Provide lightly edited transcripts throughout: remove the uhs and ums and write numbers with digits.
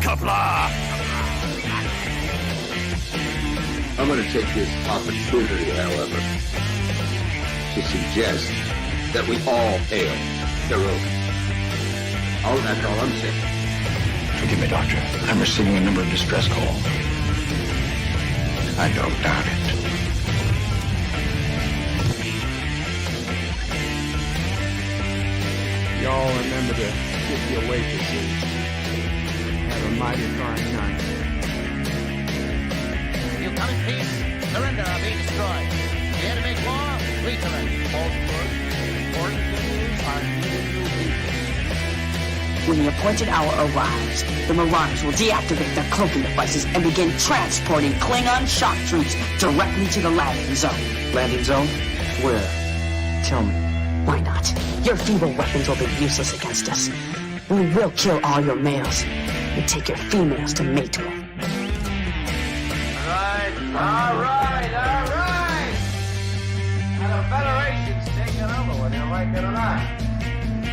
Qapla! I'm going to take this opportunity, however, to suggest that we all hail heroic. That's all I'm saying. Forgive me, Doctor. I'm receiving a number of distress calls. I don't doubt it. Y'all remember to tip your waitresses. Have a mighty fine night. You come in peace, surrender or be destroyed. Here to make war, we surrender. Important news are new people. When the appointed hour arrives, the Marauders will deactivate their cloaking devices and begin transporting Klingon shock troops directly to the landing zone. Landing zone? Where? Tell me. Why not? Your feeble weapons will be useless against us. We will kill all your males and take your females to mate with. All right. Now the Federation's taking over, whether you like it or not.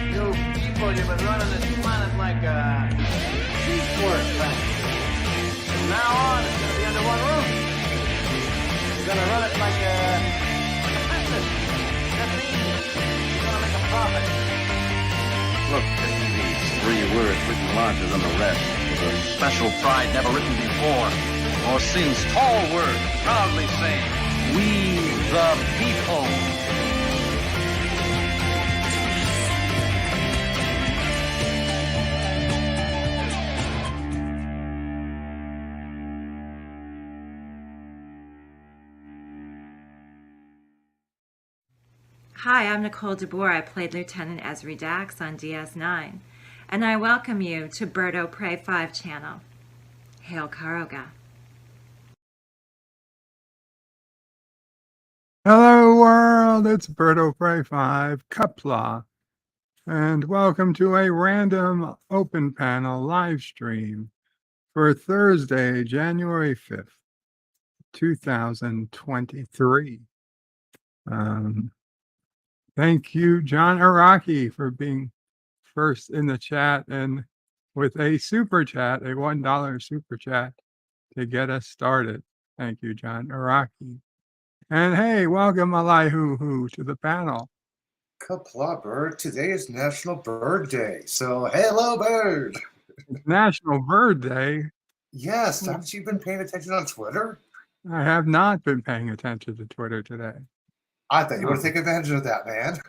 You people, you've been running this planet like a piecework factory. From now on, it's going to be under one roof. You're going to run it like a business. That means you're going to make a profit. Look at these 3 words written larger than the rest. With a special pride never written before or since. Tall word, proudly saying, "We the people." Hi, I'm Nicole DeBoer. I played Lieutenant Ezri Dax on DS9, and I welcome you to Birdo Prey 5 channel. Hail Karoga. Hello world, it's Birdo Prey 5, Qapla, and welcome to a random open panel live stream for Thursday, January 5th, 2023. Thank you, John Araki, for being first in the chat and with a super chat, a $1 super chat to get us started. Thank you, John Araki. And hey, welcome Alaihu to the panel. Qapla Bird, today is National Bird Day. So, hello, bird. National Bird Day? Yes, haven't you been paying attention on Twitter? I have not been paying attention to Twitter today. I thought you would take advantage of that, man.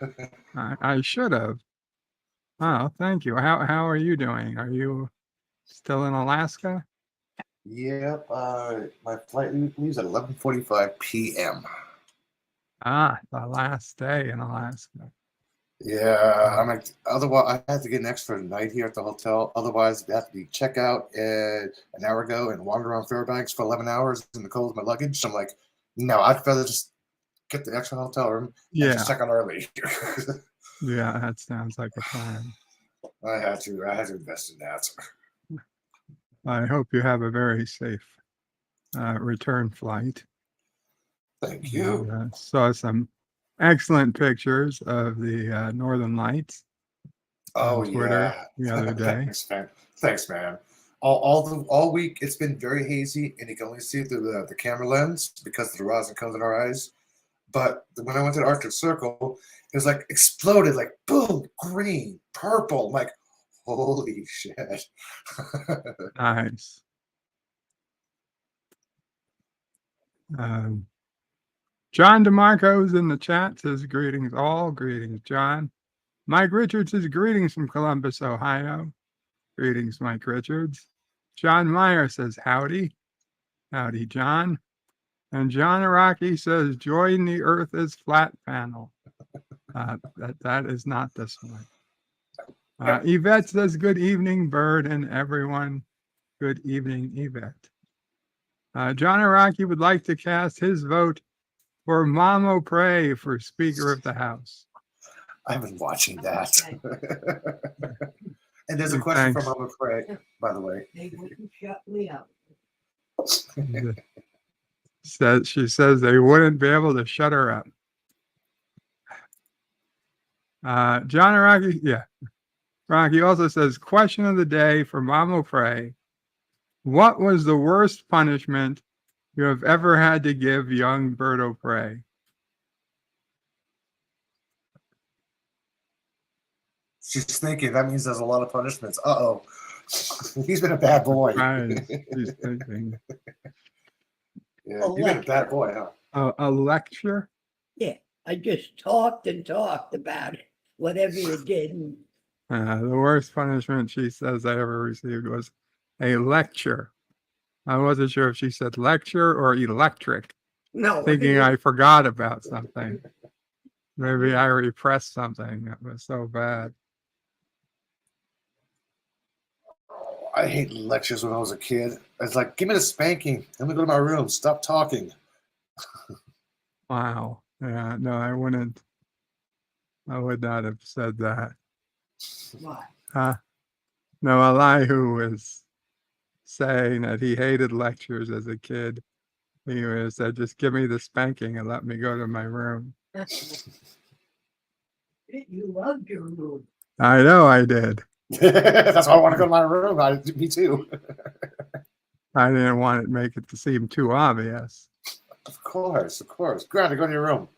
I should have. Oh, thank you. How are you doing? Are you still in Alaska? Yep, my flight leaves at 11:45 p.m. Ah, the last day in Alaska. Yeah, I'm like, otherwise I have to get an extra night here at the hotel. Otherwise, I have to be check out an hour ago and wander around Fairbanks for 11 hours in the cold with my luggage. So I'm like, no, I'd rather just get the extra hotel room and just check out early. Yeah, that sounds like a plan. I had to invest in that. I hope you have a very safe return flight. Thank you. Saw some excellent pictures of the Northern Lights on Twitter the other day. Thanks, man. All week it's been very hazy, and you can only see through the camera lens because of the rosin comes in our eyes. But when I went to the Arctic Circle, it was like exploded, like boom, green, purple. I'm like, holy shit. Nice. John DeMarco's in the chat, says greetings all. Greetings, John. Mike Richards says greetings from Columbus, Ohio. Greetings, Mike Richards. John Meyer says howdy. Howdy, John. And John Araki says, join the Earth is flat panel. That is not this one. Yvette says, good evening, Bird and everyone. Good evening, Yvette. John Araki would like to cast his vote for Mamo Prey for Speaker of the House. I've been watching that. And there's a question from Mamo Prey, by the way. They wouldn't shut me up. She says they wouldn't be able to shut her up. John Araki, yeah. Rocky also says, question of the day for Mama Frey. What was the worst punishment you have ever had to give young Berto Prey? She's thinking. That means there's a lot of punishments. Uh-oh. He's been a bad boy. Right. She's thinking. Yeah, you've been a bad boy, huh? A lecture? Yeah, I just talked and talked about it, whatever you did. And The worst punishment she says I ever received was a lecture. I wasn't sure if she said lecture or electric, no, thinking I forgot about something. Maybe I repressed something that was so bad. I hated lectures when I was a kid. It's like, give me the spanking. Let me go to my room. Stop talking. Wow. Yeah, no, I wouldn't. I would not have said that. what? Huh? No, Elihu was saying that he hated lectures as a kid. He was said, just give me the spanking and let me go to my room. You loved your room. I know I did. That's why I want to go to my room. Me too. I didn't want it to make it to seem too obvious. Of course. Grant, go to your room.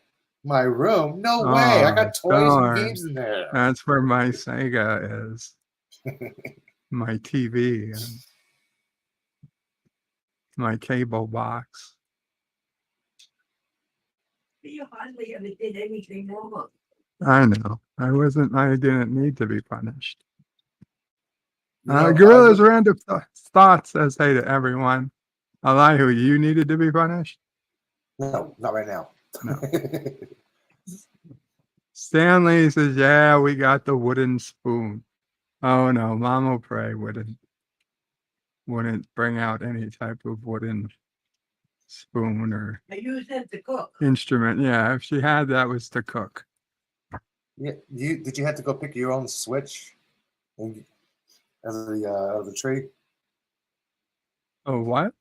My room? No way. I got toys and games in there. That's where my Sega is. My TV and my cable box. You hardly ever did anything wrong. I know. I didn't need to be punished. No, Gorilla's random thoughts says hey to everyone. Elihu, you needed to be punished? No, not right now. No. Stanley says, yeah, we got the wooden spoon. Oh no, Mama Prey wouldn't bring out any type of wooden spoon or I use it to cook. instrument. Yeah, if she had that was to cook. Yeah, did you have to go pick your own switch out of the tree? Oh, what?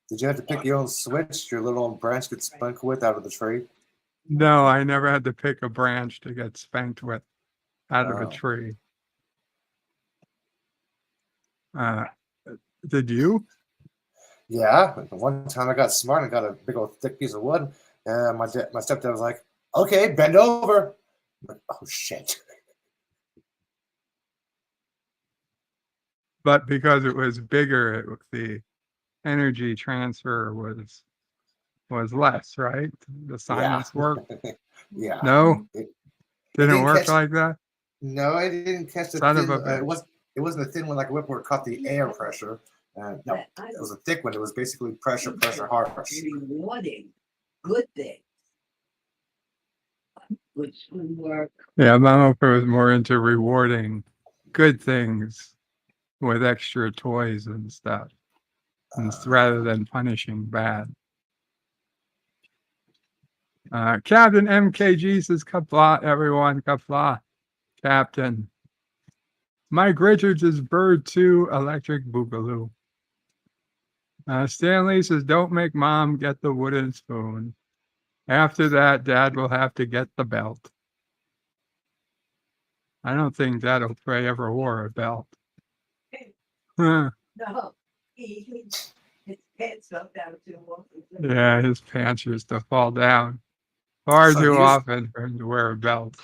Did you have to pick your own switch, your little branch gets spunk with out of the tree? No, I never had to pick a branch to get spanked with out of a Oh. tree. Did you? Yeah, one time I got smart and got a big old thick piece of wood, and my stepdad was like, "Okay, bend over." I'm like, oh shit! But because it was bigger, the energy transfer was less, right? The silence worked. Yeah. No, It didn't work catch, like that. No, I didn't catch the Son thin. of a bitch. It wasn't a thin one like a whip where it caught the air pressure. No, it was a thick one. It was basically pressure, harsh. Rewarding good things. Which would work. Yeah, Mama was more into rewarding good things with extra toys and stuff, rather than punishing bad. Captain MKG says, Qapla, everyone, Qapla, Captain. Mike Richards is Bird 2, Electric Boogaloo. Stanley says, don't make Mom get the wooden spoon. After that, Dad will have to get the belt. I don't think Dad'll Prey ever wore a belt. No, his pants fell down too often. Yeah, his pants used to fall down far So too often for him to wear a belt.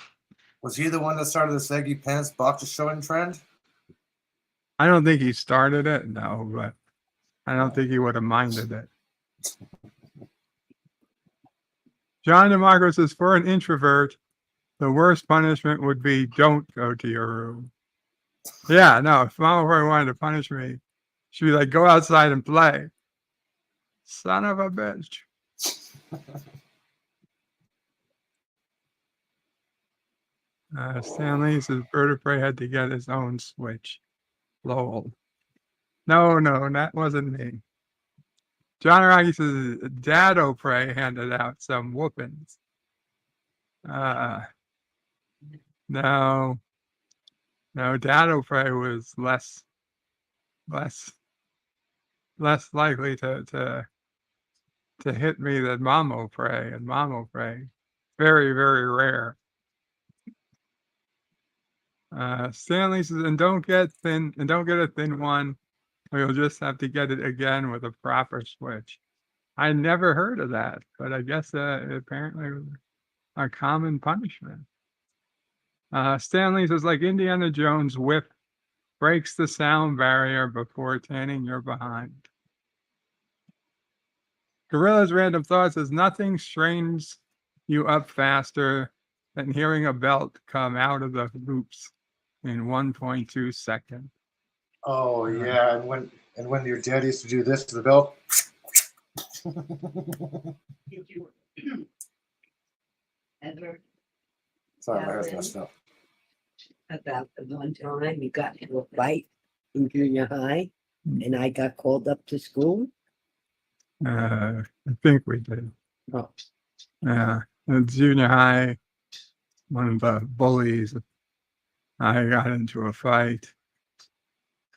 Was he the one that started the saggy pants boxer showing trend? I don't think he started it, no, but I don't think he would have minded it. John DeMarco says, for an introvert, the worst punishment would be don't go to your room. Yeah, no, if Mama Roy wanted to punish me, she'd be like, go outside and play. Son of a bitch. Stanley says, Bird of Prey had to get his own switch. Lol. No, that wasn't me. John Rocky says, Dad O'Prey handed out some whoopings. No, Dad O'Prey was less likely to hit me than Mom O'Prey, and Mom O'Prey, very, very rare. Stanley says, and don't get a thin one, or you'll just have to get it again with a proper switch. I never heard of that, but I guess apparently a common punishment. Stanley says, like Indiana Jones' whip breaks the sound barrier before tanning your behind. Gorilla's Random Thoughts says, nothing strains you up faster than hearing a belt come out of the loops in 1.2 seconds. Oh yeah, and when your dad used to do this to the belt. Ever Sorry, my hair's messed up. about the one time you got into a fight in junior high and I got called up to school? I think we did. Oh, In junior high, one of the bullies, I got into a fight.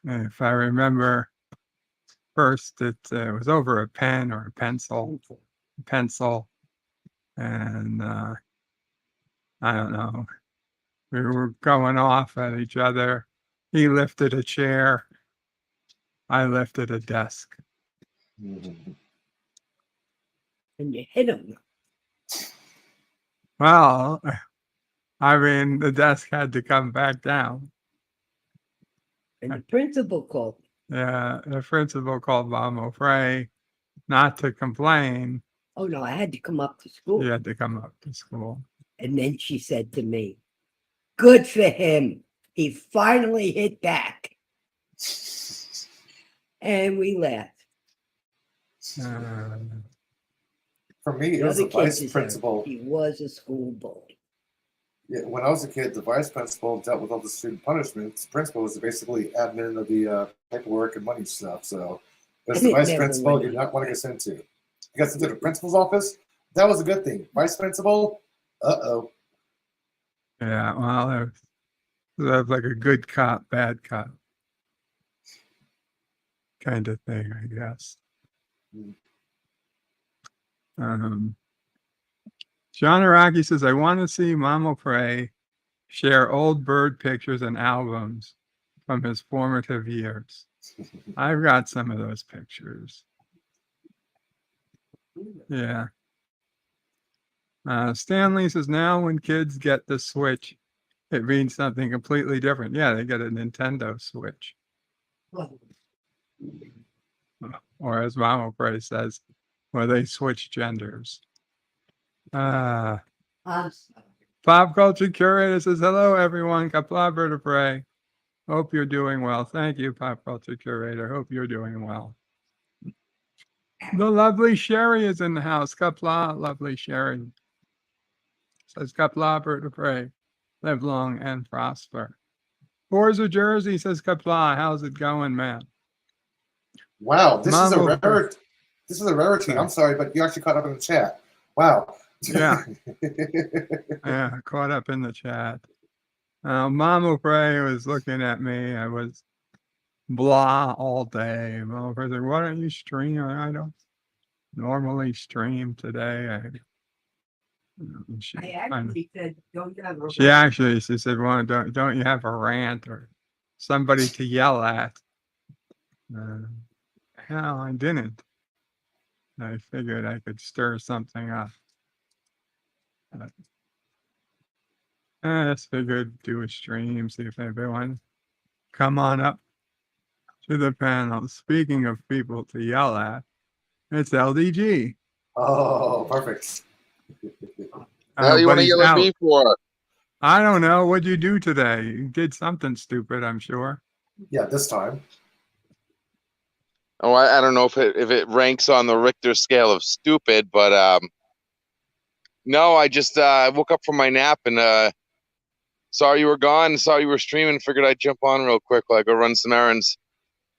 And if I remember, first it was over a pen or a pencil, and I don't know. We were going off at each other. He lifted a chair. I lifted a desk. and you hit him. Well, I mean, the desk had to come back down. And the principal called me. Yeah, the principal called Mom O'Fray not to complain. Oh no, I had to come up to school. He had to come up to school. And then she said to me, good for him. He finally hit back. And we laughed. For me, it The was other the vice kids principal. He was a school bully. Yeah, when I was a kid, the vice principal dealt with all the student punishments. The principal was basically admin of the paperwork and money stuff. So, as the vice principal, you did not want to get sent to. You got sent to the principal's office. That was a good thing. Vice principal, uh-oh. Yeah, well, it was like a good cop, bad cop kind of thing, I guess. John Araki says, I want to see Mama Pray share old bird pictures and albums from his formative years. I've got some of those pictures. Yeah. Stanley says, now when kids get the Switch, it means something completely different. Yeah, they get a Nintendo Switch. Or as Mama Pray says, where they switch genders. I'm sorry. Pop Culture Curator says, hello, everyone. Qapla Bird of Prey. Hope you're doing well. Thank you, Pop Culture Curator. Hope you're doing well. The lovely Sherry is in the house. Qapla, lovely Sherry. Says Qapla Bird of Prey. Live long and prosper. Forza Jersey says, Qapla, how's it going, man? Wow, this is a Mama rarity. This is a rarity. I'm sorry, but you actually caught up in the chat. Wow. Yeah. Yeah, caught up in the chat. Mama Pray was looking at me. I was blah all day. Mama Pray said, why don't you stream? I don't normally stream today. She actually said, don't have a she said, well, don't you have a rant or somebody to yell at? Hell, I didn't. I figured I could stir something up. I just figured do a stream, see if everyone come on up to the panel. Speaking of people to yell at, it's LDG. Oh, perfect. How you want to yell at me for? I don't know. What'd you do today? You did something stupid, I'm sure. Yeah, this time. Oh, I don't know if it ranks on the Richter scale of stupid, but no, I just woke up from my nap and saw you were gone, saw you were streaming, figured I'd jump on real quick while I go run some errands.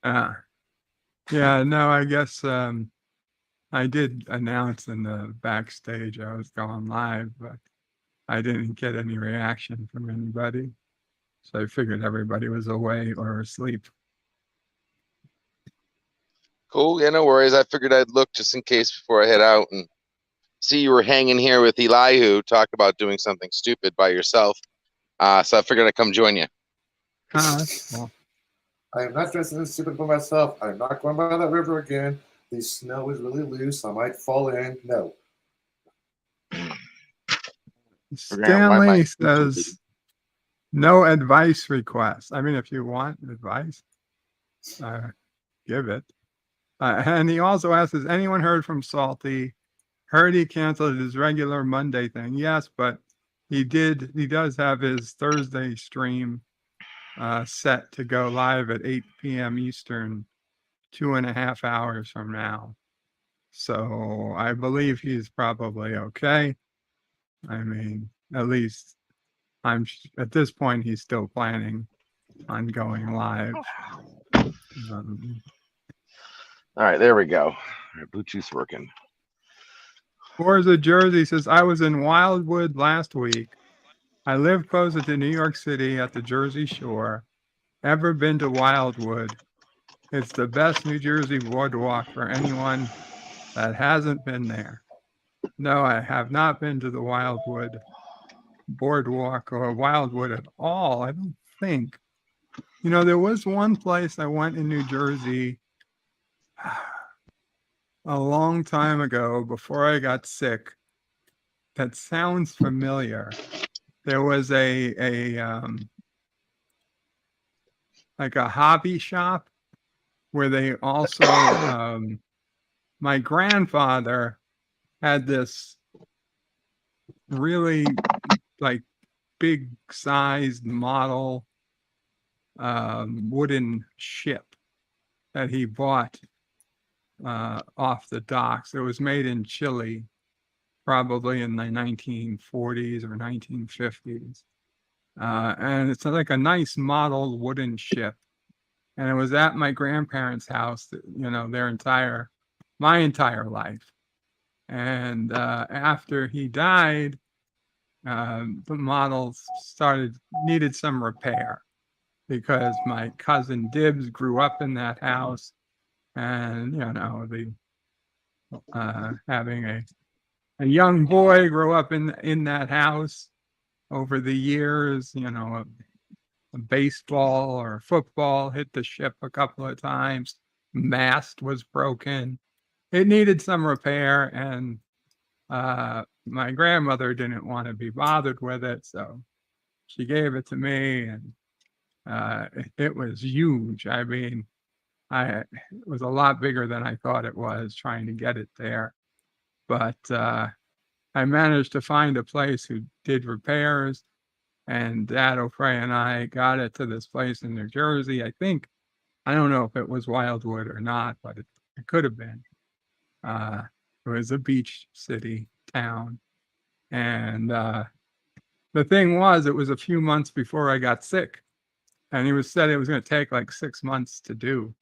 Yeah, no, I guess I did announce in the backstage I was going live, but I didn't get any reaction from anybody. So I figured everybody was away or asleep. Cool, yeah, no worries. I figured I'd look just in case before I head out and see you were hanging here with Eli, who talked about doing something stupid by yourself. So I figured I'd come join you. Well, I am not dressing this stupid for myself. I'm not going by that river again. The snow is really loose. I might fall in. No. Stanley says no advice request. I mean, if you want advice, give it. And he also asks, has anyone heard from Salty? Heard he canceled his regular Monday thing. Yes, but he does have his Thursday stream set to go live at 8 p.m. Eastern, 2.5 hours from now. So I believe he's probably okay. I mean, at least at this point, he's still planning on going live. All right, there we go. All right, Bluetooth's working. Forza Jersey says, I was in Wildwood last week. I live closer to New York City at the Jersey Shore. Ever been to Wildwood? It's the best New Jersey boardwalk for anyone that hasn't been there. No, I have not been to the Wildwood boardwalk or Wildwood at all. I don't think. You know, there was one place I went in New Jersey a long time ago before I got sick. That sounds familiar. There was like a hobby shop where they also my grandfather had this really like big sized model wooden ship that he bought off the docks. It was made in Chile, probably in the 1940s or 1950s. And it's like a nice model wooden ship. And it was at my grandparents' house, you know, my entire life. And after he died, the models needed some repair because my cousin Dibbs grew up in that house. And, you know, having a young boy grow up in that house over the years, you know, a baseball or a football hit the ship a couple of times, mast was broken. It needed some repair, and my grandmother didn't want to be bothered with it, so she gave it to me, and it was huge. I mean, it was a lot bigger than I thought it was trying to get it there. But I managed to find a place who did repairs, and Dad O'Fray and I got it to this place in New Jersey. I don't know if it was Wildwood or not, but it could have been. It was a beach city town. And the thing was, it was a few months before I got sick. And he said it was going to take like 6 months to do.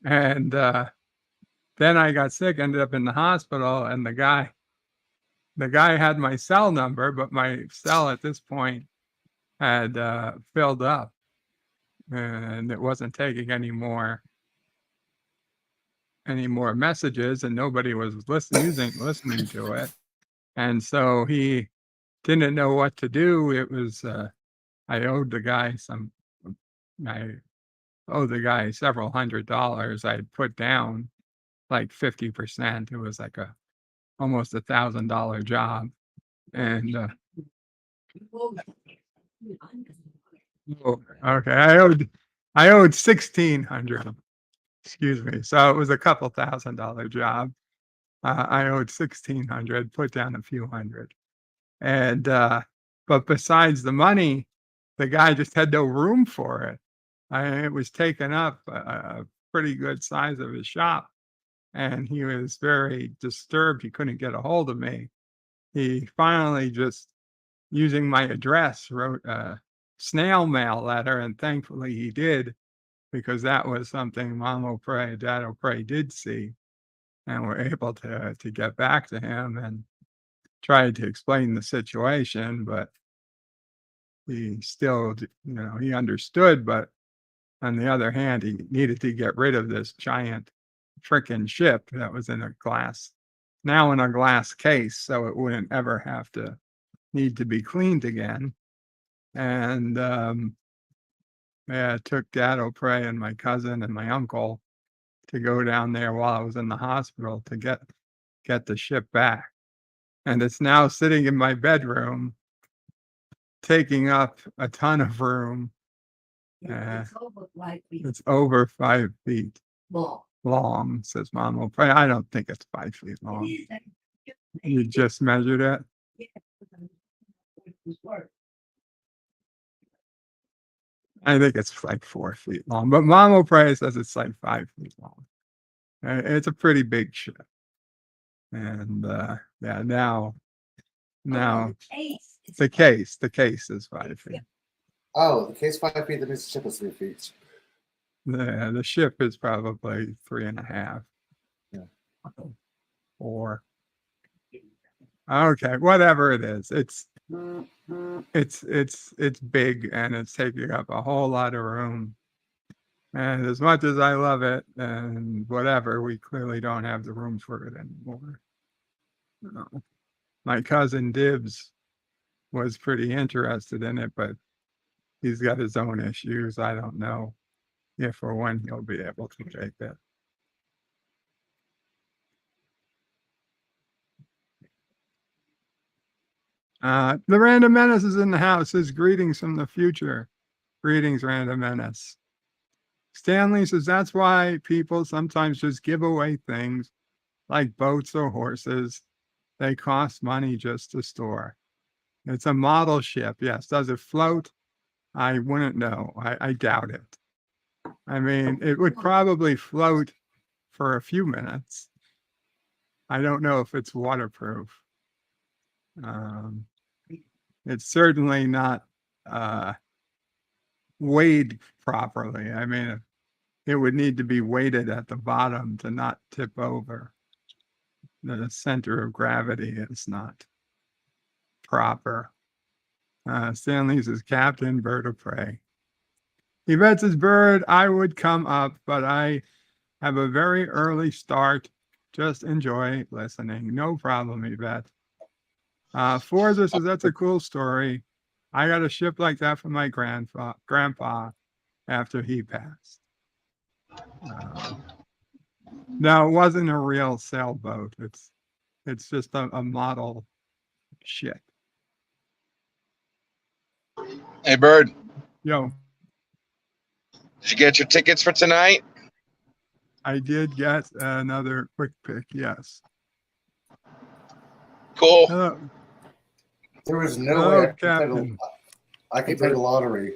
And then I got sick, ended up in the hospital, and the guy had my cell number, but my cell at this point had filled up, and it wasn't taking any more messages, and nobody was listening to it. And so he didn't know what to do. It was I owed the guy several $100s. I put down like 50%. It was like almost $1,000 job. And okay, I owed 1,600. Excuse me. So it was a couple $1,000 job. I owed 1,600, put down a few hundred. And but besides the money, the guy just had no room for it. It was taking up a pretty good size of his shop, and he was very disturbed. He couldn't get a hold of me. He finally, just using my address, wrote a snail mail letter, and thankfully he did, because that was something Mom O'Prey, Dad O'Prey did see, and were able to get back to him and tried to explain the situation, but he still, you know, he understood, but on the other hand, he needed to get rid of this giant frickin' ship that was in a glass case, so it wouldn't ever need to be cleaned again. And Yeah, it took Dad O'Prey and my cousin and my uncle to go down there while I was in the hospital to get the ship back. And it's now sitting in my bedroom, taking up a ton of room. It's over 5 feet It's over 5 feet long. long, says Mom O'Prey. I don't think it's 5 feet long. You just measured it? I think it's like 4 feet long, but Mom O'Prey says it's like 5 feet long. It's a pretty big ship. And yeah, now the case is 5 feet. Oh, the case 5 feet. That means the ship is 3 feet. The ship is probably 3.5. Yeah. Or okay, whatever it is. It's big and it's taking up a whole lot of room. And as much as I love it and whatever, we clearly don't have the room for it anymore. No. My cousin Dibs was pretty interested in it, but he's got his own issues. I don't know if or when he'll be able to take it. The Random Menace is in the house. Says greetings from the future. Greetings, Random Menace. Stanley says that's why people sometimes just give away things like boats or horses. They cost money just to store. It's a model ship. Yes. Does it float? I wouldn't know. I doubt it. I mean, it would probably float for a few minutes. I don't know if it's waterproof. It's certainly not weighed properly. I mean, it would need to be weighted at the bottom to not tip over. The center of gravity is not proper. Stanley's is Captain Bird of Prey. Yvette's is Bird. I would come up, but I have a very early start. Just enjoy listening. No problem, Yvette. Forza says that's a cool story. I got a ship like that from my grandpa after he passed. No, it wasn't a real sailboat. It's just a model ship. Hey, Bird, Yo, did you get your tickets for tonight? I did get another quick pick. Yes. Cool. Hello. There was no Hello, way Captain. I could play the lottery.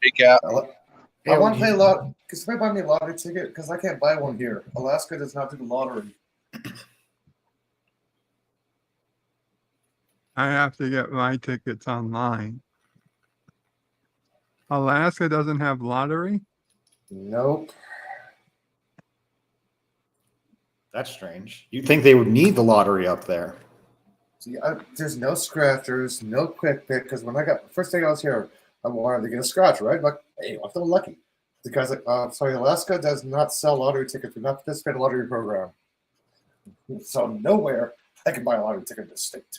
Hey, Cap. I want to play lottery. Can somebody buy me a lottery ticket? Because I can't buy one here. Alaska does not do the lottery. I have to get my tickets online. Alaska doesn't have lottery? Nope. That's strange. You'd think they would need the lottery up there. See, there's no scratchers, no quick pick. Because when first day I was here, I wanted to get a scratch, right? Like, hey, I feel lucky. Because Alaska does not sell lottery tickets. We not participate in the lottery program. So nowhere I can buy a lottery ticket in this state.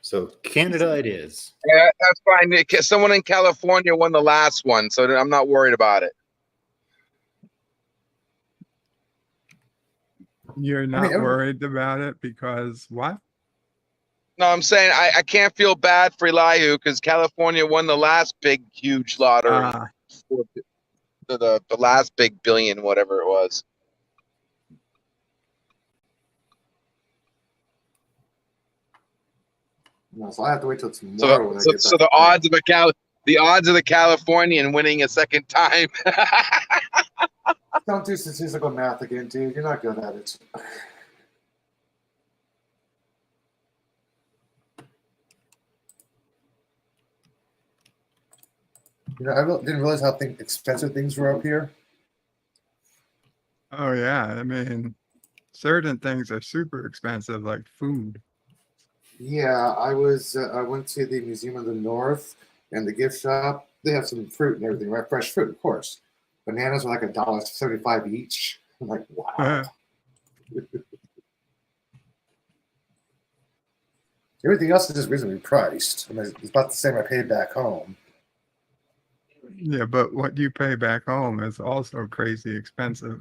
So Canada it is. Yeah, that's fine. Someone in California won the last one, so I'm not worried about it. You're not worried about it because what? No, I'm saying I can't feel bad for Elihu because California won the last big, huge lottery. The last big billion, whatever it was. No, so I have to wait till tomorrow. So the odds of the Californian winning a second time. Don't do statistical math again, dude. You're not good at it. You know, I didn't realize how expensive things were up here. Oh yeah, I mean, certain things are super expensive, like food. Yeah, I went to the Museum of the North and the gift shop. They have some fruit and everything, right? Fresh fruit, of course. Bananas are like $1.75 each. I'm like, wow. Everything else is just reasonably priced. I mean, it's about the same I paid back home. Yeah, but what you pay back home is also crazy expensive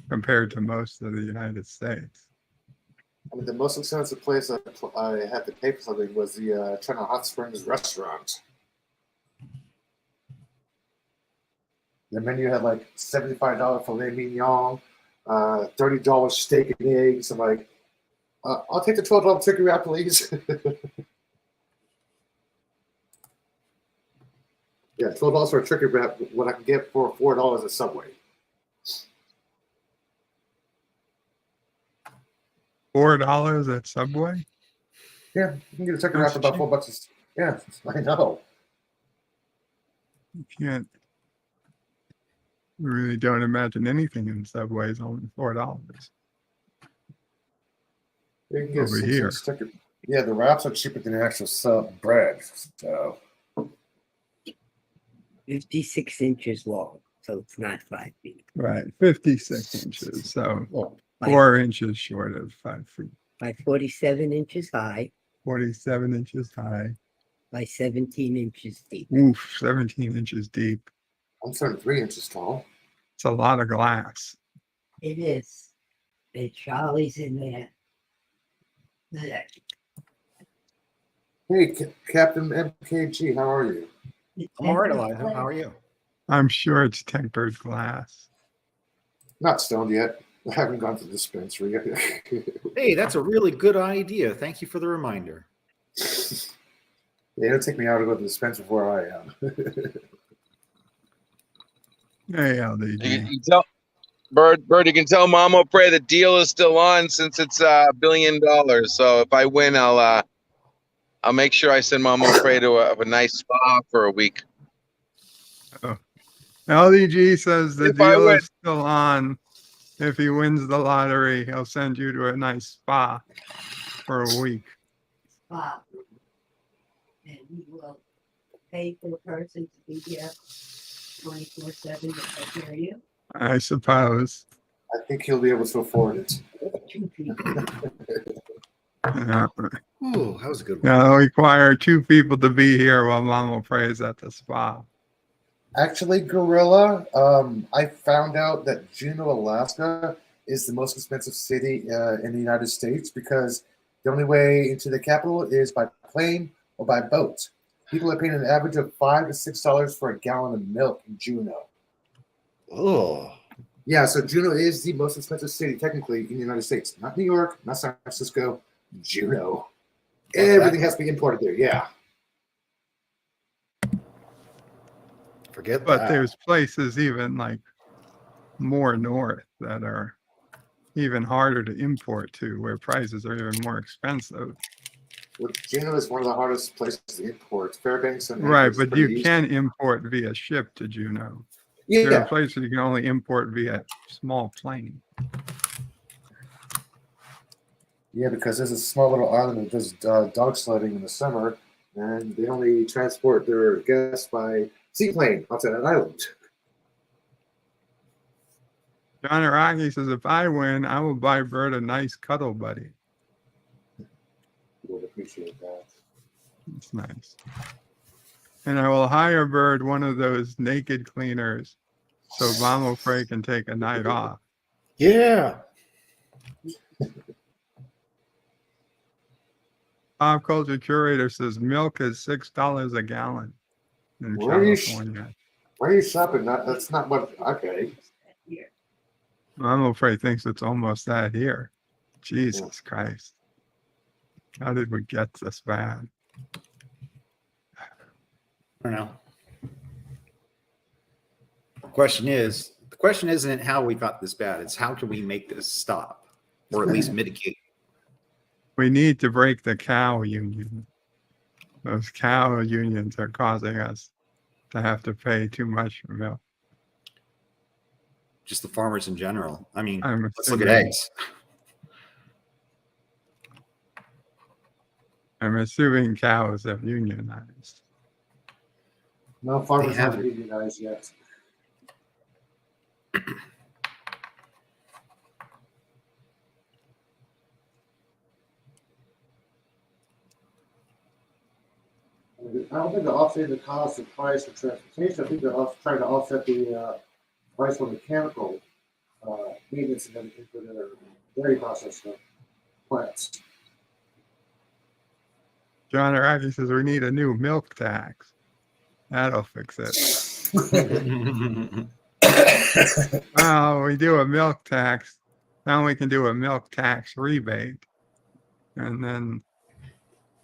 compared to most of the United States. I mean, the most expensive place I had to pay for something was the China Hot Springs restaurant. The menu had like $75 filet mignon, $30 steak and eggs. I'm like, I'll take the $12 turkey wrap, please. Yeah, $12 for a turkey wrap, what I can get for $4 at Subway. $4 at Subway? Yeah, you can get a turkey That's wrap for about cheap. $4. Yeah, I know. You can't really don't imagine anything in Subway is only $4 You can get over 6 here. inch turkey. Yeah, the wraps are cheaper than the actual sub bread. So 56 inches long, so it's not 5 feet. Right, 56 inches. So By, 4 inches short of 5 feet. by 47 inches high, 47 inches high. by 17 inches deep. Oof, 17 inches deep. I'm 33 inches tall. It's a lot of glass. It is. And Charlie's in there. Hey, Captain MKG, how are you? I'm all right, Elijah. How are you? I'm sure it's tempered glass. Not stoned yet. I haven't gone to the dispensary yet. Hey, that's a really good idea. Thank you for the reminder. Yeah, it'll take me out to go to the dispensary where I am. Hey, You, LDG. you tell Bird, you can tell Mama Pray the deal is still on since it's $1 billion. So if I win, I'll make sure I send Mama Pray to a nice spa for a week. Oh. LDG says the If I deal win. is still on. If he wins the lottery, he'll send you to a nice spa for a week. Wow. And he will pay for the person to be here 24/7 to take care of you. I suppose. I think he'll be able to afford it. 2 people. Yeah. Ooh, that was a good one. Now, they'll require 2 people to be here while Mama prays at the spa. Actually, Gorilla, I found out that Juneau, Alaska is the most expensive city in the United States because the only way into the capital is by plane or by boat. People are paying an average of $5 to $6 for a gallon of milk in Juneau. Oh, Yeah, so Juneau is the most expensive city technically in the United States. Not New York, not San Francisco, Juneau. Everything has to be imported there, yeah. forget But that. there's places even like more north that are even harder to import to, where prices are even more expensive. Well, Juneau is one of the hardest places to import. Fairbanks and Right, Anchorage is but pretty you easy. can import via ship to Juneau. There are Yeah, places you can only import via small plane. yeah, because there's a small little island that does dog sledding in the summer, and they only transport their guests by seaplane outside that island. John Araki says, if I win, I will buy Bert a nice cuddle buddy. Would appreciate that. It's nice. And I will hire Bird one of those naked cleaners so Mama Frey can take a night off. Yeah. Pop culture curator says milk is $6 a gallon in Where are you California. Where are you shopping? That's not what. Okay. Mama Frey thinks it's almost that here. Jesus Christ. How did we get this bad? I don't know. The question isn't how we got this bad. It's how can we make this stop or at least mitigate. We need to break the cow union. Those cow unions are causing us to have to pay too much for milk. Just the farmers in general. I mean, I'm let's look at assuming- eggs. I'm assuming cows have unionized. No farmers They haven't haven't. unionized yet. I don't think they're offsetting the cost of price of transportation. I think they're trying to offset the price for mechanical maintenance and everything for their dairy processor plants. John Araki says we need a new milk tax. That'll fix it. Well, we do a milk tax. Now we can do a milk tax rebate. And then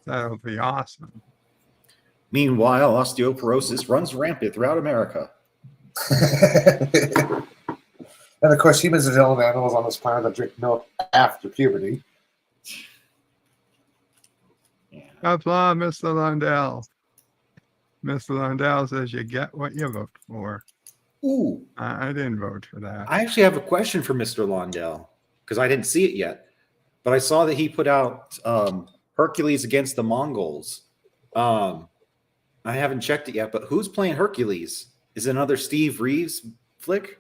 that'll be awesome. Meanwhile, osteoporosis runs rampant throughout America. And of course, humans are the only animals on this planet that drink milk after puberty. Qapla, Mr. Lundell. Mr. Lundell says you get what you vote for. Ooh. I didn't vote for that. I actually have a question for Mr. Londell because I didn't see it yet, but I saw that he put out Hercules against the Mongols. I haven't checked it yet, but who's playing Hercules? Is it another Steve Reeves flick?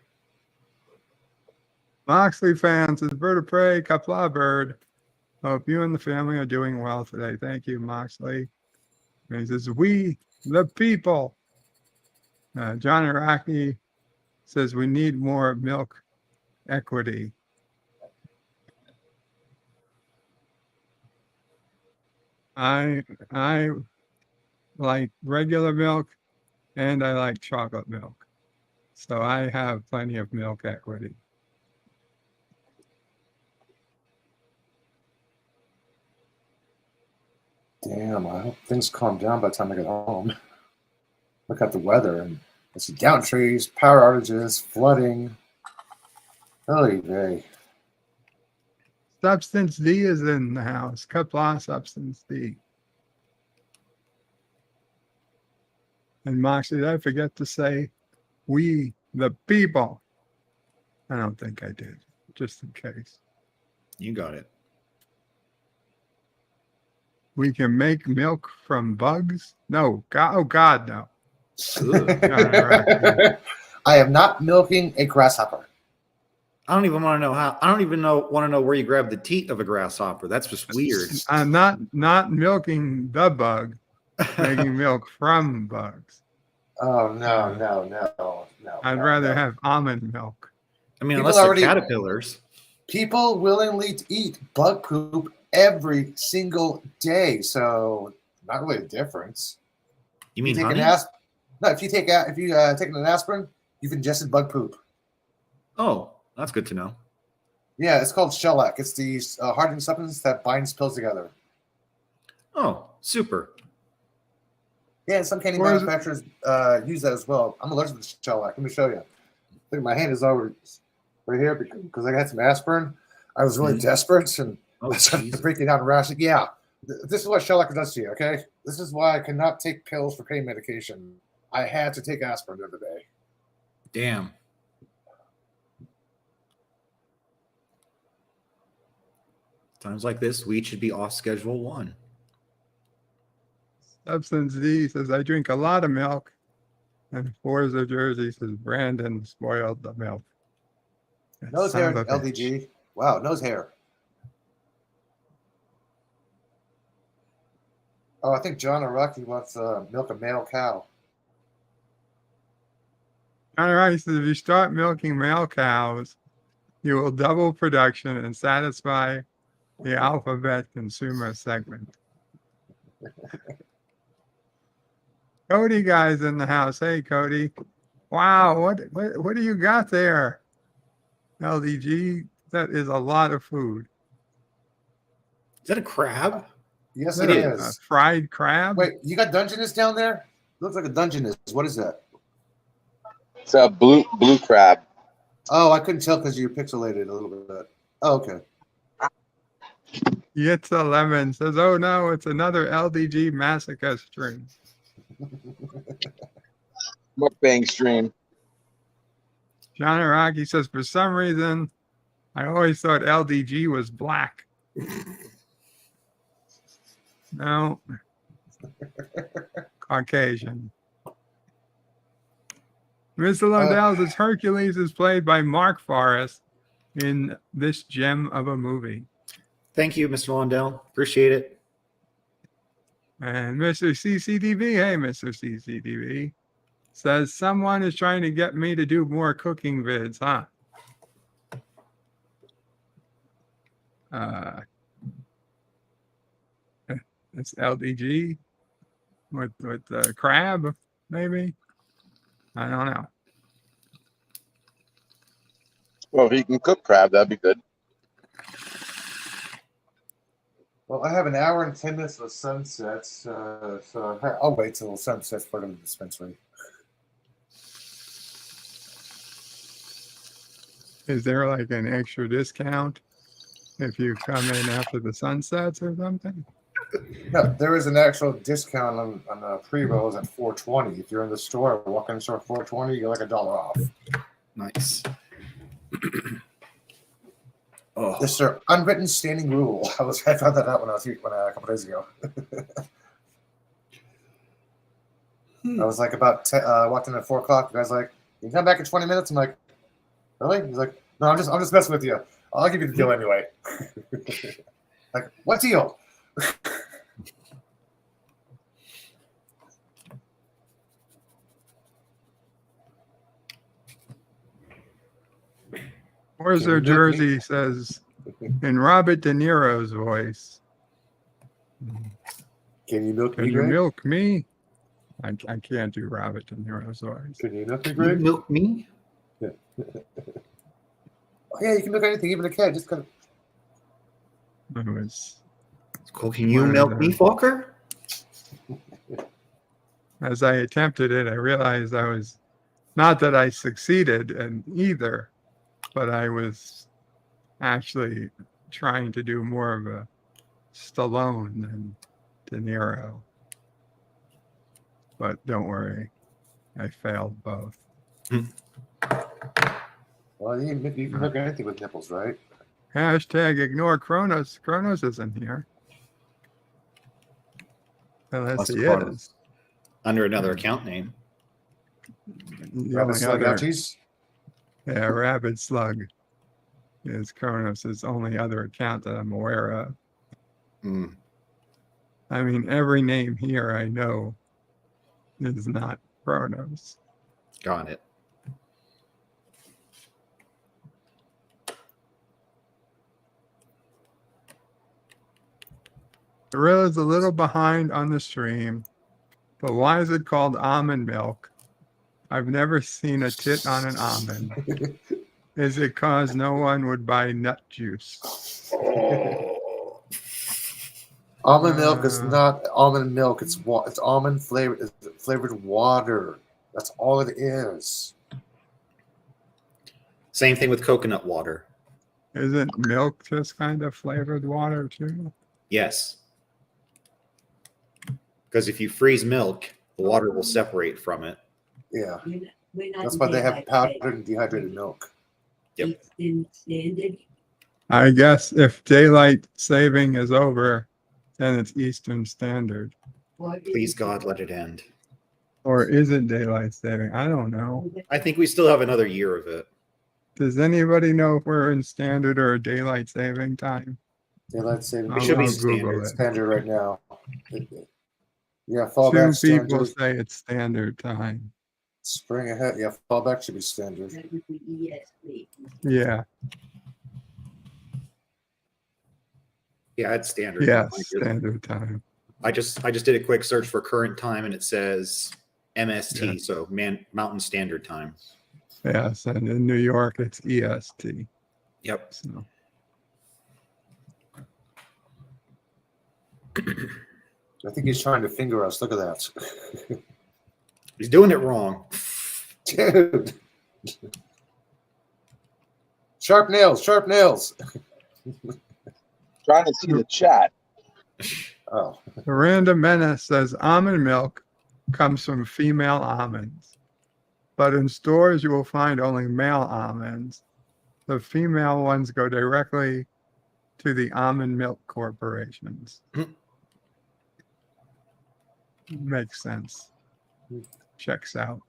Moxley fans, is Bird of Prey, Qapla Bird. Hope you and the family are doing well today. Thank you, Moxley. And he says, we, the people. John Araki says we need more milk equity. I like regular milk and I like chocolate milk. So I have plenty of milk equity. Damn, I hope things calm down by the time I get home. Look at the weather and I see down trees, power outages, flooding. Holy vey. Substance D is in the house. Qapla Substance D. And Moxie, did I forget to say, we, the people? I don't think I did, just in case. You got it. We can make milk from bugs? No. God, oh, God, no. I am not milking a grasshopper. I don't even want to know how. I don't even want to know where you grab the teat of a grasshopper. That's just weird. I'm not milking the bug, making milk from bugs. Oh, no. I'd rather have almond milk. I mean, unless they're caterpillars. People willingly eat bug poop every single day, so not really a difference. You mean take honey? No, if you take an aspirin, you've ingested bug poop. Oh, that's good to know. Yeah, it's called shellac. It's the hardening substance that binds pills together. Oh, super. Yeah, some candy manufacturers use that as well. I'm allergic to shellac. Let me show you. I think my hand is over right here because I had some aspirin. I was really desperate and I started breaking down and rashing. Yeah, this is what shellac does to you, okay? This is why I cannot take pills for pain medication. I had to take aspirin the other day. Damn. Times like this, weed should be off Schedule 1. Substance D says, I drink a lot of milk. And Forza Jersey says, Brandon spoiled the milk. Nose hair, LDG. Wow, nose hair. Oh, I think John Araki wants to milk a male cow. All right, so if you start milking male cows, you will double production and satisfy the alphabet consumer segment. Cody guy's in the house. Hey, Cody. Wow, what do you got there? LDG, that is a lot of food. Is that a crab? Yes, it is. A fried crab? Wait, you got Dungeness down there? Looks like a Dungeness. What is that? It's a blue crab. Oh, I couldn't tell because you pixelated a little bit. Oh, okay. Yitza Lemon says, oh no, it's another LDG massacre stream. Mukbang stream. John Araki says, for some reason, I always thought LDG was black. No. Caucasian. Mr. Lundell says, Hercules is played by Mark Forrest in this gem of a movie. Thank you, Mr. Lundell. Appreciate it. And Mr. CCTV, hey, Mr. CCTV, says someone is trying to get me to do more cooking vids, huh? It's LDG with the crab, maybe. I don't know. Well, if you can cook crab, that'd be good. Well, I have an hour and 10 minutes of sunsets, so I'll wait till sunset's part of the dispensary. Is there like an extra discount if you come in after the sunsets or something? No, there is an actual discount on pre-rolls at $4.20. If you're in the store, walk in the store at $4.20, you're like $1 off. Nice. Oh, Yes, sir. Unwritten standing rule. I found that out when a couple days ago. I was like walked in at 4 o'clock. The guy's like, "You can come back in 20 minutes." I'm like, "Really?" He's like, "No, I'm just messing with you. I'll give you the deal anyway." Like, what deal? Where's their jersey says in Robert De Niro's voice? Can you milk Can me, you Greg? milk me? I can't do Robert De Niro's voice. Can you milk me, you Greg? milk me? Yeah. Oh, yeah, you can milk anything, even a cat. Just kind of. It was, Cool. Can you milk me, fucker? as I attempted it, I realized I was, not that I succeeded in either, but I was actually trying to do more of a Stallone than De Niro. But don't worry, I failed both. Well, you can milk anything with nipples, right? Hashtag ignore Kronos. Kronos isn't here. Unless Must he have brought is. Under another account name. The Rabbit only slug other, ouchies? yeah, Rabid Slug is Kronos' only other account that I'm aware of. Mm. I mean, every name here I know is not Kronos. Got it. Gorilla's a little behind on the stream, but why is it called almond milk? I've never seen a tit on an almond. Is it cause no one would buy nut juice? Almond milk is not almond milk. It's almond flavored water. That's all it is. Same thing with coconut water. Isn't milk just kind of flavored water too? Yes. Because if you freeze milk, the water will separate from it. Yeah. We're not That's why they have daylight powdered and dehydrated milk. Yep. in standard. I guess if daylight saving is over, then it's Eastern Standard. Please, God, let it end. Or is it daylight saving? I don't know. I think we still have another year of it. Does anybody know if we're in standard or daylight saving time? Daylight saving. It should be I'll Google standard. it. Standard right now. Yeah, fall Two back people standard. say it's standard time. Spring ahead. Yeah, fall back should be standard. That would be ESP. Yeah, Yeah, it's standard. yeah, standard time. I just did a quick search for current time and it says MST, Yeah. so Mountain Standard Time. Yes, and in New York it's EST. Yep. So I think he's trying to finger us. Look at that. He's doing it wrong. Dude. Sharp nails, sharp nails. Trying to see the chat. Oh. Miranda Menace says almond milk comes from female almonds, but in stores you will find only male almonds. The female ones go directly to the almond milk corporations. Makes sense. Checks out.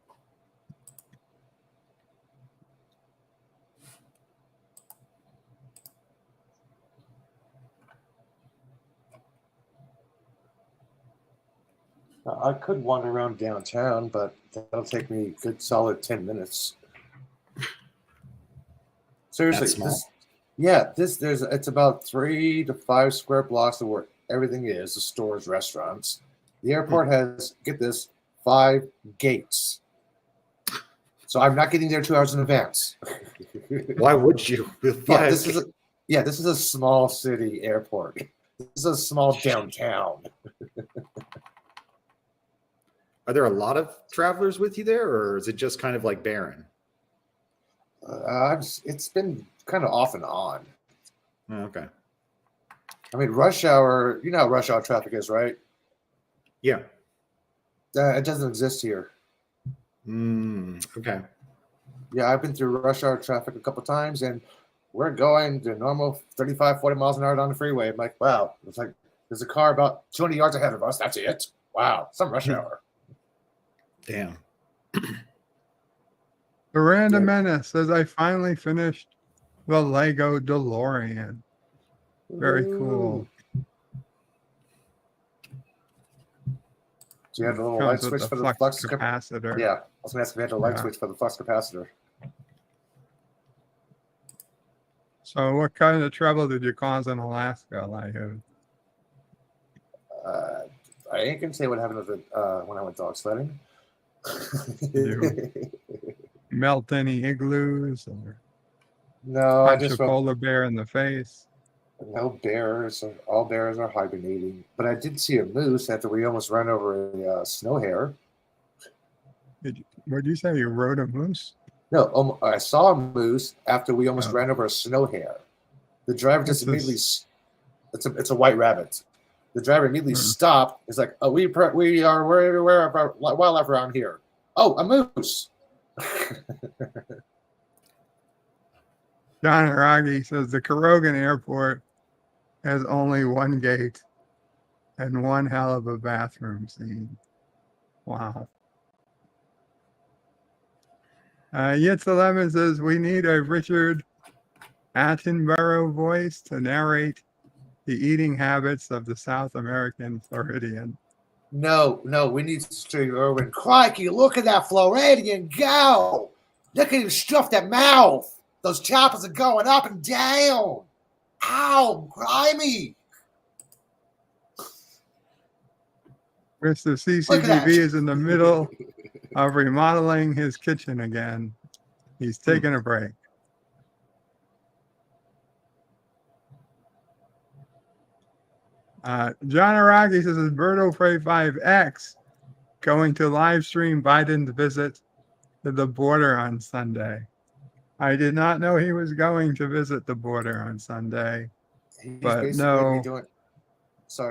I could wander around downtown, but that'll take me a good solid 10 minutes. Seriously, That's small. it's about 3 to 5 square blocks of where everything is, the stores, restaurants. The airport has, get this, 5 gates. So I'm not getting there 2 hours in advance. Why would you? This is a small city airport. This is a small downtown. Are there a lot of travelers with you there, or is it just kind of like barren? It's been kind of off and on. Oh, okay. I mean, rush hour, you know how rush hour traffic is, right? Yeah. It doesn't exist here. Okay. Yeah, I've been through rush hour traffic a couple times, and we're going to normal 35, 40 miles an hour down the freeway. I'm like, wow, it's like there's a car about 200 yards ahead of us. That's it. Wow, some rush hour. Damn. Miranda Menace says, I finally finished the Lego DeLorean. Very cool. Do you have a little Comes light with switch the for the flux capacitor. Yeah, I was going to ask if you had a light Yeah. switch for the flux capacitor. So what kind of trouble did you cause in Alaska, Lego? I ain't going to say what happened with when I went dog sledding. You melt any igloos or No, I punch just a polar bear in the face? no bears. All bears are hibernating. But I did see a moose after we almost ran over a snow hare. What did you say? You rode a moose? No, I saw a moose after we almost ran over a snow hare. The driver just immediately. It's a white rabbit. The driver immediately stopped. It's like, oh, we're aware of our wildlife around here. Oh, a moose. John Aragi says the Karogan Airport has only one gate and one hell of a bathroom scene. Wow. Yitz11 says we need a Richard Attenborough voice to narrate the eating habits of the South American Floridian. No, we need to Irwin. Crikey, look at that Floridian go. Look at him stuff that mouth. Those choppers are going up and down. Ow, grimy. Mr. CCTV is in the middle of remodeling his kitchen again. He's taking a break. John Araki says, is Berto Frey 5X going to live stream Biden's visit to the border on Sunday? I did not know he was going to visit the border on Sunday. He's but basically no.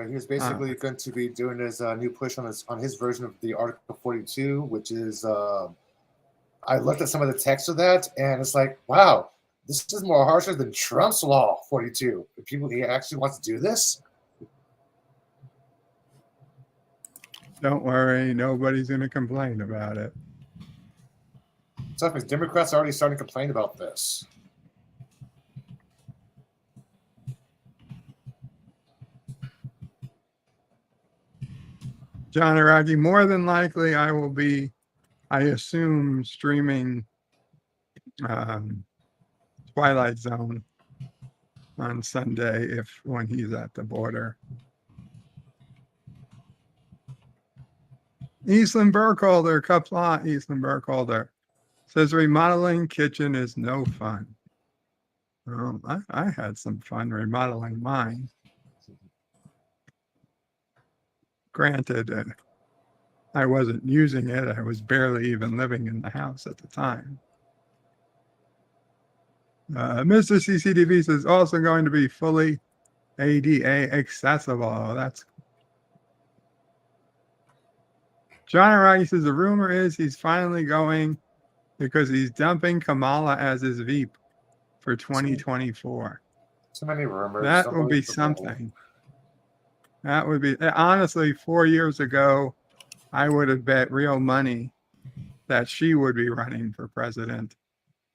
He was basically going to be doing his new push on his version of the Article 42, which is I looked at some of the text of that, and it's like, wow, this is more harsher than Trump's Law 42. He actually wants to do this. Don't worry, nobody's going to complain about it. So Democrats are already starting to complain about this. John Araki, more than likely I will be, I assume, streaming Twilight Zone on Sunday when he's at the border. Eastland Burkholder, Qapla Eastland Burkholder says remodeling kitchen is no fun. Well, I had some fun remodeling mine. Granted, I wasn't using it. I was barely even living in the house at the time. Mr. CCTV says also going to be fully ADA accessible. That's John Araki says the rumor is he's finally going because he's dumping Kamala as his Veep for 2024. So many rumors. That would be something. That would be, honestly, 4 years ago, I would have bet real money that she would be running for president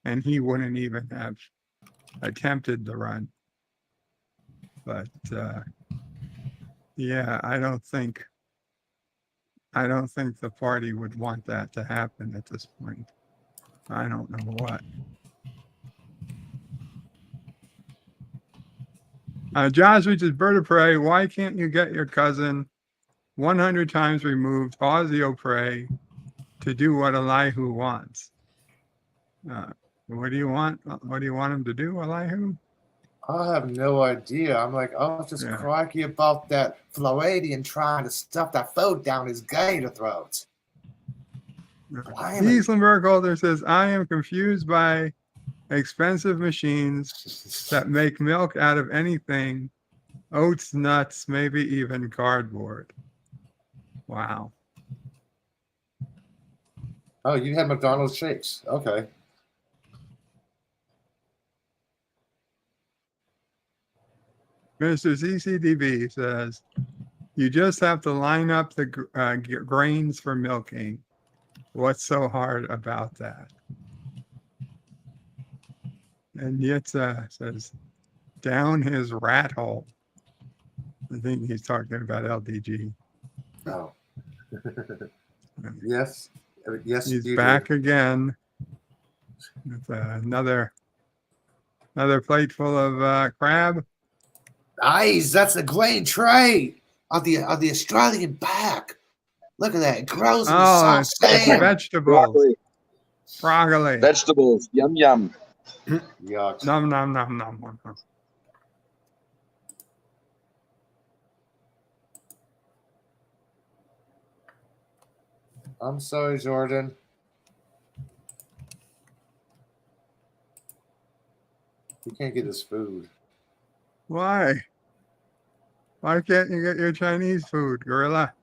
and he wouldn't even have attempted the run. But yeah, I don't think I don't think the party would want that to happen at this point. I don't know what. Josh, which is bird of prey. Why can't you get your cousin 100 times removed, Ausio prey, to do what Elihu wants? What do you want? What do you want him to do, Elihu? I have no idea. I'm like, I was just crikey about that Floridian trying to stuff that food down his gator throat. Eastlenberg Holder says, I am confused by expensive machines that make milk out of anything, oats, nuts, maybe even cardboard. Wow. Oh, you had McDonald's shakes. Okay. Mr. CCDB says, you just have to line up the grains for milking. What's so hard about that? And Yitza says, down his rat hole. I think he's talking about LDG. Oh. Yes. Yes. He's back again with another plate full of crab. Nice. That's a grain tray on the Australian back. Look at that. It grows in the soft sand. Vegetables. Broccoli. Vegetables. Yum, yum. Yuck. Nom, nom, nom, nom, nom. I'm sorry, Jordan. He can't get his food. Why? Why can't you get your Chinese food, Gorilla?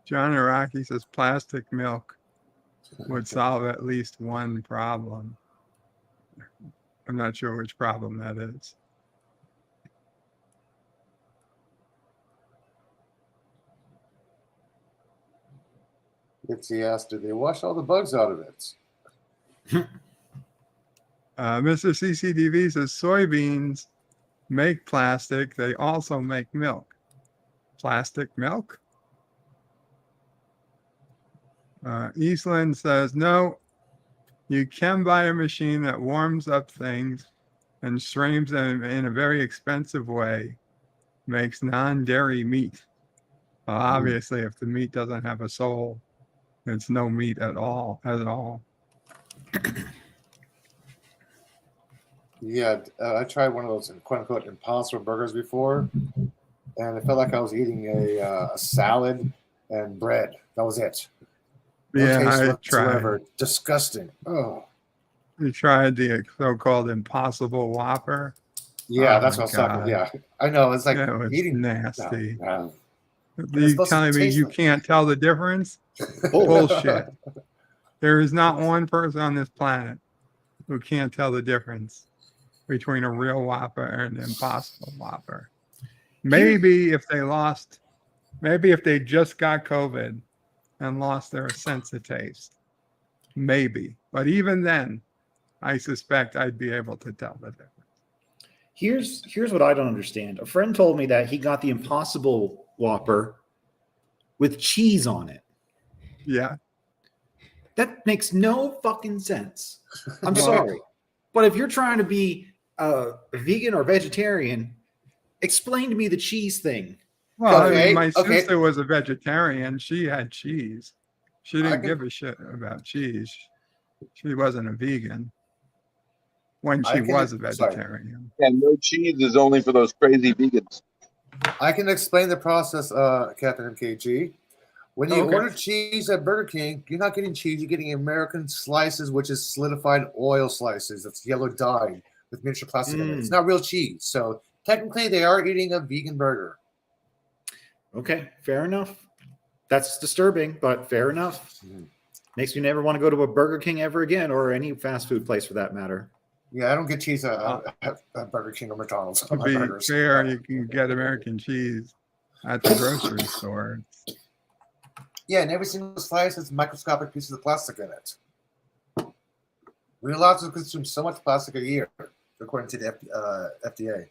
John Iraqi says plastic milk would solve at least one problem. I'm not sure which problem that is. He asked, did they wash all the bugs out of it? Mr. CCDV says soybeans make plastic. They also make milk. Plastic milk? Eastland says, no, you can buy a machine that warms up things and strains them in a very expensive way, makes non-dairy meat. Obviously, if the meat doesn't have a soul, it's no meat at all. Yeah, I tried one of those quote-unquote impossible burgers before, and it felt like I was eating a salad and bread. That was it. No taste whatsoever. Tried. Disgusting. Oh. You tried the so-called Impossible Whopper. Yeah, that's what I was talking. Yeah, I know. It's like that was eating nasty. No. You telling me you can't tell the difference? Bullshit. There is not one person on this planet who can't tell the difference between a real Whopper and an Impossible Whopper. Maybe if they just got COVID and lost their sense of taste. Maybe. But even then, I suspect I'd be able to tell the difference. Here's what I don't understand. A friend told me that he got the Impossible Whopper with cheese on it. Yeah. That makes no fucking sense. I'm sorry. But if you're trying to be vegan or vegetarian, explain to me the cheese thing. Well, I mean, my sister was a vegetarian. She had cheese. She didn't give a shit about cheese. She wasn't a vegan when she was a vegetarian. Yeah, no cheese is only for those crazy vegans. I can explain the process, Captain MKG. When you order cheese at Burger King, you're not getting cheese. You're getting American slices, which is solidified oil slices. That's yellow dyed with miniature plastic in it. It's not real cheese. So technically, they are eating a vegan burger. Okay, fair enough. That's disturbing, but fair enough. Makes me never want to go to a Burger King ever again, or any fast food place for that matter. Yeah, I don't get cheese at Burger King or McDonald's. To be fair, you can get American cheese at the grocery store. Yeah, and every single slice has microscopic pieces of plastic in it. We're allowed to consume so much plastic a year, according to the FDA.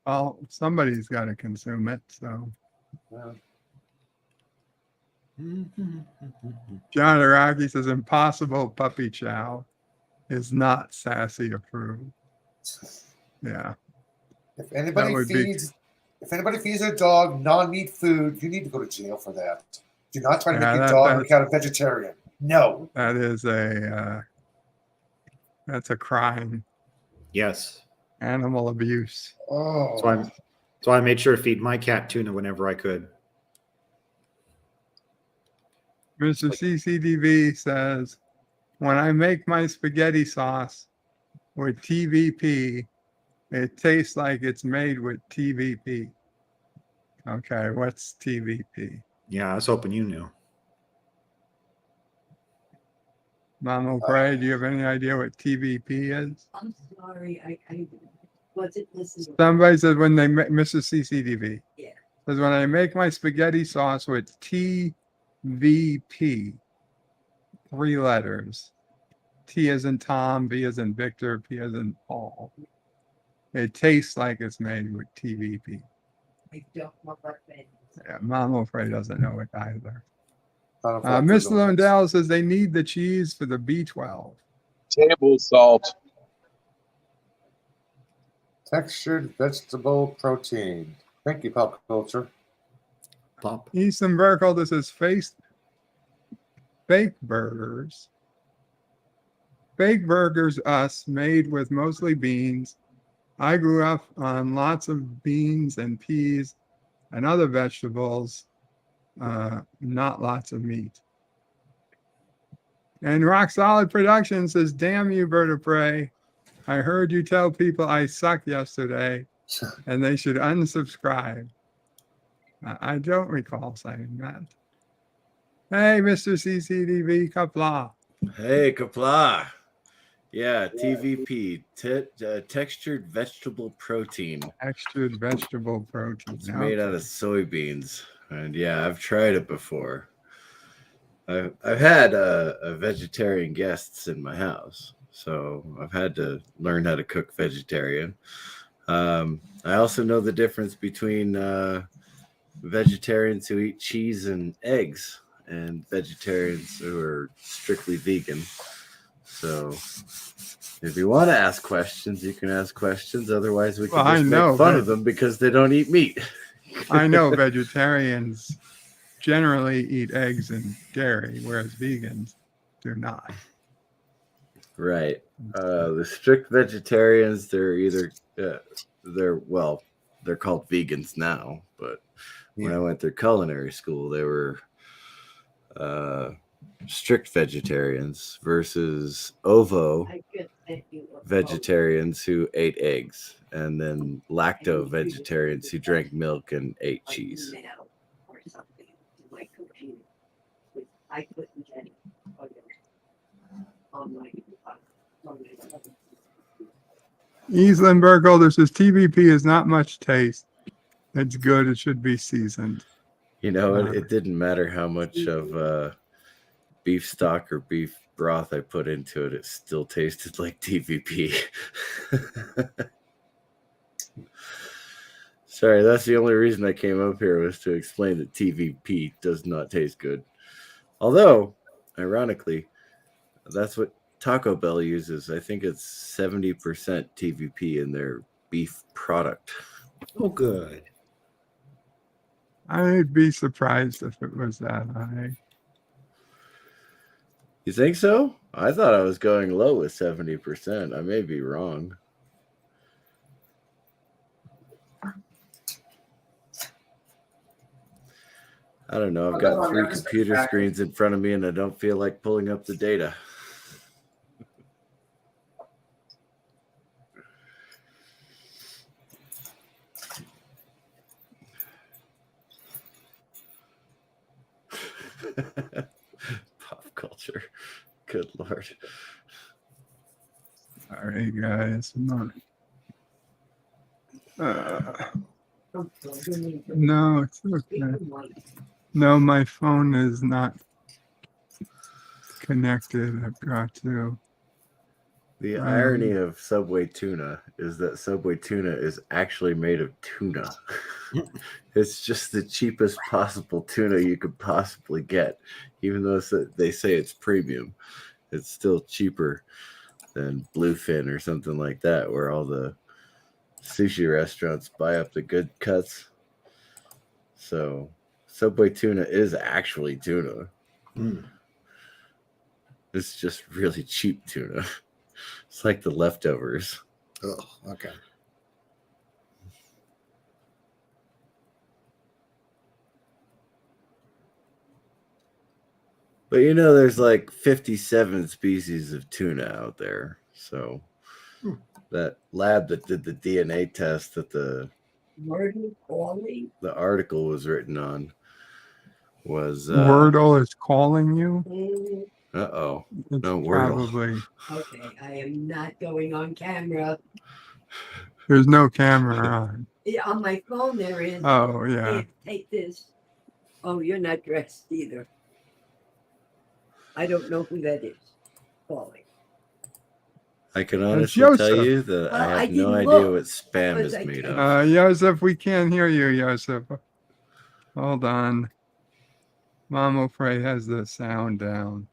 Well, somebody's got to consume it. So Yeah. John Araki says Impossible Puppy Chow is not sassy approved. Yeah. If anybody would be- feeds their dog non-meat food, you need to go to jail for that. Do not try to Yeah, make your that- dog or that's- cat a vegetarian. No. That is that's a crime. Yes. Animal abuse. Oh. So I made sure to feed my cat tuna whenever I could. Mr. CCDV says, when I make my spaghetti sauce with TVP, it tastes like it's made with TVP. Okay, what's TVP? Yeah, I was hoping you knew. Mama Pray, do you have any idea what TVP is? I'm sorry, I wasn't listening. Somebody said when they make, Mr. CCDV Yeah. says when I make my spaghetti sauce with TVP, 3 letters, T as in Tom, V as in Victor, P as in Paul. It tastes like it's made with TVP. I don't know what that is. Yeah, Mama Frey doesn't know it either. I don't know if Miss that's what it is. Lundell says they need the cheese for the B12. Table salt. Textured vegetable protein. Thank you, Pop Culture. Pop. Easton Burkle, this is fake burgers. Fake burgers, us, made with mostly beans. I grew up on lots of beans and peas and other vegetables, not lots of meat. And Rock Solid Productions says, damn you, Bird of Prey. I heard you tell people I suck yesterday and they should unsubscribe. I don't recall saying that. Hey, Mr. CCDV, Qapla. Hey, Qapla. Yeah, TVP, textured vegetable protein. Textured vegetable protein. It's made out of soybeans. And yeah, I've tried it before. I've had a vegetarian guests in my house, so I've had to learn how to cook vegetarian. I also know the difference between vegetarians who eat cheese and eggs and vegetarians who are strictly vegan. So if you want to ask questions, you can ask questions. Otherwise, we can just make fun of them because they don't eat meat. I know vegetarians generally eat eggs and dairy, whereas vegans do not. Right. The strict vegetarians, they're either they're called vegans now, but when I went through culinary school, they were strict vegetarians versus ovo vegetarians who ate eggs, and then lacto vegetarians who drank milk and ate cheese. I couldn't get it on my Easland Burkle, this is TVP is not much taste. It's good. It should be seasoned. You know, it didn't matter how much of beef stock or beef broth I put into it, it still tasted like TVP. Sorry, that's the only reason I came up here, was to explain that TVP does not taste good. Although, ironically, that's what Taco Bell uses. I think it's 70% TVP in their beef product. Oh, good. I'd be surprised if it was that high. You think so? I thought I was going low with 70%. I may be wrong. I don't know. I've got 3 computer screens in front of me and I don't feel like pulling up the data. Pop culture. Good Lord. Sorry, guys. No, it's okay. No, my phone is not connected. I've got to The irony of Subway tuna is that Subway tuna is actually made of tuna. It's just the cheapest possible tuna you could possibly get. Even though they say it's premium, it's still cheaper than bluefin or something like that, where all the sushi restaurants buy up the good cuts. So Subway tuna is actually tuna. It's just really cheap tuna. It's like the leftovers. Oh, okay. But you know, there's like 57 species of tuna out there. So that lab that did the DNA test that the article was written on was Wordle is calling you. Uh-oh. It's No, Wordle. probably. Okay, I am not going on camera. There's no camera on. Yeah, on my phone there is. Oh, yeah. Here, take this. Oh, you're not dressed either. I don't know who that is calling. I can honestly tell Joseph. you that Well, I I have no didn't idea look, what spam but is I made can't- of. Joseph, we can't hear you, Joseph. Hold on. Mama Frey has the sound down.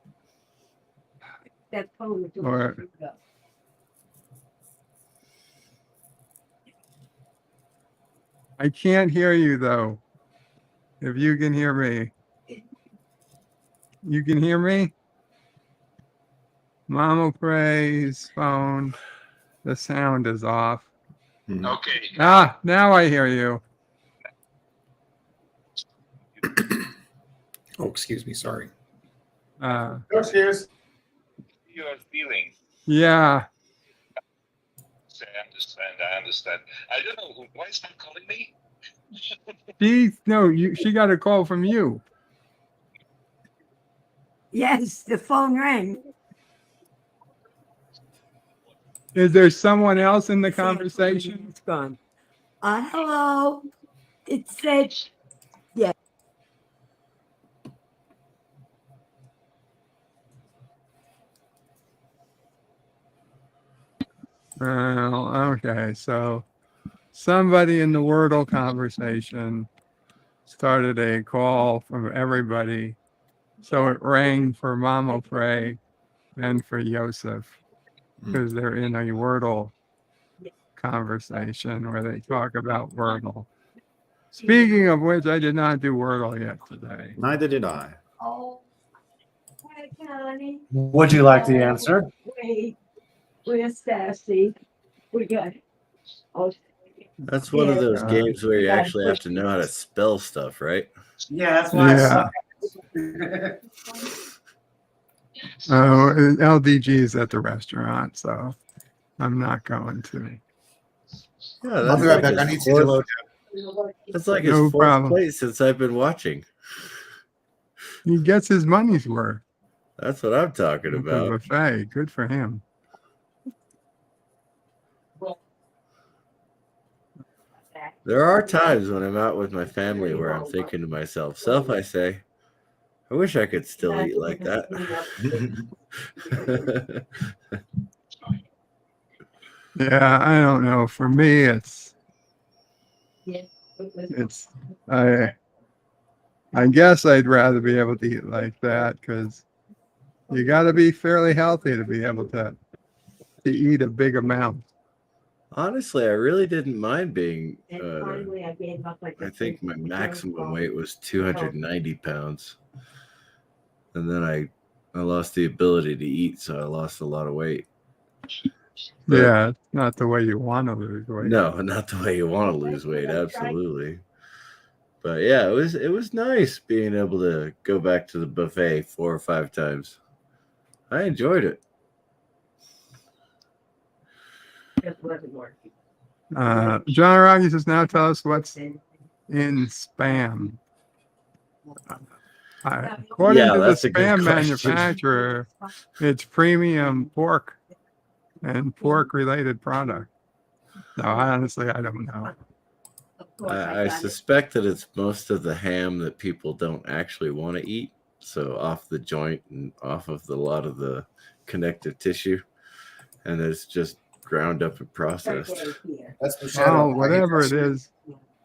That phone is Or- screwed up. I can't hear you, though. If you can hear me. You can hear me? Mama Frey's phone. The sound is off. Okay. Ah, now I hear you. Oh, excuse me. Sorry. Cheers. You are feeling. Yeah. I understand. I understand. I don't know why is not calling me. She got a call from you. Yes, the phone rang. Is there someone else in the conversation? It's gone. Hello. It said, yeah. Well, okay, so somebody in the Wordle conversation started a call from everybody. So it rang for Mama Frey and for Yosef because they're in a Wordle conversation where they talk about Wordle. Speaking of which, I did not do Wordle yet today. Neither did I. Oh, hi, Connie. Would you like the answer? Wait, where's Sassy? We got. Oh, That's one of Yeah. those games where you gotta actually have push to know how to spell stuff, right? Yeah, that's why Yeah. Oh, LDG is at the restaurant, so I'm not going to. Yeah, I'll that's be right like back. I his need to do fourth, load. that's like his No fourth problem. plate since I've been watching. He gets his money's worth That's what I'm talking with the about. buffet. Good for him. There are times when I'm out with my family where I'm thinking to myself, I say, I wish I could still eat like that. Yeah, I don't know. For me, I guess I'd rather be able to eat like that because you got to be fairly healthy to be able to eat a big amount. Honestly, I really didn't mind being, And finally, I gave up like I think my maximum weight was 290 pounds. And then I lost the ability to eat, so I lost a lot of weight. But Yeah, it's not the way you want to lose weight. no, not the way you want to lose weight, absolutely. But yeah, it was nice being able to go back to the buffet 4 or 5 times. I enjoyed it. John Rocky says, now tell us what's in spam. According Yeah, to the that's a good spam question. manufacturer, it's premium pork and pork related product. No, honestly, I don't know. I suspect that it's most of the ham that people don't actually want to eat. So off the joint and off of a lot of the connective tissue. and it's just ground up and processed. That's the shadow. Oh, whatever it is,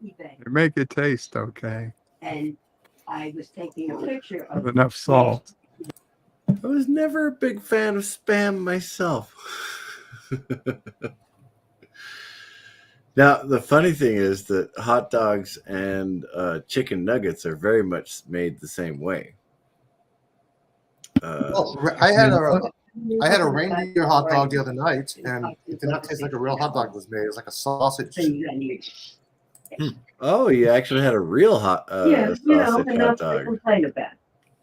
they make it taste okay. And I was taking a picture of With enough salt. I was never a big fan of Spam myself. Now, the funny thing is that hot dogs and chicken nuggets are very much made the same way. I had a reindeer hot dog the other night, and it did not taste like a real hot dog was made. It was like a sausage. Oh, you actually had a real Yeah, sausage enough hot to dog. complain about.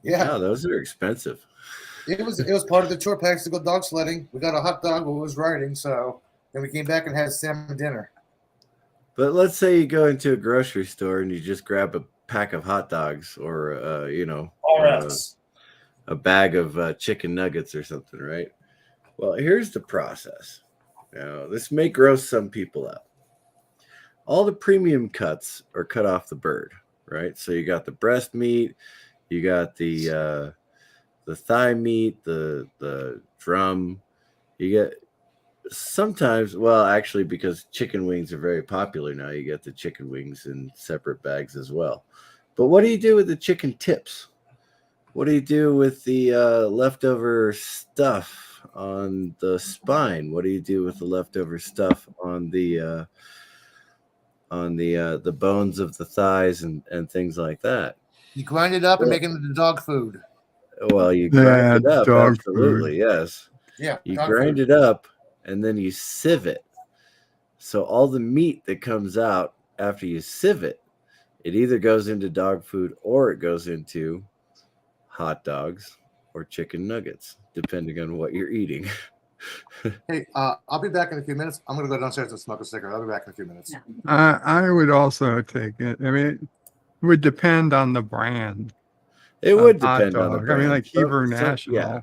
Yeah, those are expensive. it was part of the tour package to go dog sledding. We got a hot dog while we was riding, so then we came back and had salmon dinner. But let's say you go into a grocery store and you just grab a pack of hot dogs or a bag of chicken nuggets or something, right? Well, here's the process. Now, this may gross some people out. All the premium cuts are cut off the bird, right? So you got the breast meat, you got the thigh meat, the drum. You get sometimes, well, actually, because chicken wings are very popular now, you get the chicken wings in separate bags as well. But what do you do with the chicken tips? What do you do with the leftover stuff on the spine? What do you do with the leftover stuff on the bones of the thighs and things like that? You grind it up and make it into dog food. Well, you grind it up, dog absolutely, food. yes. Yeah, You dog grind food. it up and then you sieve it. So all the meat that comes out after you sieve it, it either goes into dog food or it goes into hot dogs or chicken nuggets, depending on what you're eating. Hey, I'll be back in a few minutes. I'm gonna go downstairs and smoke a cigarette. I'll be back in a few minutes. I would also take it. I mean, it would depend on the brand. It of would hot depend on the dog. brand. I mean, like Hebrew So, National. yeah.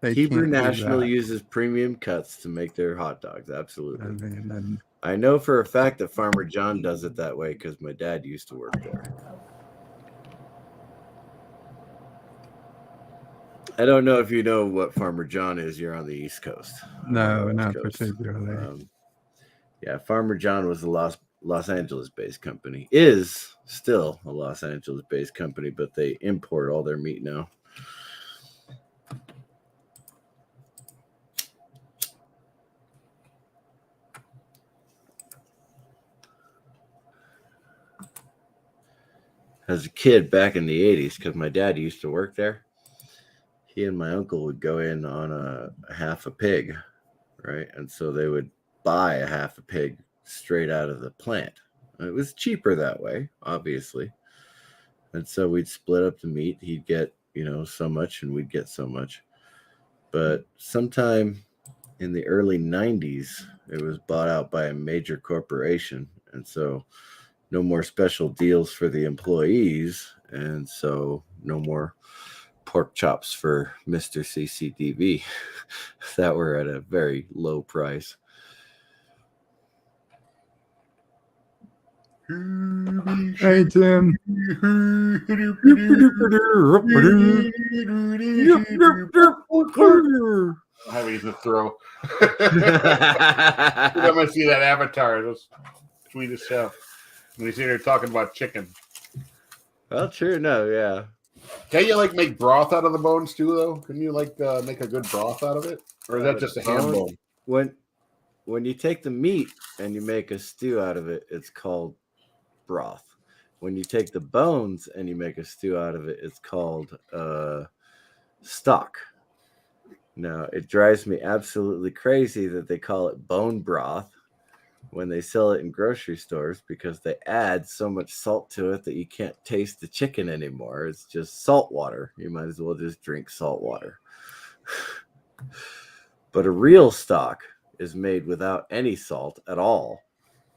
They Hebrew can't do National that. uses premium cuts to make their hot dogs. Absolutely. I mean, and I know for a fact that Farmer John does it that way because my dad used to work there. I don't know if you know what Farmer John is. You're on the East Coast. no, West not Coast. particularly. Yeah, Farmer John was a Los Angeles-based company. Is still a Los Angeles-based company, but they import all their meat now. As a kid back in the 80s, because my dad used to work there, he and my uncle would go in on a half a pig, right? And so they would buy a half a pig straight out of the plant. It was cheaper that way, obviously. And so we'd split up the meat. He'd get, so much and we'd get so much. But sometime in the early 90s, it was bought out by a major corporation. And so no more special deals for the employees. And so no more pork chops for Mr. CCTV that were at a very low price. Hey, Tim. I have anything to throw. I'm gonna see that avatar. That's sweet as hell. When he's in here talking about chicken. Well, true, no, yeah. Can you make broth out of the bones too, though? Can you make a good broth out of it, or is that just a ham bone? When you take the meat and you make a stew out of it, it's called broth. When you take the bones and you make a stew out of it, it's called stock. Now, it drives me absolutely crazy that they call it bone broth when they sell it in grocery stores because they add so much salt to it that you can't taste the chicken anymore. It's just salt water. You might as well just drink salt water. But a real stock is made without any salt at all.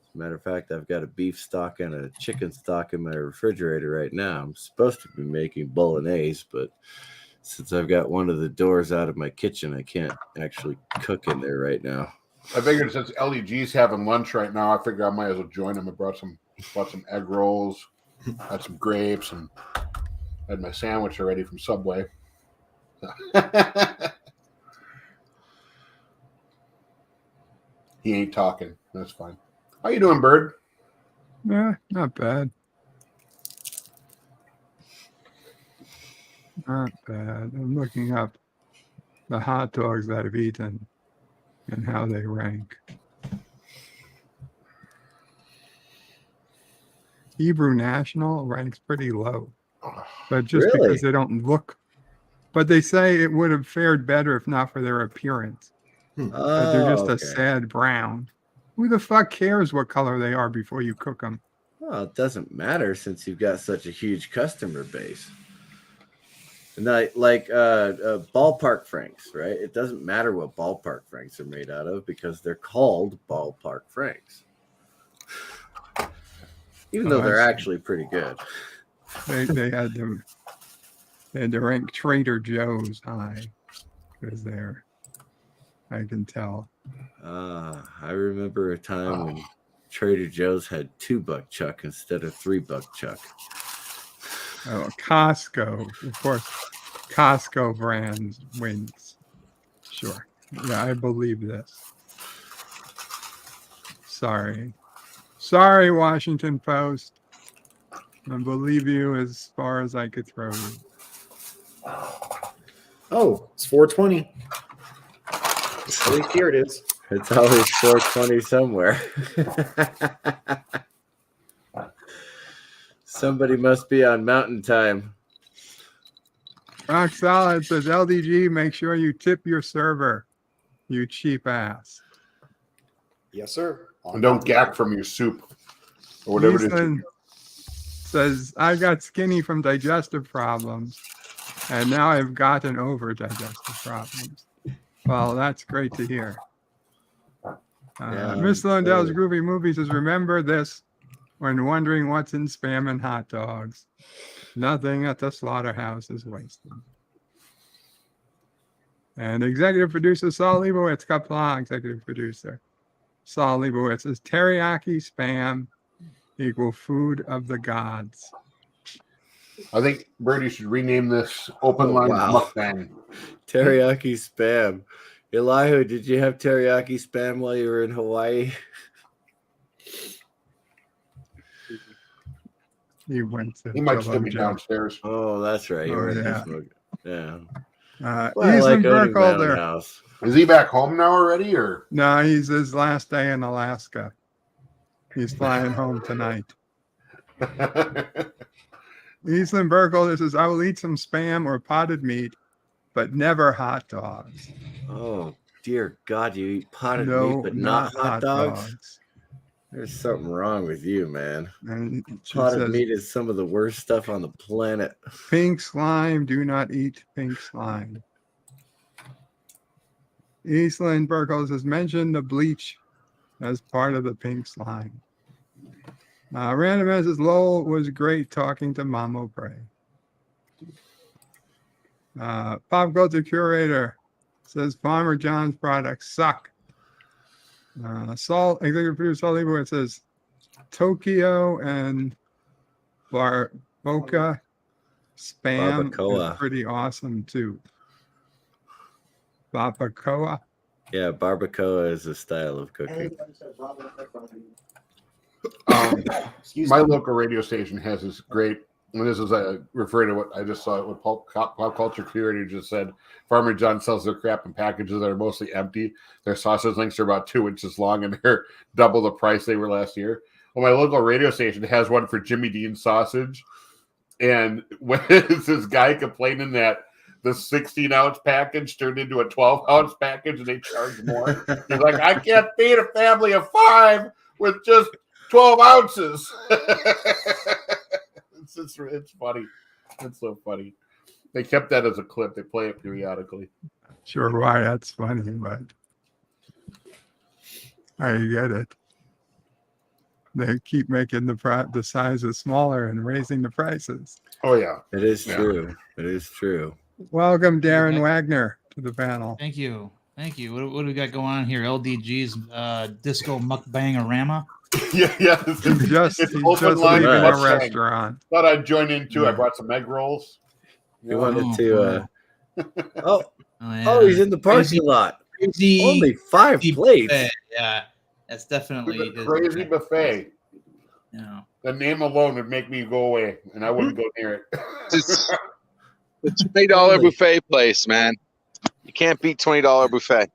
As a matter of fact, I've got a beef stock and a chicken stock in my refrigerator right now. I'm supposed to be making bolognese, but since I've got one of the doors out of my kitchen, I can't actually cook in there right now. I figured since LEG's having lunch right now, I figured I might as well join them. I bought some egg rolls, had some grapes, and had my sandwich already from Subway. He ain't talking. That's fine. How you doing, Bird? Yeah, not bad. Not bad. I'm looking up the hot dogs that I've eaten and how they rank. Hebrew National ranks pretty low, but just Really? because they don't look, but they say it would have fared better if not for their appearance. But they're just a sad brown. Who the fuck cares what color they are before you cook them? Well, it doesn't matter since you've got such a huge customer base. And like ballpark franks, right? It doesn't matter what ballpark franks are made out of because they're called ballpark franks. Even though they're actually pretty good. They had to rank Trader Joe's high because they're, I can tell. I remember a time when Trader Joe's had $2 chuck instead of $3 chuck. Oh, Costco, of course. Costco brands wins. Sure. Yeah, I believe this. Sorry, Washington Post. I believe you as far as I could throw you. Oh, it's 420. At least here it is. It's always 420 somewhere. Somebody must be on mountain time. Rock Solid says, LDG, make sure you tip your server, you cheap ass. Yes, sir. And don't gack from your soup or whatever it is. Eastland says, I got skinny from digestive problems, and now I've gotten over digestive problems. Well, that's great to hear. Miss Lundell's Groovy Movie says, remember this when wondering what's in Spam and hot dogs. Nothing at the slaughterhouse is wasted. And executive producer Saul Leibowitz, Qapla, executive producer Saul Leibowitz says, teriyaki Spam equal food of the gods. I think Birdie should rename this open line mukbang. Teriyaki Spam. Elihu, did you have teriyaki Spam while you were in Hawaii? He went to He might still be downstairs. Oh, that's right. Oh, Yeah. Well, I like owning my own Burkholder. house. Is he back home now already, or? No, he's his last day in Alaska. He's flying home tonight. Eastland Burkholder says, I will eat some Spam or potted meat, but never hot dogs. Oh, dear God, you eat potted meat, but not hot dogs? There's something wrong with you, man. And Potted meat is some of the worst stuff on the planet. Pink slime, do not eat pink slime. Eastland Burkholder says, mention the bleach as part of the pink slime. Random says, Lowell was great talking to Mamo Prey. Pop Culture Curator says, Farmer John's products suck. Executive producer Saul Leibowitz says, Tokyo and Boca Spam Barbacoa. is pretty awesome too. Barbacoa? Yeah, barbacoa is a style of cooking. My local radio station has this great, and this is referring to what I just saw, what Pop Culture Curator just said. Farmer John sells their crap in packages that are mostly empty. Their sausage links are about 2 inches long, and they're double the price they were last year. Well, my local radio station has one for Jimmy Dean's sausage, and when is this guy complaining that the 16-ounce package turned into a 12-ounce package and they charge more? He's like, I can't feed a family of 5 with just 12 ounces. It's funny. It's so funny. They kept that as a clip. They play it periodically. Sure why that's funny, but I get it. They keep making the sizes smaller and raising the prices. Oh, yeah. It is true. It is true. Welcome, Darren Wagner, to the panel. Thank you. What do we got going on here? LDG's Disco Mukbang-orama? Yeah. He's just leaving a restaurant. Thought I'd join in too. I brought some egg rolls. You wanted to. Oh, he's in the parking lot. Crazy Only 5 plates. Yeah. That's definitely The crazy buffet. Yeah. The name alone would make me go away, and I wouldn't go near it. It's the $20 buffet place, man. You can't beat $20 buffet.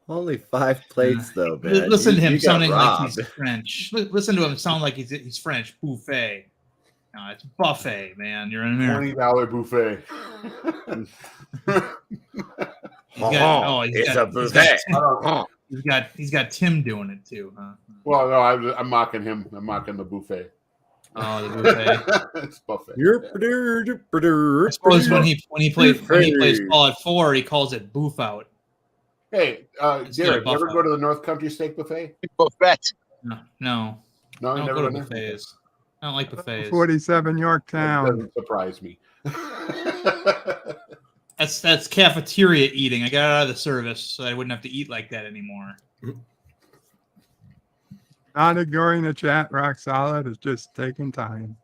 Only 5 plates, though, man. Listen to him you got sounding like robbed. he's French. Listen to him sound like he's French. Buffet. No, it's buffet, man. You're in America. $20 buffet. It's a buffet. He's got Tim doing it too, huh? Well, no, I'm mocking him. I'm mocking the buffet. Oh, the buffet. It's buffet. I suppose when he plays Fallout 4, he calls it Boof Out. Hey, Instead Derek, of you ever buffet. go to the North Country Steak Buffet? Buffet. No, No, I you don't never go to been there? buffets. I don't like buffets. 47 That Yorktown. doesn't surprise me. That's cafeteria eating. I got out of the service, so I wouldn't have to eat like that anymore. Not ignoring the chat, rock solid. It's just taking time.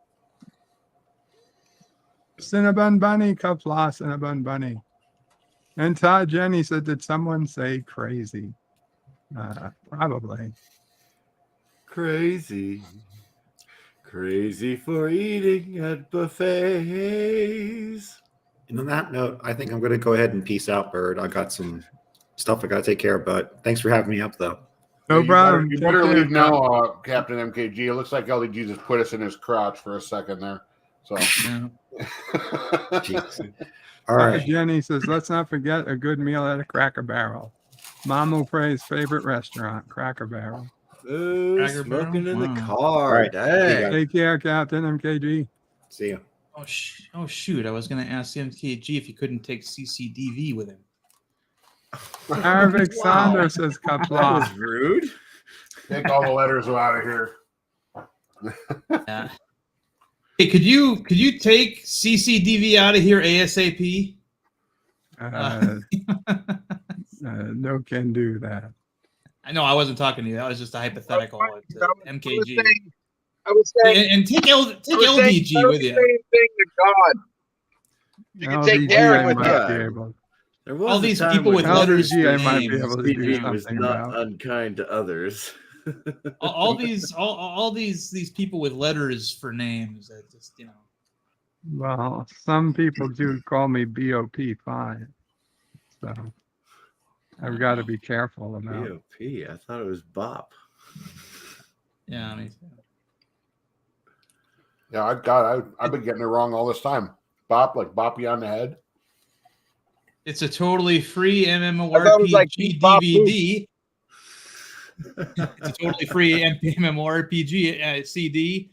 Cinnabon Bunny, Qapla, Cinnabon Bunny. And Todd Jenny said, did someone say crazy? Probably. Crazy. Crazy for eating at buffets. And on that note, I think I'm going to go ahead and peace out, Bird. I got some stuff I got to take care of, but thanks for having me up, though. No problem. You Take better care, leave Todd. now, Captain MKG. It looks like LDG just put us in his crotch for a second there. So, Jeez. All Todd right. Jenny says, let's not forget a good meal at a Cracker Barrel. Mom Pre's favorite restaurant, Cracker Barrel. Ooh, Cracker smoking Barrel? in the Wow. car. All right. Dang. Take care, Captain MKG. See you. Oh shoot! I was going to ask MKG if he couldn't take CCDV with him. Arabic Wow. Sander says That was Qapla. rude. take all the letters out of here. Yeah. Hey, could you take CCDV out of here ASAP? No can do that. I know I wasn't talking to you. That was just a hypothetical. MKG. I was saying, And take I was saying LDG the with you. same thing to God. You can take LDG Derek I with might you. be able. There was All a these time people when with letters LDG for I might be names. able to do TV was something not about. unkind to others. all these people with letters for names that just Well, some people do call me BOP5. So I've got to be careful about it. BOP. I thought it was Bop. Yeah, me too. Yeah, I've been getting it wrong all this time. Bop, like bop you on the head. It's a totally free I thought it MMORPG was like Bop DVD. It's a totally free MMORPG CD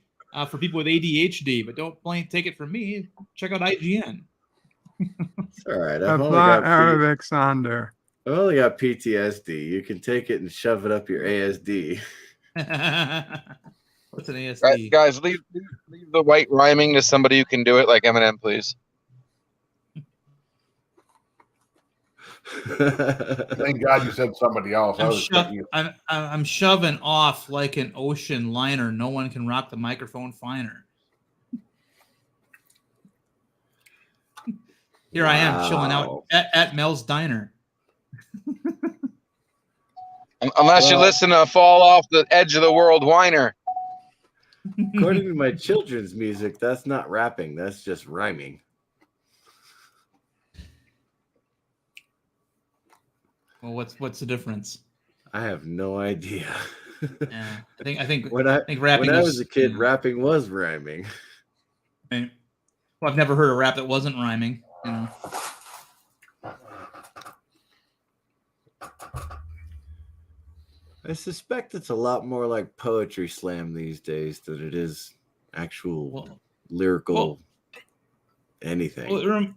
for people with ADHD. But don't take it from me. Check out IGN. It's all right. I've Qapla Arabic Sander. only got PTSD. You can take it and shove it up your ASD. What's an ASD? Guys, leave the white rhyming to somebody who can do it, like Eminem, please. Thank God you said somebody else. I was expecting you. I'm shoving off like an ocean liner. No one can rock the microphone finer. Here I am chilling out at Mel's Diner. Unless you listen to Fall Off the Edge of the World Whiner. According to my children's music, that's not rapping. That's just rhyming. Well, what's the difference? I have no idea. Yeah, I think when I rapping was a kid, rapping was rhyming. Well, I've never heard a rap that wasn't rhyming. I suspect it's a lot more like poetry slam these days than it is actual lyrical anything. Well,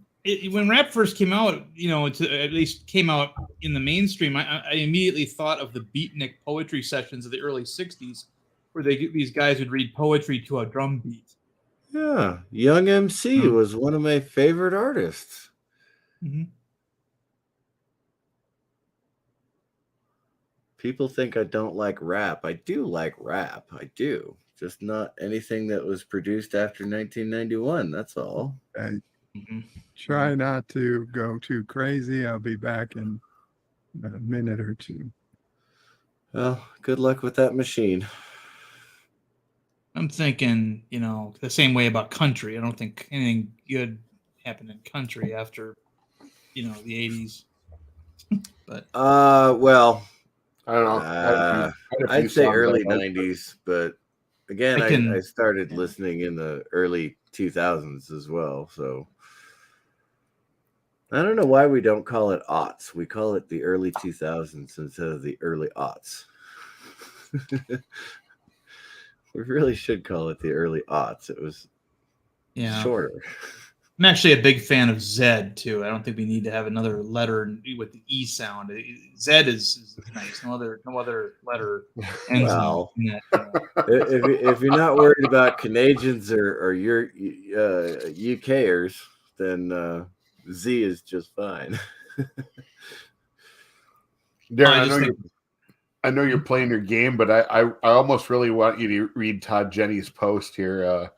when rap first came out, at least came out in the mainstream, I immediately thought of the beatnik poetry sessions of the early '60s, where these guys would read poetry to a drum beat. Yeah, Young MC was one of my favorite artists. Mm-hmm. People think I don't like rap. I do like rap. I do. Just not anything that was produced after 1991. That's all. Try not to go too crazy. I'll be back in a minute or two. Well, good luck with that machine. I'm thinking, the same way about country. I don't think anything good happened in country after, the 80s. But well, I don't know. I'd say songs early I like. 90s, but again, I started listening in the early 2000s as well. So I don't know why we don't call it aughts. We call it the early 2000s instead of the early aughts. We really should call it the early aughts. It was shorter. I'm actually a big fan of Zed too. I don't think we need to have another letter with the E sound. Zed is nice. No other letter ends Well, in that. if you're not worried about Canadians or your UKers, then Z is just fine. Darren, I know you're playing your game, but I almost really want you to read Todd Jenny's post here.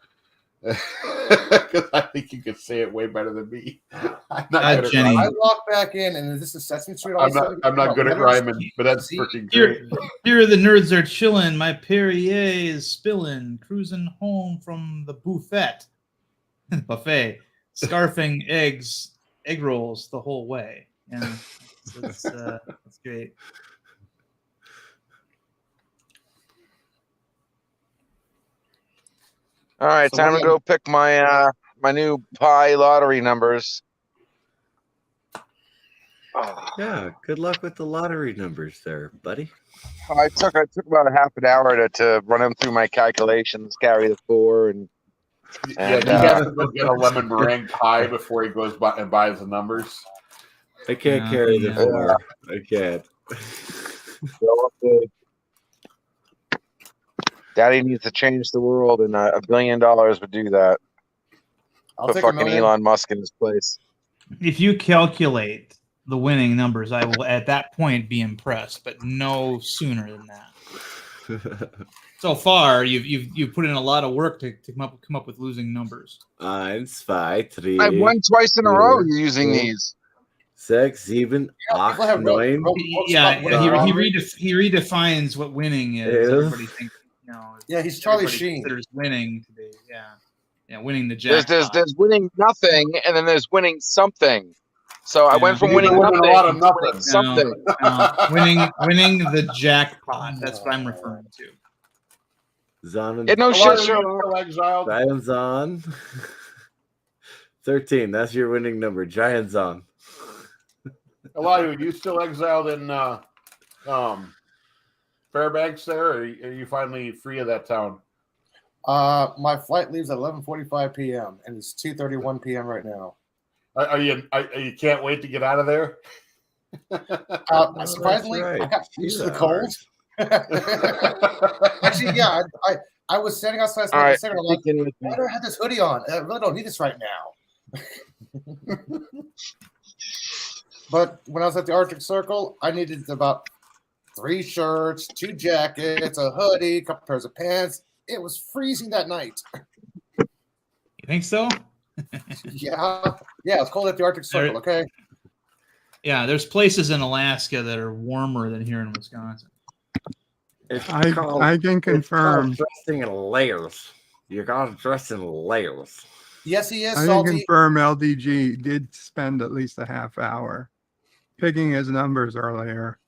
Because I think you could say it way better than me. I'm not good Jenny. I walk back in, and is this a Sesame Street? I'm not good at rhyming, but that's freaking great. Here the nerds are chilling. My Perrier is spilling. Cruising home from the buffet, scarfing egg rolls the whole way. Yeah, that's great. All right, time to go pick my my new pie lottery numbers. Yeah, good luck with the lottery numbers there, buddy. I took about a half an hour to run them through my calculations, carry the 4, and he has to go get a lemon meringue pie before he goes and buys the numbers. I can't carry the 4. I can't. Daddy needs to change the world, and $1 billion would do that. Put fucking Elon Musk in his place. If you calculate the winning numbers, I will at that point be impressed, but no sooner than that. So far, you've put in a lot of work to come up with losing numbers. 1, 2, 3. I've won twice in a row using these. 6, 7, 8, 9. He redefines what winning is. Everybody thinks, he's Charlie Sheen. Considers winning to be, winning the jackpot. There's winning nothing, and then there's winning something. So I went from winning nothing a lot of to winning something. Winning the jackpot. That's what I'm referring to. Zon Get no shit, Giant Zon. 13. That's your winning number. Giant Zon. Elijah, are you still exiled in Fairbanks there, or are you finally free of that town? My flight leaves at 11:45 p.m. and it's 2:31 p.m. right now. Are you can't wait to get out of there? Surprisingly, right. I got used to the cold. Actually, yeah, I was standing outside smoking a cigarette. I'm like, why do I have this hoodie on? I really don't need this right now. But when I was at the Arctic Circle, I needed about 3 shirts, 2 jackets, a hoodie, a couple pairs of pants. It was freezing that night. You think so? Yeah, it's cold at the Arctic Circle. Okay. Yeah, there's places in Alaska that are warmer than here in Wisconsin. I can confirm. Dressing in layers. You gotta dress in layers. Yes, he is. I Salty. can confirm LDG did spend at least a half hour picking his numbers earlier.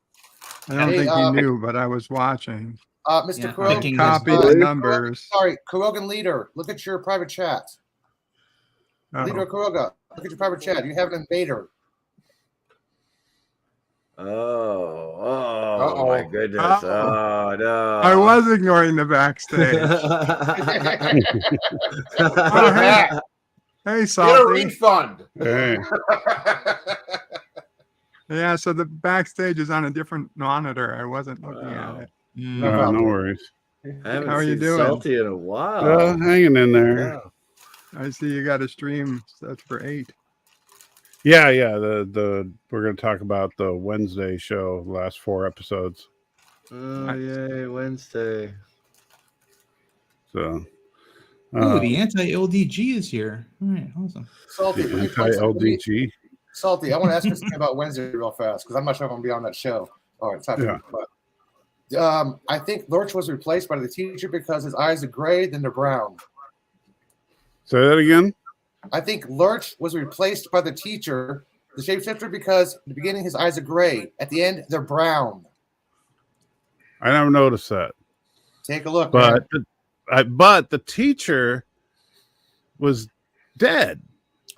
I don't think he knew, but I was watching. Mr. Kurogan, copy the numbers. Sorry, Kurogan leader. Look at your private chat. Uh-oh. Leader Kuroga, look at your private chat. You have an invader. Oh my goodness. Oh no. I was ignoring the backstage. Hey, Salty. Get a refund. Hey. Yeah, so the backstage is on a different monitor. I wasn't looking at it. No worries. How are you doing? Salty in a while. Hanging in there. Yeah. I see you got a stream set for 8. Yeah. The we're going to talk about the Wednesday show, last 4 episodes. Oh yay, Wednesday. So. The anti-LDG is here. All right, awesome. Salty, anti-LDG. Salty, I want to ask you something about Wednesday real fast because I'm not sure if I'm going to be on that show. All right, it's not Yeah. but I think Lurch was replaced by the teacher because his eyes are gray, then they're brown. Say that again. I think Lurch was replaced by the teacher, the shapeshifter, because in the beginning his eyes are gray. At the end, they're brown. I never noticed that. Take a look. But man. but the teacher was dead.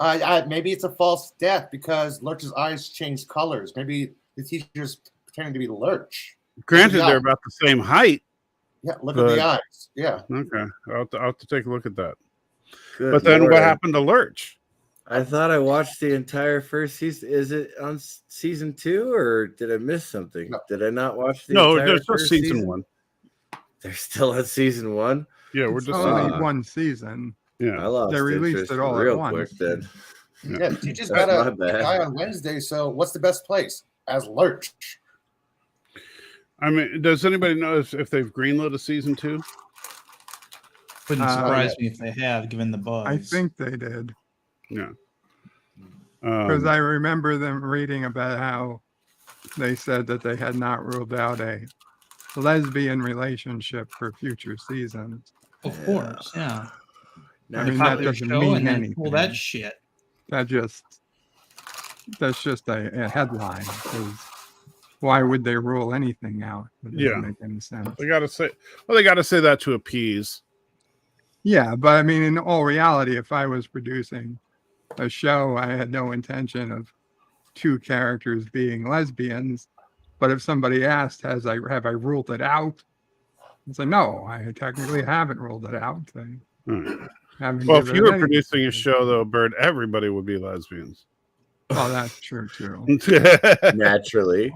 Maybe it's a false death because Lurch's eyes changed colors. Maybe the teacher's pretending to be Lurch. Granted, they're about the same height. Yeah, look at the eyes. Yeah. Okay. I'll have to take a look at that. Good but then Lord. what happened to Lurch? I thought I watched the entire first season. Is it on season 2 or did I miss something? No. Did I not watch the entire there's first just season 1. They're still at season 1? Yeah, we're just only one season. Yeah. I lost they released interest it all real at once. quick then. Yeah, the teacher's got a guy on Wednesday, so what's the best place? As Lurch. I mean, does anybody know if they've greenlit a season 2? Wouldn't surprise me if they have, given the buzz. I think they did. Yeah. Because I remember them reading about how they said that they had not ruled out a lesbian relationship for future seasons. Of course, yeah. I mean, that doesn't mean anything. Well, that shit. That's just a headline. 'Cause why would they rule anything out? It doesn't make any sense. They got to say that to appease. Yeah, but I mean, in all reality, if I was producing a show, I had no intention of 2 characters being lesbians. But if somebody asked, have I ruled it out? I'd say, no, I technically haven't ruled it out. Well, if you were producing a show, though, Bert, everybody would be lesbians. Well, that's true, too. Naturally.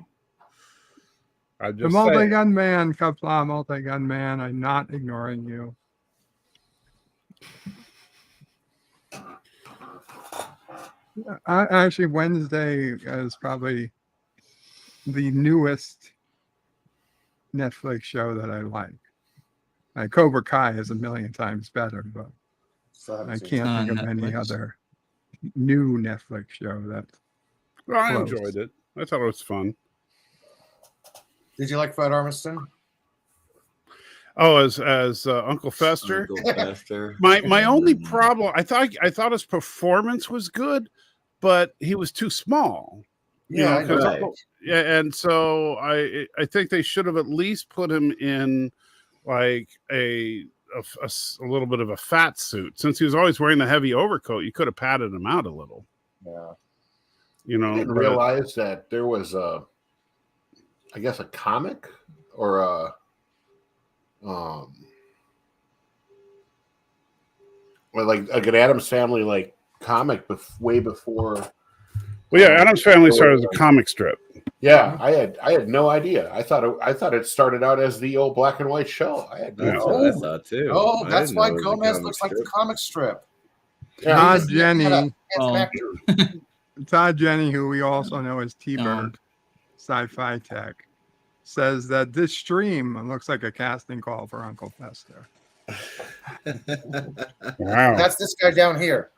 The multi-gun man, Qapla multi-gun man, I'm not ignoring you. Actually, Wednesday is probably the newest Netflix show that I like. Cobra Kai is a million times better, but I can't think of any other new Netflix show that. Well, I enjoyed it. I thought it was fun. Did you like Fred Armisen? Oh, as Uncle Fester. Uncle Fester. My only problem, I thought his performance was good, but he was too small. Yeah, right. And so I think they should have at least put him in like a little bit of a fat suit. Since he was always wearing the heavy overcoat, you could have padded him out a little. Yeah. I didn't realize that there was a comic or like an Addams Family comic way before. Well, yeah, Addams Family started as a comic strip. Yeah, I had no idea. I thought it started out as the old black and white show. I had no idea. I thought too. Oh, that's why Gomez looks like the comic strip. Todd Jenny. Todd Jenny, who we also know as T-Bird, Sci-Fi Tech, says that this stream looks like a casting call for Uncle Fester. Wow. That's this guy down here.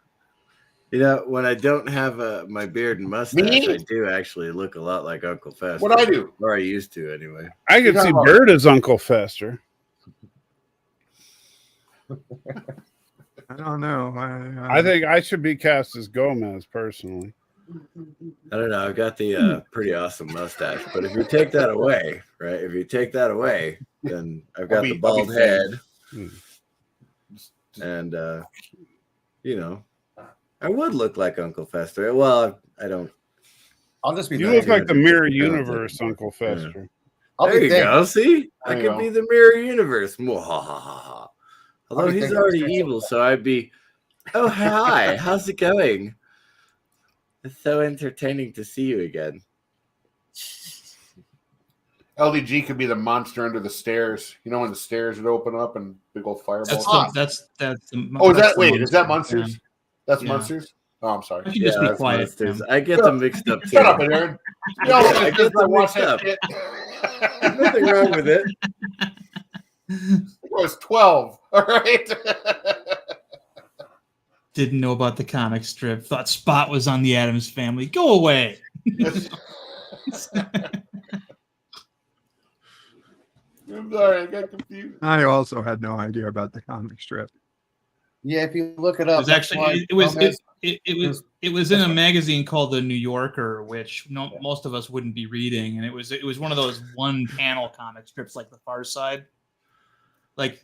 When I don't have my beard and mustache, I do actually look a lot like Uncle Fester. What I do? Or I used to, anyway. I could see Bird as Uncle Fester. I don't know. I think I should be cast as Gomez, personally. I don't know. I've got the pretty awesome mustache, but if you take that away, right? If you take that away, then I've got the bald head, and I would look like Uncle Fester. Well, I don't. I'll just be. You look like the Mirror Universe, Uncle Fester. There you go. See, I could be the Mirror Universe. Although he's already evil, so I'd be. Oh, hi. How's it going? It's so entertaining to see you again. LDG could be the monster under the stairs. You know when the stairs would open up and big old fireballs. That's is that Monsters? Yeah. That's Monsters. Oh, I'm sorry. You just be quiet. I get them mixed up too. Shut up, Aaron. I get them mixed up. There's nothing wrong with it. It was 12. All right. Didn't know about the comic strip. Thought Spot was on the Addams Family. Go away. I'm sorry, I got confused. I also had no idea about the comic strip. Yeah, if you look it It up, was that's actually why it was Gomez- it was in a magazine called The New Yorker, which most of us wouldn't be reading, and it was one of those one panel comic strips like The Far Side, like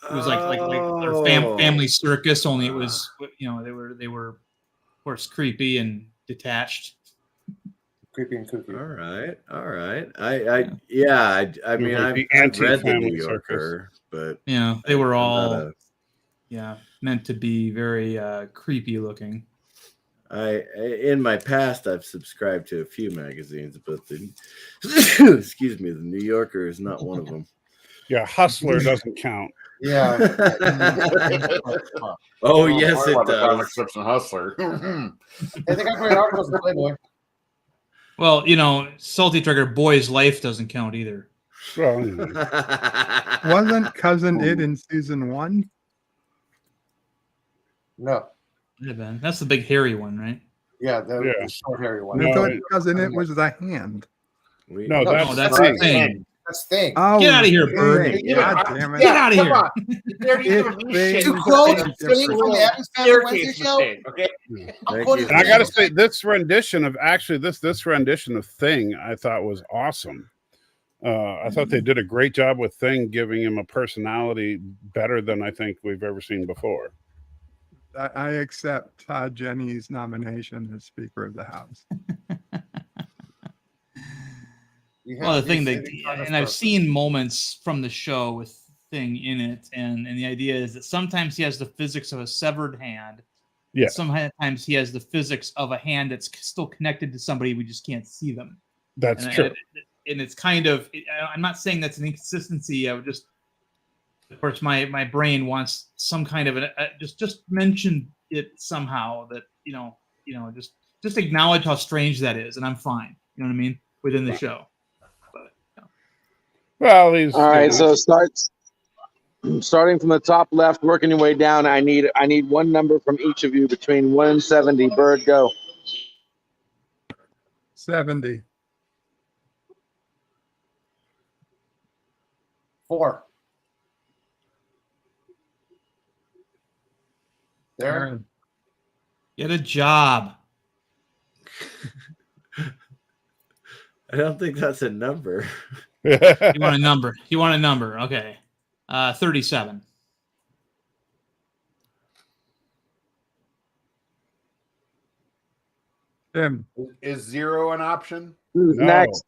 it was like their family circus, only it was they were of course creepy and detached. Creepy and kooky. All right. I mean, like I've the read the anti-family New Yorker, but Yeah, they were I'm all not meant to be very creepy looking. in my past, I've subscribed to a few magazines, but the excuse me, the New Yorker is not one of them. Yeah, Hustler doesn't count. Yeah. Oh, yes, it The comic does. strips and Hustler. I think I read articles in Playboy. Well, Salty Trigger Boy's Life doesn't count either. Well, Wasn't Cousin It in season 1? No. Could have been. That's the big hairy one, right? Yeah, the short hairy one. I thought Cousin It was the hand. No, that's Thing. Thing. That's Thing. Oh, Get out of here, Bird. Thing. God damn it. Get out of Come here. on. You're already giving me shit. Too close. Thing from the Adams Family Wednesday show. Okay. And I gotta say, this rendition of Thing, I thought was awesome. I thought they did a great job with Thing, giving him a personality better than I think we've ever seen before. I accept Todd Jenny's nomination as Speaker of the House. Well, the thing and I've seen moments from the show with Thing in it, and the idea is that sometimes he has the physics of a severed hand. Yeah. Sometimes he has the physics of a hand that's still connected to somebody, we just can't see them. That's true. And it's kind of, I'm not saying that's an inconsistency. I would just, of course, my brain wants some kind of just mention it somehow that just acknowledge how strange that is, and I'm fine. You know what I mean? Within the show. Well, he's all right. So starting from the top left, working your way down. I need one number from each of you between 1 and 70. Bird, go. 70. 4. There. Get a job. I don't think that's a number. You want a number? You want a number? Okay. 37. Tim. Is 0 an option? Who's next?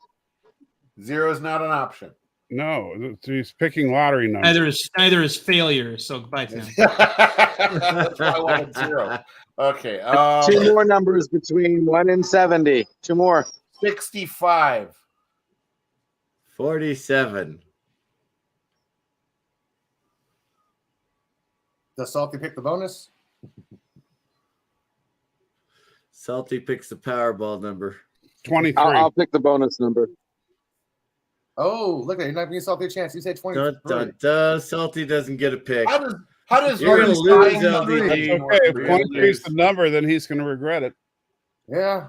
0 is not an option. No, he's picking lottery numbers. Neither is failure. So goodbye, Tim. That's why I wanted 0. Okay. 2 more numbers between 1 and 70. 2 more. 65. 47. Does Salty pick the bonus? Salty picks the Powerball number. 23. I'll pick the bonus number. Oh, look at it. You're not giving Salty a chance. You said 23. Dun, dun, dun. Salty doesn't get a pick. How does You're gonna lose, LDD. Okay, if 23 is the number, then he's going to regret it. Yeah.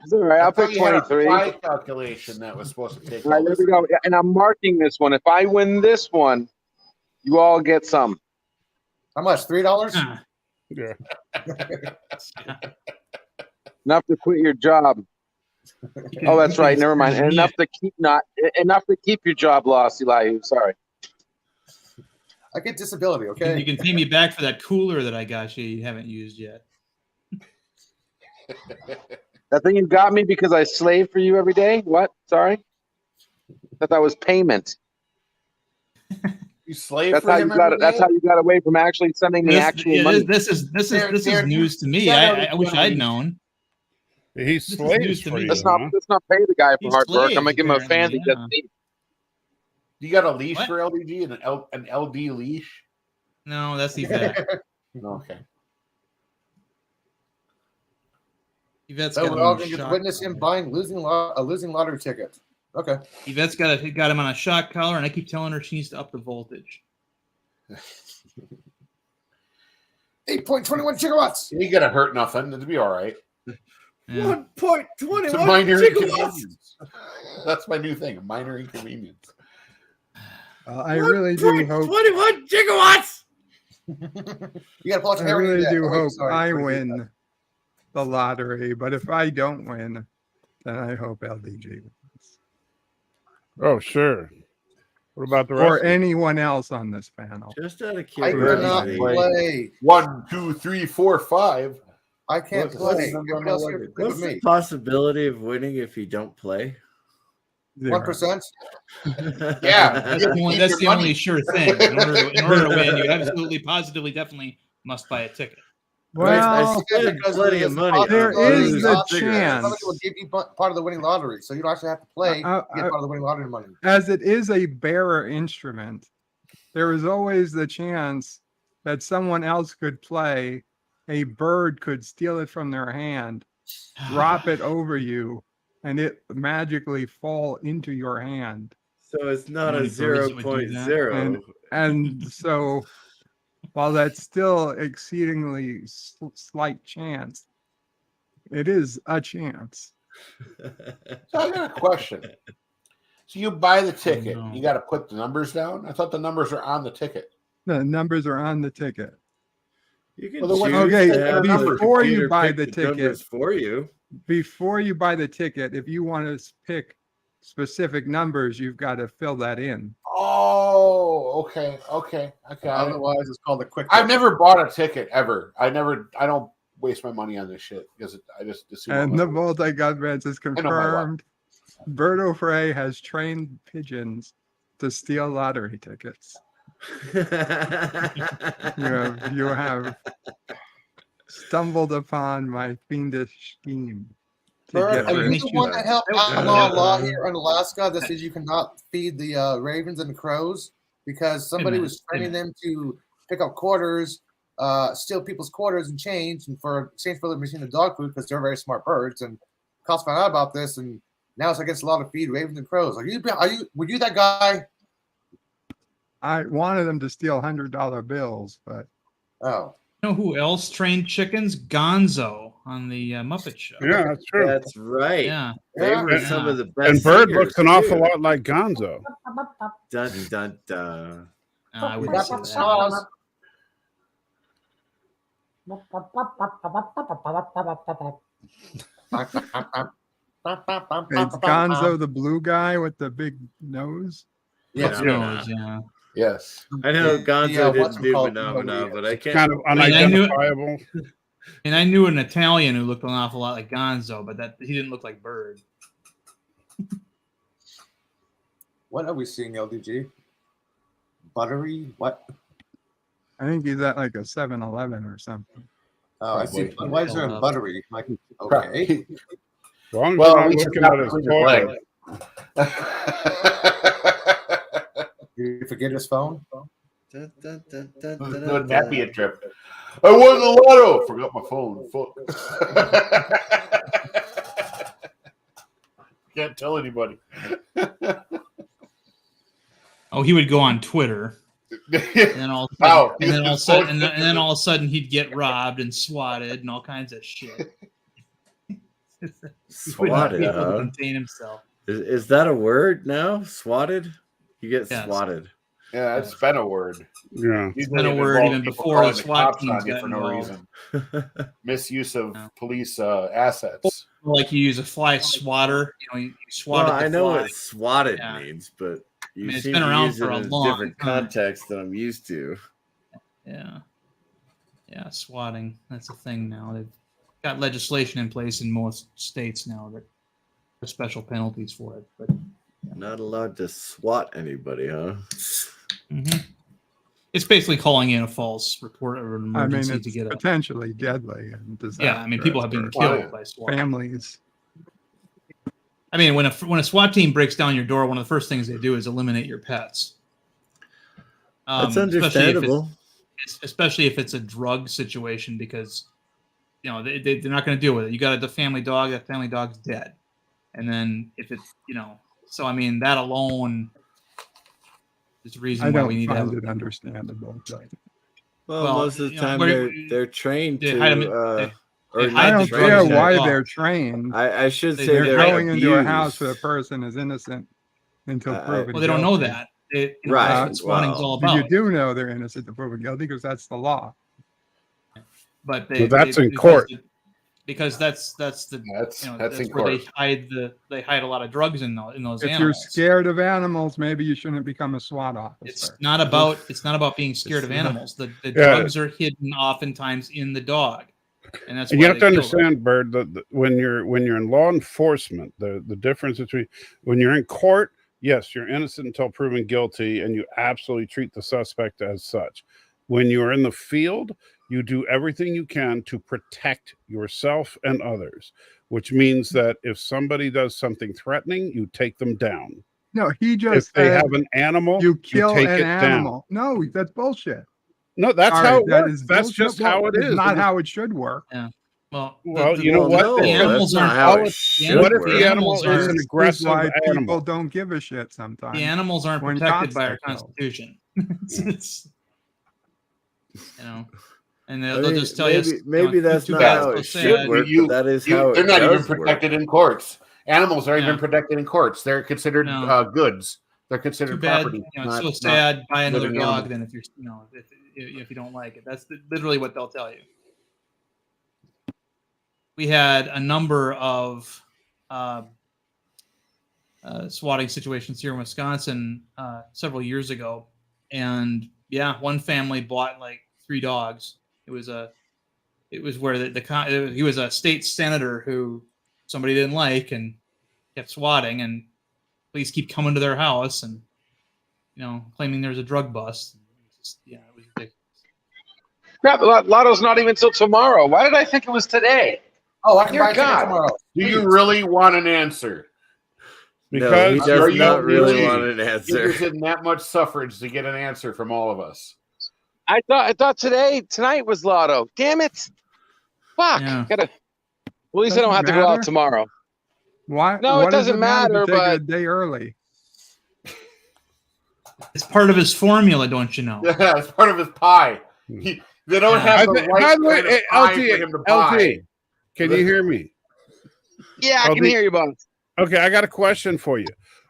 It's all right. I'll pick 23. Pie calculation that was supposed to take. All right, there we go. And I'm marking this one. If I win this one, you all get some. How much? $3? Yeah. Enough to quit your job. Oh, that's right. Never mind. And enough to keep your job lost, Elihu. Sorry. I get disability, okay? You can pay me back for that cooler that I got you haven't used yet. That thing you got me because I slave for you every day? What? Sorry? Thought that was payment. You slave That's for how him you got it. every That's day? how you got away from actually sending the actual money. This is news to me. I wish I'd known. He's This is slaves news to for me. you. Let's not pay the guy for He's hard work. I'm slave, gonna give him a apparently, fancy. yeah. You got a leash What? for LDG and an LD leash? No, that's Yvette. Okay. Yvette's So got we're him all on a going to shock witness him buying a losing lottery ticket. Okay. Yvette's got him on a shock collar, and I keep telling her she needs to up the voltage. 8.21 gigawatts. You gotta hurt nothing. It'll be all right. Yeah. 1.21 It's a minor gigawatts. inconvenience. That's my new thing, a minor inconvenience. I really do hope. 21 gigawatts. You got to pull out I your hair. when you really that. do Oh, wait, hope sorry, I before you do win the lottery, but if I don't win, then I hope LDG wins. Oh, sure. What about the rest? Or of them? anyone else on this panel. Just out of I curiosity. cannot play. 1, 2, 3, 4, 5. I can't What's play. Everybody else here can play with What's the me. possibility of winning if you don't play? 1%. Yeah. That's the only sure thing. In order to win, you absolutely, positively, definitely must buy a ticket. Well, I spent plenty of money. there on is booze the and cigarettes. Somebody will give you part of the winning lottery, so you don't actually have to play to get part of the winning lottery money. as it is a bearer instrument, there is always the chance that someone else could play. A bird could steal it from their hand, drop it over you, and it magically fall into your hand. So it's not How a many birds would do that? 0.0. And so, while that's still exceedingly slight chance, it is a chance. So I got a question. So you buy the ticket. You got to put the numbers down? I thought the numbers are on the ticket. The numbers are on the ticket. You can Well, then choose Okay, to have before the you computer buy pick the ticket, numbers for you. before you buy the ticket, if you want to pick specific numbers, you've got to fill that in. Oh, okay. I got it. Otherwise, it's called a quick. I've never bought a ticket ever. I don't waste my money on this shit because I just assume. And the multi-governments is know my luck. confirmed. Berto Frey has trained pigeons to steal lottery tickets. You have stumbled upon my fiendish scheme. Bird, are you the one that helped outlaw law here in Alaska that says you cannot feed the ravens and the crows because somebody was training them to pick up quarters, steal people's quarters and change, and for exchange for them receiving the dog food because they're very smart birds. And cops found out about this, and now it's against the law to feed ravens and crows. Were you that guy? I wanted them to steal $100 bills, but oh. You know who else trained chickens? Gonzo on the Muppet Show. Yeah, that's true. That's right. Yeah. They were some of the best. And Bird singers, looks an awful too. lot like Gonzo. Dun, dun, dun. I wouldn't say that. it's Gonzo the blue guy with the big nose. Yes, yeah. Yes. I know Gonzo what's didn't do called? phenomena, but I can't. Kind of I mean, unidentifiable. And I knew an Italian who looked an awful lot like Gonzo, but that he didn't look like Bird. What are we seeing, LDG? Buttery? What? I think he's at like a 7-Eleven or something. Oh, I see. Why is there a buttery? Like, okay. As long as Well, you're at not least looking it's at not his between toilet. Did you forget his phone? Dun, dun, dun, dun, dun, Would dun, that be a trip? I won the lotto. Forgot my phone. Fuck. Can't tell anybody. Oh, he would go on Twitter. And then all of a sudden he'd get robbed and swatted and all kinds of shit. He would not be Swatted, able to huh? contain himself. Is that a word now? Swatted? You get swatted. Yeah, it's been a word. Yeah. It's been a word even before the SWAT teams got for no involved. reason. Misuse of police assets. Like you use a fly swatter, you swatted Well, the I know fly. what swatted Yeah. means, but you it's seem been to around use for it a in a long different time. context than I'm used to. Yeah, swatting. That's a thing now. They've got legislation in place in most states now that there's special penalties for it. But Not allowed to swat anybody, huh? it's basically calling in a false report or an I mean, emergency it's to get a. potentially deadly and Yeah, I mean, people have been disastrous killed for by SWAT. families. I mean, when a SWAT team breaks down your door, one of the first things they do is eliminate your pets. That's understandable. Especially if it's a drug situation, because they're not going to deal with it. You got a family dog; that family dog's dead. And then if it's so I mean that alone is the reason I why don't we need to have find it understandable. Well, Well, most of the you know, time where- they're trained they to. hide 'em in- they or hide I the don't drugs care in their why dog. they're trained. I should say They're they're going into a abused. house where a person is innocent until proven Well, they don't know guilty. that. Right, That's what swatting's all about. You do know they're innocent until proven guilty because that's the law. But Well, that's in court. Because that's that's in where court. they hide a lot of drugs in those If animals. you're scared of animals, maybe you shouldn't become a SWAT officer. It's not about being scared of animals. The drugs are hidden oftentimes in the dog, and that's And why you have they to kill them. understand, Bird, that when you're in law enforcement, the difference between when you're in court, yes, you're innocent until proven guilty, and you absolutely treat the suspect as such. When you're in the field, you do everything you can to protect yourself and others, which means that if somebody does something threatening, you take them down. No, he just if they said have an animal, you kill take an it animal. down. No, that's bullshit. No, that's Sorry, how it that works. is That's bullshit. just Well, how it it's is. not how it should work. Yeah. Well, you know what? No, the animals that's not aren't. how it What should if work. the animal is an This is aggressive why people animal? don't give a shit sometimes. The animals aren't when protected cops by our get killed. Constitution. It's, and I they'll mean, just tell you. maybe that's too not bad, how so it should sad. work, but that is how they're it not even does protected work. in courts. Animals aren't Yeah. even protected in courts. They're considered No. goods. They're Too considered bad. property. It's so not sad. Buy another living dog. animals. Then if you're, if you don't like it, that's literally what they'll tell you. We had a number of swatting situations here in Wisconsin several years ago, and yeah, one family bought like 3 dogs. It was where he was a state senator who somebody didn't like and kept swatting, and police keep coming to their house and claiming there's a drug bust. It was ridiculous. Crap, Lotto's not even till tomorrow. Why did I think it was today? Oh, I can Dear buy a ticket God. tomorrow. Do you really want an answer? No, he Because does Are you not really really want an answer. interested in that much suffrage to get an answer from all of us? I thought tonight was Lotto. Damn it! Fuck. Yeah. Well, at least I don't have to go out tomorrow. Why? No, what it does doesn't to matter. take it a But day early. It's part of his formula, don't you know? Yeah, it's part of his pie. They don't have the right by the way, kind of pie for him to buy. LT, can you hear me? yeah, I can hear you, boss. Okay, I got a question for you.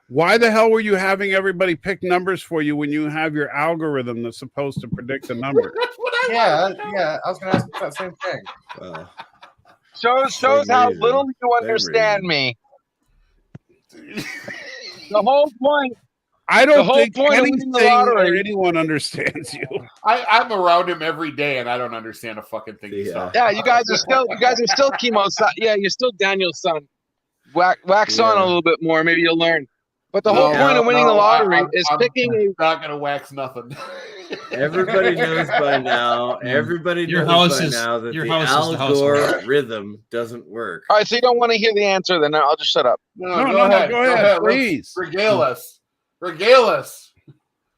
Why the hell were you having everybody pick numbers for you when you have your algorithm that's supposed to predict the number? That's what I Yeah. I was going to ask that same thing. Shows Same how reason. little you Same understand reason. me. The whole point. I The don't whole think point of winning the anything or lottery. anyone understands you. I'm around him every day, and I don't understand a fucking thing. He's talking Yeah, you guys are still Chemo's son. Yeah, you're still Daniel's son. Wax on a little bit more, maybe you'll learn. But the whole point of winning the lottery is picking a. Not gonna wax nothing. Everybody knows by now. Everybody knows by now that the Al Gore rhythm doesn't work. All right, so you don't want to hear the answer, then I'll just shut up. No, go ahead, please. Regale us. Regale us.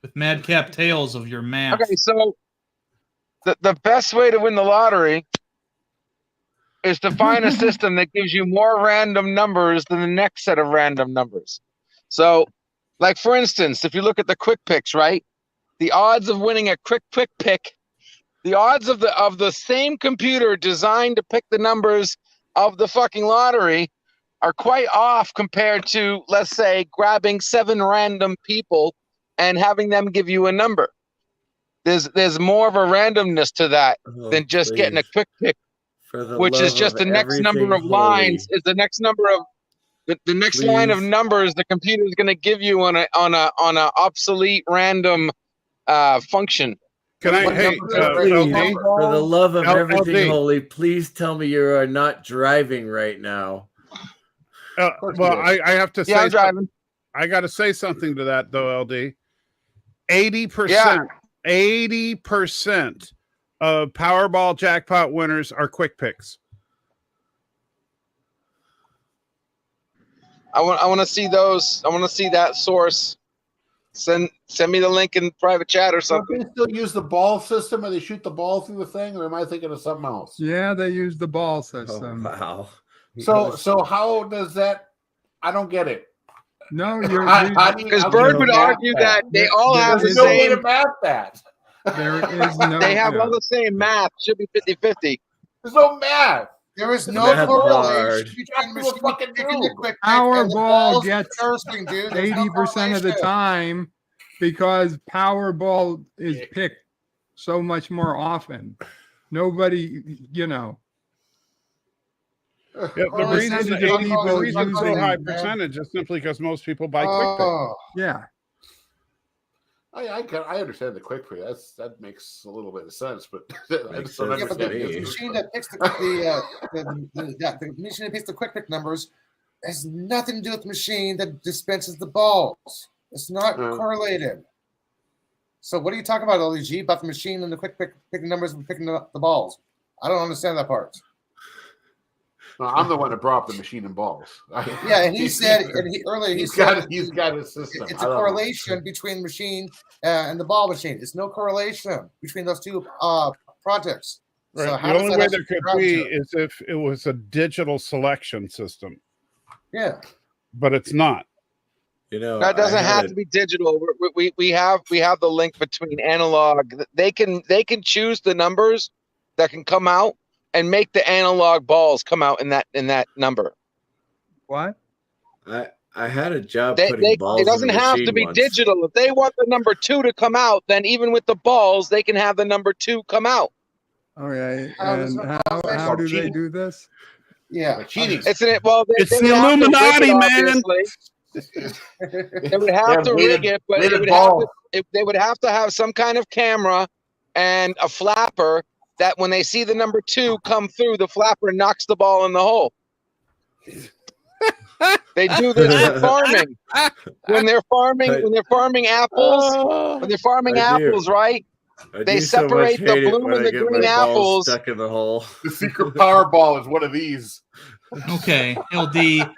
With madcap tales of your math. Okay, so the best way to win the lottery is to find a system that gives you more random numbers than the next set of random numbers. So, like for instance, if you look at the quick picks, right? The odds of winning a quick pick, the odds of the same computer designed to pick the numbers of the fucking lottery are quite off compared to, let's say, grabbing 7 random people and having them give you a number. There's more of a randomness to that than just getting a quick pick, which is just the next number of lines. Is the next number of the next line of numbers the computer is going to give you on a obsolete random function. Can I? Hey, please, for the love of everything LD. holy, please tell me you are not driving right now. Well, I have to say, I'm driving. I got to say something to that though, LD. 80%, 80% of Powerball jackpot winners are quick picks. I want to see those. I want to see that source. Send me the link in private chat or Don't something. they still use the ball system, or they shoot the ball through the thing, or am I thinking of something else? Yeah, they use the ball system. Wow. So how does that? I don't get it. No, because Bird would argue that they all have the There's no way same. to math that. There is no. They have all the same math. Should be 50-50. There's no math. There is no That's correlation hard. between machine fucking picking the quick pick Powerball and the balls gets cursing, dude. There's no 80% of the correlation. time because Powerball is picked so much more often. Nobody, you know. Yeah, the Oh, reason percentage the of people reason it's so using- high percentage is simply because most people buy QuickPay. Yeah. I understand the quick pay. That makes a little bit of sense, but I just don't Yeah, but understand the machine that picks the machine that picks the quick pick numbers has nothing to do with the machine that dispenses the balls. It's not correlated. So what are you talking about, LG, about the machine and the quick pick picking numbers and picking up the balls? I don't understand that part. No, I'm the one that brought up the machine and balls. Yeah, and he said, earlier he said he's got a system. It's a correlation between the machine and the ball machine. It's no correlation between those two projects. Right. So The only way there could be is if it was a digital selection system. Yeah, but it's not. You know, that doesn't have to be digital. We have the link between analog. They can choose the numbers that can come out and make the analog balls come out in that number. What? I had a job putting balls. It doesn't in a have machine to be once. digital. If they want the number 2 to come out, then even with the balls, they can have the number 2 come out. Okay, and how do they do this? Yeah, cheating. Isn't it? Well, it's they the would have to rig Illuminati, it, man. obviously. They would have to rig it, but they would have to have some kind of camera and a flapper that when they see the number 2 come through, the flapper knocks the ball in the hole. They do this for farming. When they're farming apples, right? They separate the blue and the green apples. Stuck in the hole. The secret Powerball is one of these. Okay, LD.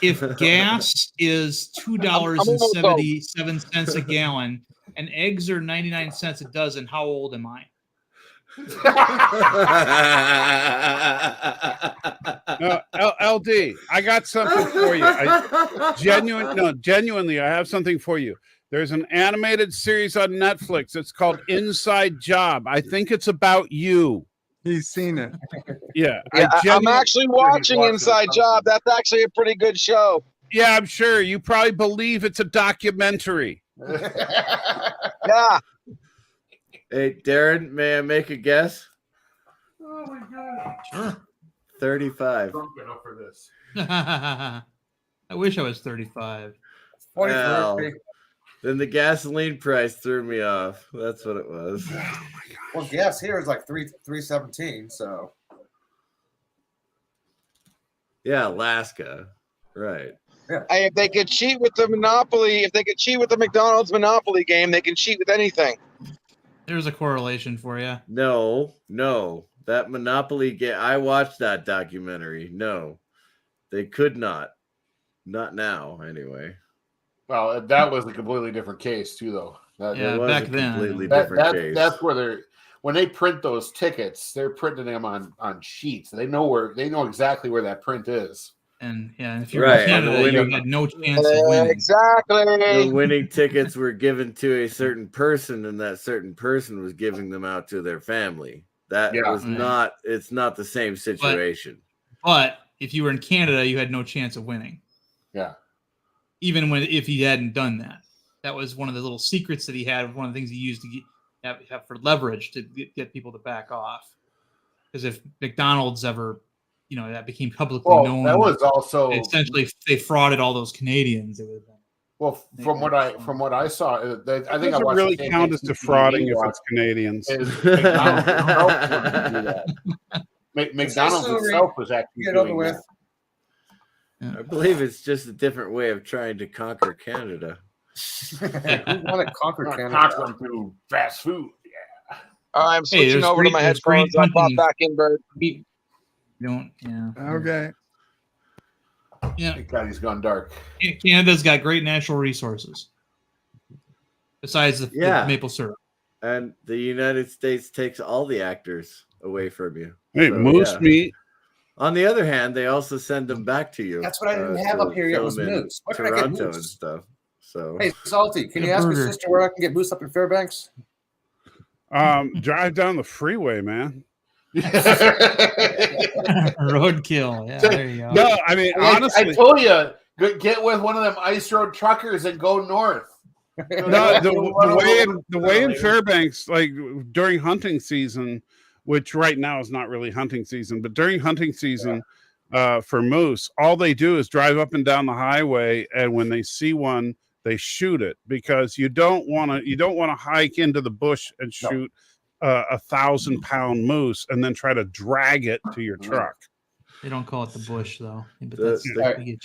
If gas is $2.77 a gallon and eggs are 99 cents a dozen, how old am I? No, LD, I got something for you. Genuinely, I have something for you. There's an animated series on Netflix. It's called Inside Job. I think it's about you. He's seen it. Yeah, I'm actually watching Inside Job. That's actually a pretty good show. Yeah, I'm sure. You probably believe it's a documentary. Yeah. Hey, Darren, may I make a guess? Oh my god. Sure. 35. Drunk enough for this. I wish I was 35. Well, then the gasoline price threw me off. That's what it was. Oh my god. Well, gas here is like $3.17. So. Yeah, Alaska. Right. Yeah. If they could cheat with the Monopoly, if they could cheat with the McDonald's Monopoly game, they can cheat with anything. There's a correlation for you. No. That Monopoly game, I watched that documentary. No, they could not. Not now, anyway. Well, that was a completely different case, too, though. That was back a then. completely different case. That's where when they print those tickets, they're printing them on sheets. They know exactly where that print is. And if you're in Canada, you had no chance of winning. Exactly. The winning tickets were given to a certain person, and that certain person was giving them out to their family. That was not. It's not the same situation. But if you were in Canada, you had no chance of winning. Yeah. Even if he hadn't done that, that was one of the little secrets that he had. One of the things he used to have for leverage to get people to back off. Because if McDonald's ever, that became publicly known, that was also essentially they frauded all those Canadians. It would have been. Well, from what I saw, I think I watched really count as defrauding if it's Canadians. McDonald's itself was actually doing that. I believe it's just a different way of trying to conquer Canada. Who want to conquer Canada? Conquer them through fast food. Yeah. I'm switching over to my headphones. I'll pop back in, Bert. Okay. Yeah. Thank God he's gone dark. Canada's got great natural resources. Besides the maple syrup. And the United States takes all the actors away from you. Hey, moose meat. On the other hand, they also send them back to you. That's what I didn't have up here yet was moose. Where can I get Toronto moose? and stuff. So hey, Salty, can you ask your sister where I can get moose up in Fairbanks? Drive down the freeway, man. Roadkill. Yeah, there you go. No, I mean, honestly, I told you, get with one of them ice road truckers and go north. No, the way in Fairbanks, like during hunting season, which right now is not really hunting season, but during hunting season, for moose, all they do is drive up and down the highway, and when they see one, they shoot it, because you don't want to hike into the bush and shoot 1,000-pound moose and then try to drag it to your truck. They don't call it the bush though. But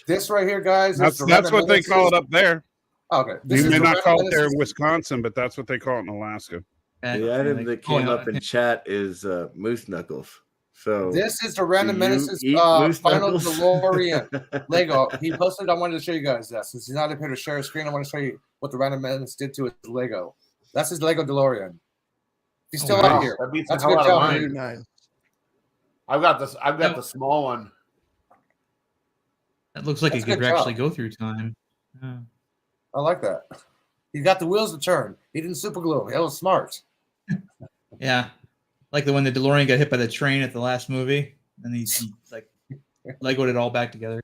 This right here, guys. That's what they call it up there. Okay. You may not call it there in Wisconsin, but that's what they call it in Alaska. The item that came up in chat is moose knuckles. So this is the Random Menaces moose final knuckles? DeLorean Lego. He posted. I wanted to show you guys that. Since he's not up here to share a screen, I want to show you what the Random Menace did to his Lego. That's his Lego DeLorean. He's still out here. That beats That's the a hell good out of job. mine. I've got this. I've got the small one. That looks like That's it could a good job. actually go through time. Yeah. I like that. He got the wheels to turn. He didn't super glue. That was smart. Yeah, like the when the DeLorean got hit by the train at the last movie, and he like Legoed it all back together.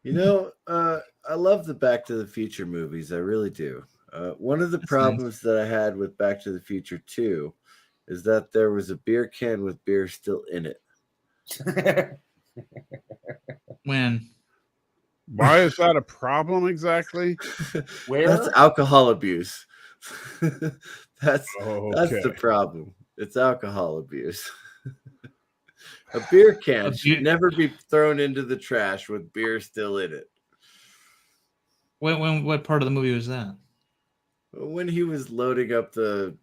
You know, I love the Back to the Future movies. I really do. One of the problems that I had with Back to the Future 2 is that there was a beer can with beer still in it. When? Why is that a problem exactly? That's alcohol abuse. That's Okay. the problem. It's alcohol abuse. A beer can should never be thrown into the trash with beer still in it. What part of the movie was that? When he was loading up the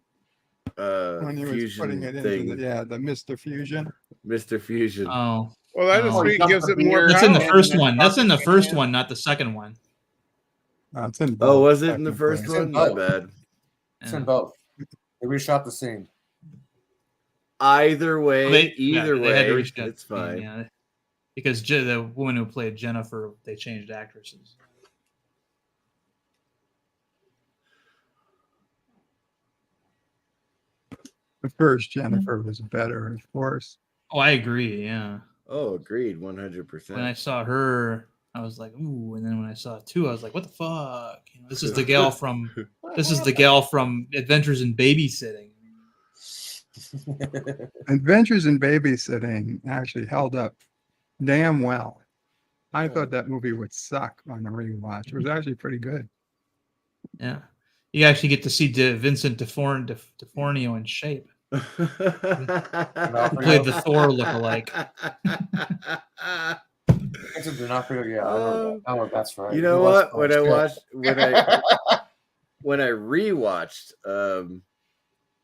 When he was fusion putting it thing, into the Mr. Fusion. Mr. Fusion. Oh, Well, that just gives it more. That's in the power. first one. That's in the first one, not the second one. It's in Oh, both, was it in the first It's in one? My both. bad. It's in both. They reshot the scene. Either way, They had to way, reshoot it's the scene, fine. yeah. Because the woman who played Jennifer, they changed actresses. The first Jennifer was better, of course. Oh, I agree. Yeah. Oh, agreed, When I 100%. saw her, I was like, ooh, and then when I saw two, I was like, what the fuck? You know, this is the gal from Adventures in Babysitting. Adventures in Babysitting actually held up damn well. I thought that movie would suck on a rewatch. It was actually pretty good. Yeah. You actually get to see Vincent D'Onofrio in shape. He played the Thor lookalike. Vincent D'Onofrio, yeah, I know that's right. You know He was what? When I shit. watched, when I rewatched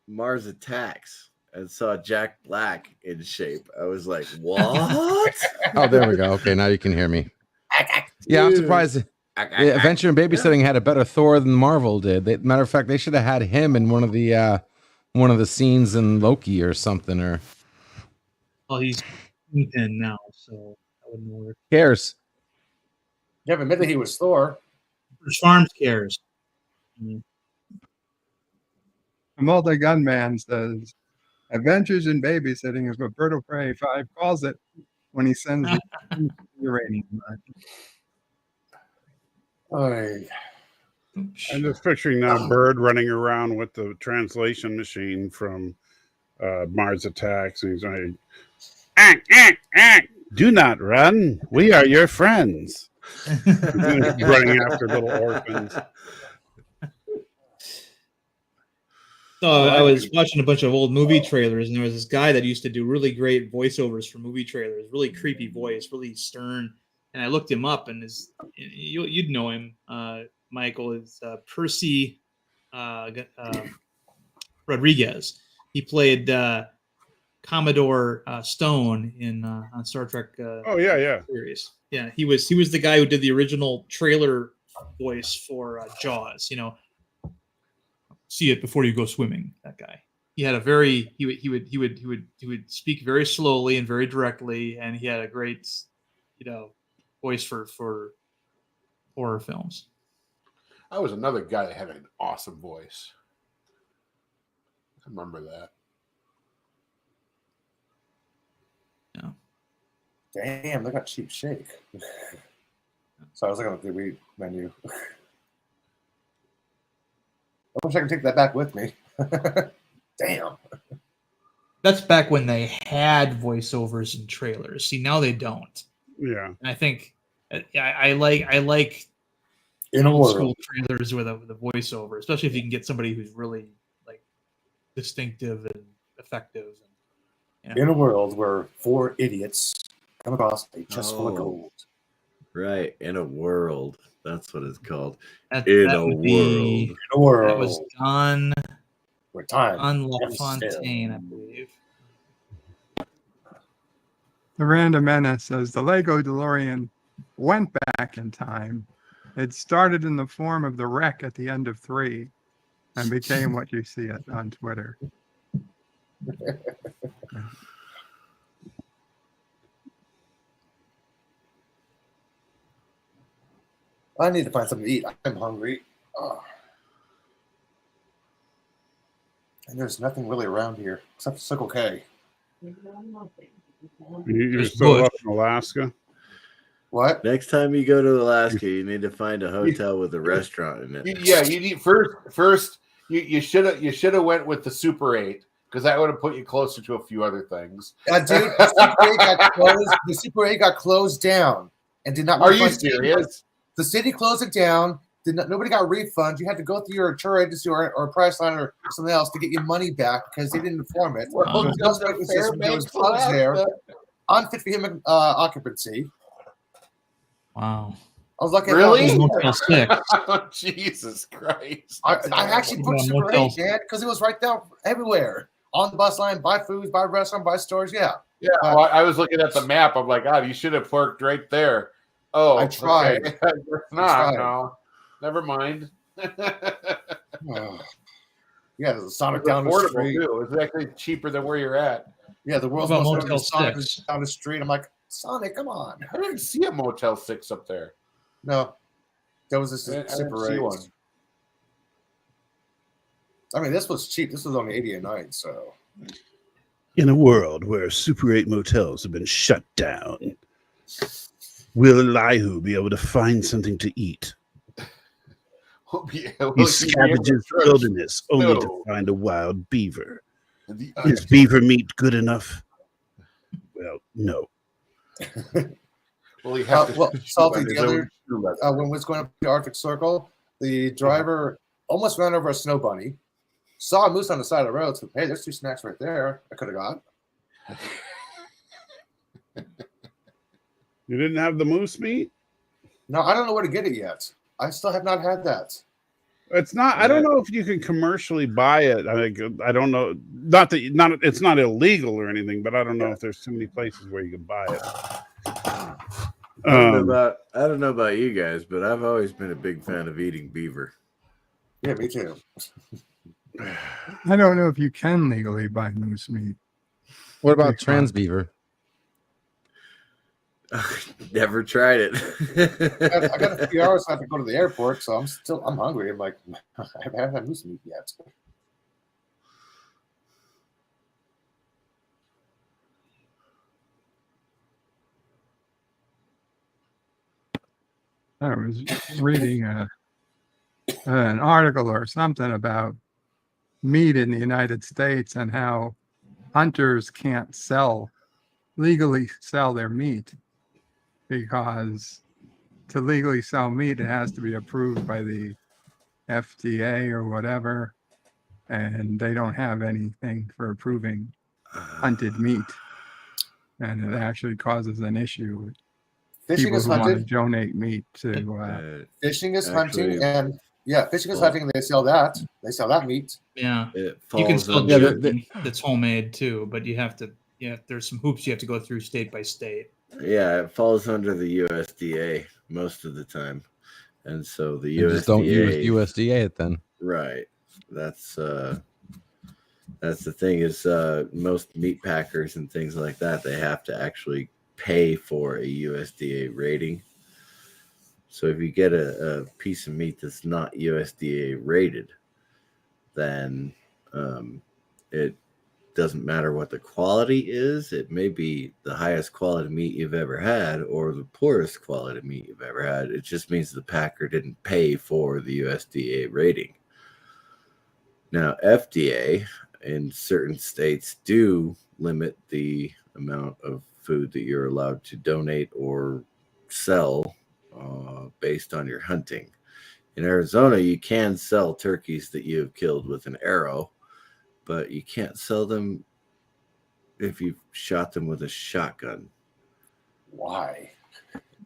Mars Attacks and saw Jack Black in shape, I was like, "What?" Oh, there we go. Okay, now you can hear me. Yeah, I'm surprised. Adventure in Babysitting had a better Thor than Marvel did. Matter of fact, they should have had him in one of the scenes in Loki or something. Or Well, he's in now, so that wouldn't work. cares? You have admitted he was Thor. Bruce Farms cares. The multi-gunman says, Adventures in Babysitting is what Bird of Prey 5 calls it when he sends the uranium. Oy. I'm just picturing now Bird running around with the translation machine from Mars Attacks, and he's like, "Do not run. We are your friends." Running after little orphans. So I was watching a bunch of old movie trailers, and there was this guy that used to do really great voiceovers for movie trailers, really creepy voice, really stern. And I looked him up, and you'd know him, Michael, is Percy Rodriguez. He played Commodore Stone in on Star Trek. Oh yeah. Series. Yeah, he was the guy who did the original trailer voice for Jaws. You know, see it before you go swimming. That guy. He had a very he would speak very slowly and very directly, and he had a great voice for horror films. I was another guy that had an awesome voice. I remember that. Damn, they got cheap shake. So I was looking at the read menu. wish I could take that back with me. Damn. That's back when they had voiceovers in trailers. See, now they don't. Yeah. And I think I like In a old world. school trailers with a voiceover, especially if you can get somebody who's really like distinctive and effective. And, In a world where 4 idiots come across a chest full of gold. Right. In a world. That's what it's called. That In a would world. be- In a world. That was Don Where time LaFontaine, I believe. The Random Menace says the Lego DeLorean went back in time. It started in the form of the wreck at the end of 3 and became what you see on Twitter. I need to find something to eat. I'm hungry. Oh. And there's nothing really around here except Circle K. You're still up in Alaska? What? Next time you go to Alaska, you need to find a hotel with a restaurant in it. Yeah, you need first. You should have went with the Super 8 because that would have put you closer to a few other things. Dude, the Super 8 got closed down and did not. Are you refund serious? The city closed it down. Nobody got refunds. You had to go through your tour agency or Priceline or something else to get your money back because they didn't inform it. Well, There was bugs there. Unfit for human occupancy. Wow. I was lucky. Really? Motel 6. Jesus Christ! I actually booked Yeah, Super Motel 8, man, because it was right there everywhere on the bus line, buy foods, buy restaurant, buy stores. Yeah. Yeah, well, I was looking at the map. I'm like, God, you should have parked right there. Oh, I tried. Okay. It's not. No, never mind. Oh. Yeah, there's a Sonic It's down the affordable street. too. It's actually cheaper than where you're at. Yeah, the world's What about most Motel Sonic 6? down the street. I'm like, Sonic, come on. I didn't see a Motel 6 up there. No, that was just I a didn't Super see 8. one. I mean, this was cheap. This was only 89, so. In a world where Super 8 motels have been shut down, will Elihu be able to find something to eat? He scavenges the wilderness only to find a wild beaver. Is beaver meat good enough? Well, no. Well, you have to Salty, the other, when we was going up the Arctic Circle, the driver almost ran over a snow bunny, saw a moose on the side of the road, said, hey, there's 2 snacks right there I could have got. You didn't have the moose meat? No, I don't know where to get it yet. I still have not had that. It's not. I don't know if you can commercially buy it. I don't know. Not that it's not illegal or anything, but I don't know if there's too many places where you can buy it. I don't know about you guys, but I've always been a big fan of eating beaver. Yeah, me too. I don't know if you can legally buy moose meat. What about trans beaver? Never tried it. I got a few hours. I have to go to the airport, so I'm hungry. I'm like, I haven't had moose meat yet. I was reading an article or something about meat in the United States and how hunters can't legally sell their meat because to legally sell meat, it has to be approved by the FDA or whatever, and they don't have anything for approving hunted meat, and it actually causes an issue with Fishing people is who want to hunted. donate meat to. Fishing is Actually- hunting, and fishing is hunting. They sell that. They sell that meat. Yeah. It You can falls sell under- jerky that's homemade too, but you have to. Yeah, there's some hoops you have to go through state by state. Yeah, it falls under the USDA most of the time, and so the And USDA just don't use USDA it then. Right. That's the thing is most meat packers and things like that, they have to actually pay for a USDA rating. So if you get a piece of meat that's not USDA rated, then it doesn't matter what the quality is. It may be the highest quality meat you've ever had or the poorest quality meat you've ever had. It just means the packer didn't pay for the USDA rating. Now, FDA in certain states do limit the amount of food that you're allowed to donate or sell based on your hunting. In Arizona, you can sell turkeys that you have killed with an arrow, but you can't sell them if you've shot them with a shotgun. Why?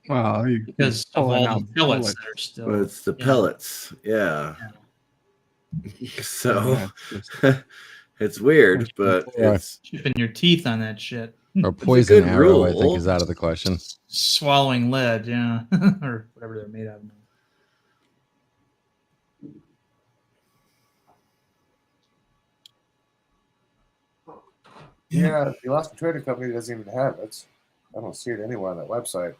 Well, Because of all the pellets that are still. Well, it's the pellets, yeah. So it's weird, but it's chipping your teeth on that shit. Or poison arrow, I think, is out of the question. Swallowing lead, yeah, or whatever they're made out of. Yeah, the Alaska Trading Company doesn't even have it. I don't see it anywhere on that website.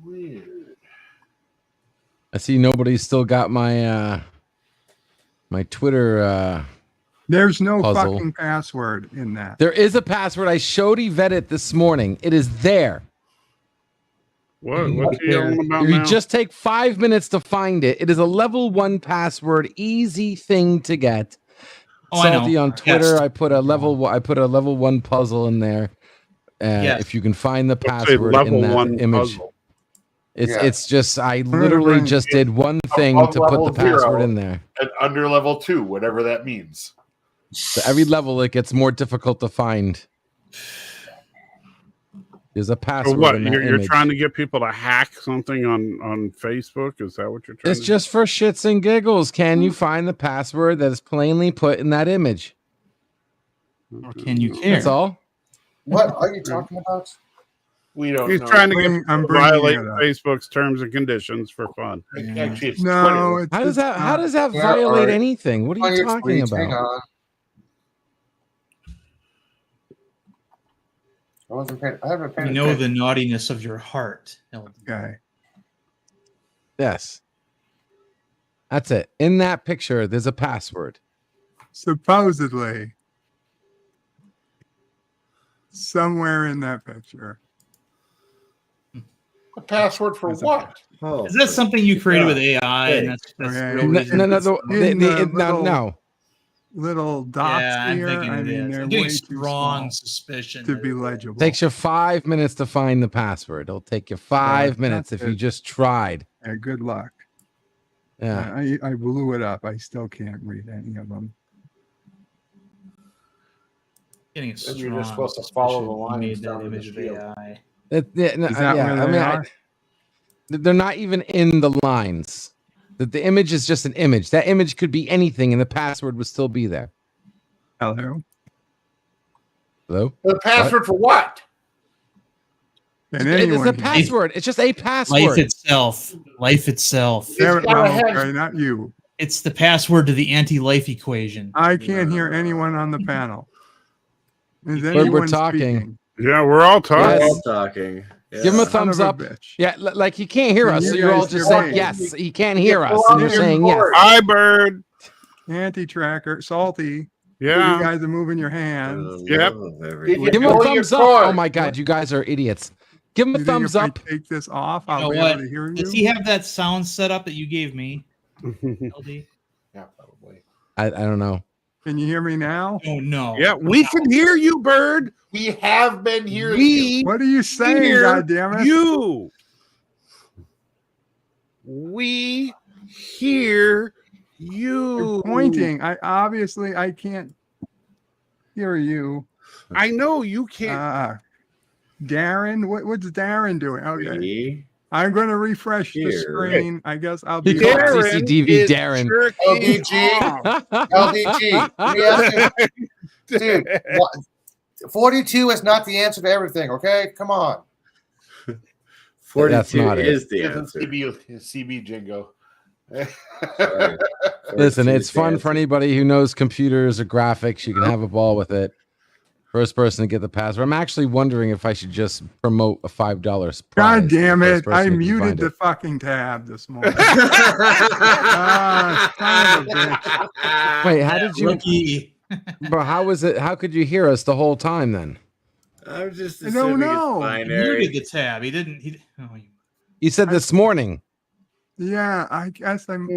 Weird. I see nobody's still got my my Twitter. There's no puzzle. fucking password in that. There is a password. I showed Yvette it this morning. It is there. What's he yelling about If you now? just take 5 minutes to find it, it is a level 1 password, easy thing to get. Oh, I Salty know. on Twitter. Yes. I put a level 1 puzzle in there. Yes. If you can find the What's a password level in that 1 image. puzzle? It's just I literally just did one thing Above to put the level password 0 in there. and under level 2, whatever that means. So every level it gets more difficult to find. There's a So password what? in that You're image. trying to get people to hack something on Facebook? Is that what you're trying It's to just for shits and giggles. Can you find the password that is plainly put in that image? Or can you care? That's all. What are you talking about? We don't He's know. trying to get people I'm to bringing violate it up. Facebook's terms and conditions for fun. Actually, it's No, Twitter. it's How does that? How does that Yeah, violate alright. anything? What are On you your talking tweets, hang about? on. I haven't paid We know the naughtiness of your heart, LD. Okay. Yes, that's it. In that picture, there's a password. Supposedly, somewhere in that picture. A password for There's a what? Oh, Is that something you created with AI? Hey. And that's Okay. the real In reason? No, it's- no. Little dots Yeah, I'm here. thinking I it mean, is. they're I'm getting way too strong small suspicion to that be it is. legible. Takes you 5 minutes to find the password. It'll take you 5 Yeah, minutes if that's you it. just tried. Yeah, good luck. Yeah. I blew it up. I still can't read any of them. Getting a And strong you're just supposed to follow the suspicion he lines made down that to the image of shield. AI. Is that where they are? They're not even in the lines. The image is just an image. That image could be anything, and the password would still be there. Hello. Hello. The password for what? And It's anyone a can- password. It's just a password. Life itself. Life itself. There, It's gotta well, have- okay, not you. It's the password to the anti-life equation. I can't hear anyone on the panel. Is We're anyone talking. speaking? Yeah, we're all talking. We're Yes. all talking. Yeah. Give him a Son thumbs of a up. bitch. Yeah, like he can't hear Can us, you so you're all guys just hear saying me? yes. He can't hear us, pull and out you're your saying yes. cord. Hi, Bird. Anti-tracker, salty. Yeah. You guys are moving your hands. For the Yep. love of everything. Did Give you him a pull your thumbs up. cord? Oh my god, you guys are idiots. Give him a You think thumbs if up. I take this off, You I'll know be what? able to hear you? Does he have that sound set up that you gave me, LD? Yeah, probably. I don't know. Can you hear me now? Oh no. Yeah, we can hear you, Bird. We have been here. We What are you saying, hear goddammit? you. We hear you. You're pointing. I can't hear you. I know you can't. Darren, what's Darren doing? Okay. We I'm going to refresh the Here. screen. I guess I'll He be called back. CCTV is Darren. jerking LDG. off. LDG. We have to- Dude, 42 is not the answer to everything, okay? Come on. 42 That's not it. is the It's answer. CB jingo. Sorry. Listen, 42 it's is the fun answer. for anybody who knows computers or graphics. You can have a ball with it. First person to get the password. I'm actually wondering if I should just promote a $5 prize. God for the damn first it. person I who can muted find the it. fucking tab this morning. Son of a bitch. Wait, how did you? Rookie. But how was it? How could you hear us the whole time then? I'm just I don't assuming know. it's He muted binary. the tab. He didn't. You said this morning. Yeah, I guess I'm.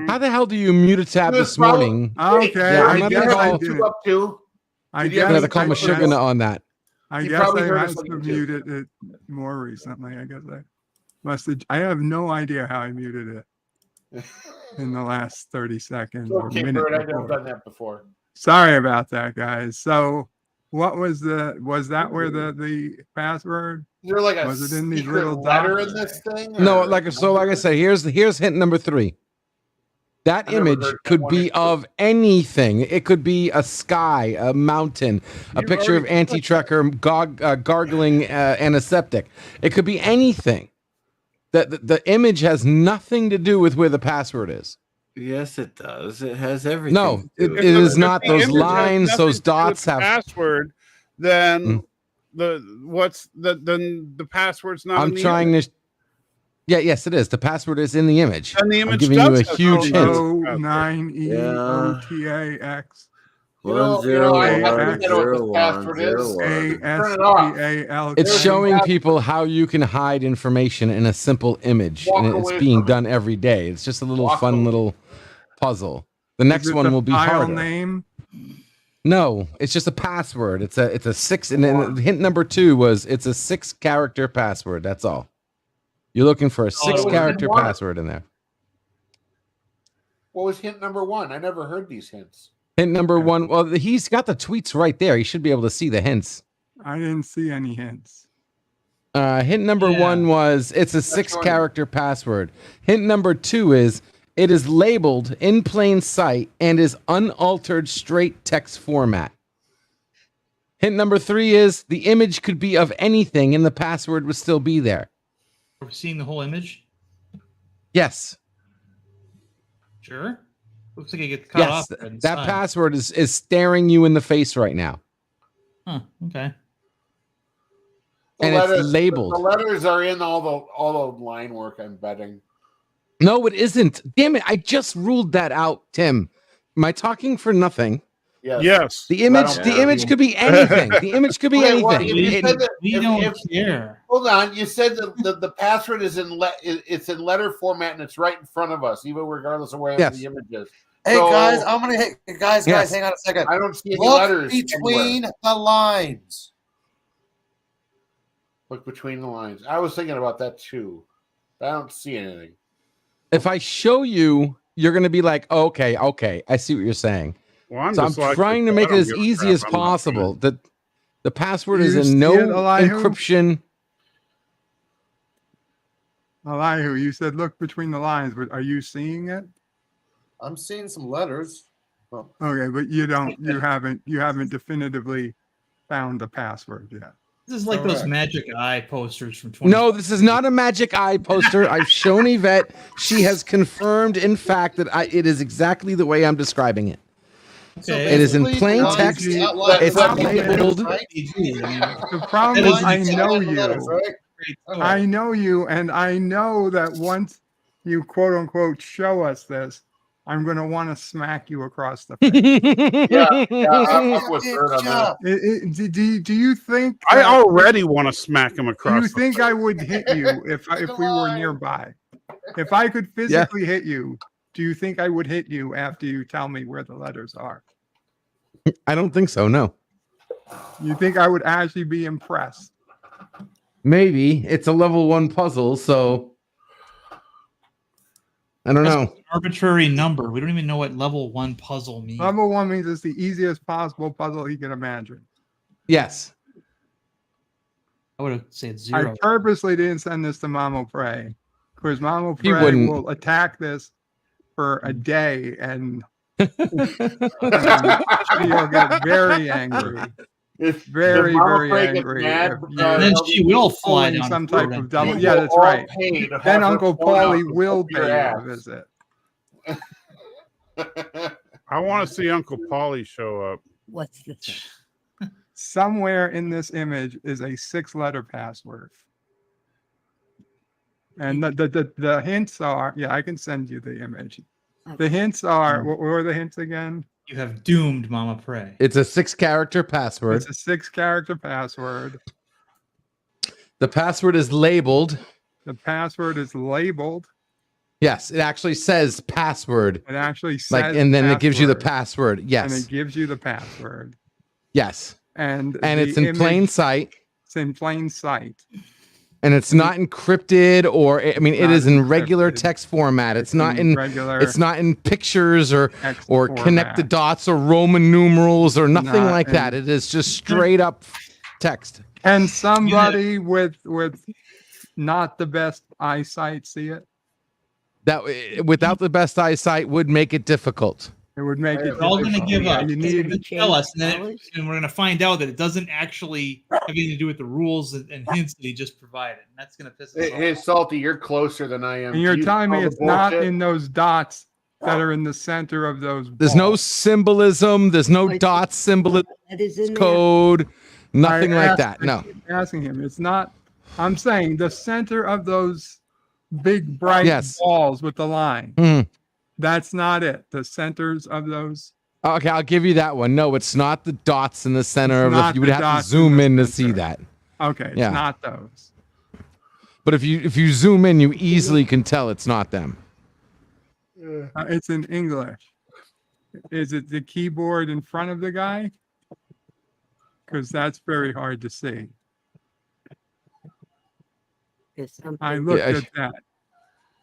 How the hell do you mute a tab this morning? Okay, Yeah, I'm I gonna guess I call. didn't. Up to? I Did you I'm guess gonna have to call I Meshuggah on that. I He guess probably I heard had us on to YouTube. muted it more recently. I guess I must have. I have no idea how I muted it in the last 30 seconds or Okay, minute Bert, I've before. done that before. Sorry about that, guys. So, what was that where the password? Is there like a Was it in these secret little letter dots? in this thing? No, or- like I said, here's hint number 3. That I never image heard that could one be either. of anything. It could be a sky, a mountain, a You picture of already Anti-Trekker gargling antiseptic. It could be anything. The image has nothing to do with where the password is. Yes, it does. It has everything. No, to do it with is it. not. the Those image has lines, nothing those to do with dots the have. password. Then the password's not. I'm in the trying image. to. Yeah, yes, it is. The password is in the image. And the I'm image giving you a does have huge something to hint. do with the password. O9EOTAX. You know, I think I know what this password is. Turn it off. ASPAL. It's showing people how you can hide information in a simple image, Walk and it's away being from it. done every day. It's just a little Walk fun away. little puzzle. The next Is it one the will be file harder. name? No, it's just a password. It's a 6, and then hint number 2 was it's a 6-character password. That's all. You're looking for a 6-character one. password in there. What was hint number 1? I never heard these hints. Hint number 1. Well, he's got the tweets right there. He should be able to see the hints. I didn't see any hints. Hint number 1 was it's a 6-character password. Hint number 2 is it is labeled in plain sight and is unaltered straight text format. Hint number 3 is the image could be of anything and the password would still be there. We're seeing the whole image. Yes. Sure. Looks like it gets cut off. That password is staring you in the face right now. Huh. Okay. And it's labeled. The letters are in all the line work, I'm betting. No, it isn't. Damn it. I just ruled that out, Tim. Am I talking for nothing? Yes. The image could be anything. The image could be Okay, well, anything. if you said that- We if- don't if- care. Hold on, you said the password is it's in letter format and it's right in front of us, even regardless of where the image is. Hey guys, I'm gonna hit guys. Yes. Hang on a second. I don't see any Look letters between anywhere. the lines. Look between the lines. I was thinking about that too. But I don't see anything. If I show you, you're going to be like, okay, I see what you're saying. Well, I'm so I'm dyslexic, trying to so make I it don't as give a easy crap. as I'm not possible. The password Do is you in see no it, Elihu? encryption. Elihu, you said look between the lines, but are you seeing it? I'm seeing some letters. Well, Okay, but you haven't definitively found the password yet. This is like those Correct. Magic Eye posters from 20. No, this is not a magic eye poster. I've shown Yvette. She has confirmed, in fact, that it is exactly the way I'm describing it. Okay. It is in plain text. It's labeled. The problem is I know you. I know you, and I know that once you quote unquote show us this, I'm going to want to smack you across the face. I'm with Bert on that. Do you think I that- already want to smack him Do across. you think I would hit you if we were nearby? If I could physically hit you, do you think I would hit you after you tell me where the letters are? I don't think so. No. You think I would actually be impressed? Maybe it's a level 1 puzzle, so I don't know. Arbitrary number. We don't even know what level 1 puzzle means. Level 1 means it's the easiest possible puzzle you can imagine. Yes. I would have said I 0. purposely didn't send this to Mamo Prey because Mamo He Prey wouldn't. will attack this for a day and she'll get very angry. Very, Mama very Prey gets angry. mad if because- you And then she will fly pulling down some the floor type and of double. pay. Yeah, that's All right. paid to have Then her Uncle phone out Paulie and will whoop your pay you a ass. visit. I want to see Uncle Paulie show up. What's this? Somewhere in this image is a 6-letter password. And the hints are, I can send you the image. The hints are, what were the hints again? You have doomed Mama Prey. It's a 6-character password. It's a 6-character password. The password is labeled The password is labeled. Yes, it actually says password. It actually says like, and then it gives you the password. password. Yes. And it gives you the password. Yes. And it's in plain sight. It's in plain sight. And it's not encrypted, or I mean, it is in regular text format. It's not in regular. It's not in pictures or format. connect the dots or Roman numerals or nothing Not like in- that. It is just straight up text. Can somebody with not the best eyesight see it? That without the best eyesight would make it difficult. It would make it. We're all going to give up. You They're need gonna tell us, and we're going to find out that it doesn't actually have anything to do with the rules and hints that he just provided. And that's going to piss us off. Hey, Salty, you're closer than I am. And you're Do you telling me call the it's not bullshit? in those dots that are in the center of those. There's no symbolism. There's no dot symbolism. That is in there. Code. Nothing like that. I No. keep asking him. It's not. I'm saying the center of those big bright Yes. balls with the line. Mhm. That's not it. The centers of those. Okay, I'll give you that one. No, it's not the dots in the center It's of not it. You would the have to dots zoom in the in to see that. Okay, it's Yeah. not those. But if you zoom in, you easily can tell it's not them. It's in English. Is it the keyboard in front of the guy? Because that's very hard to see. I looked at that.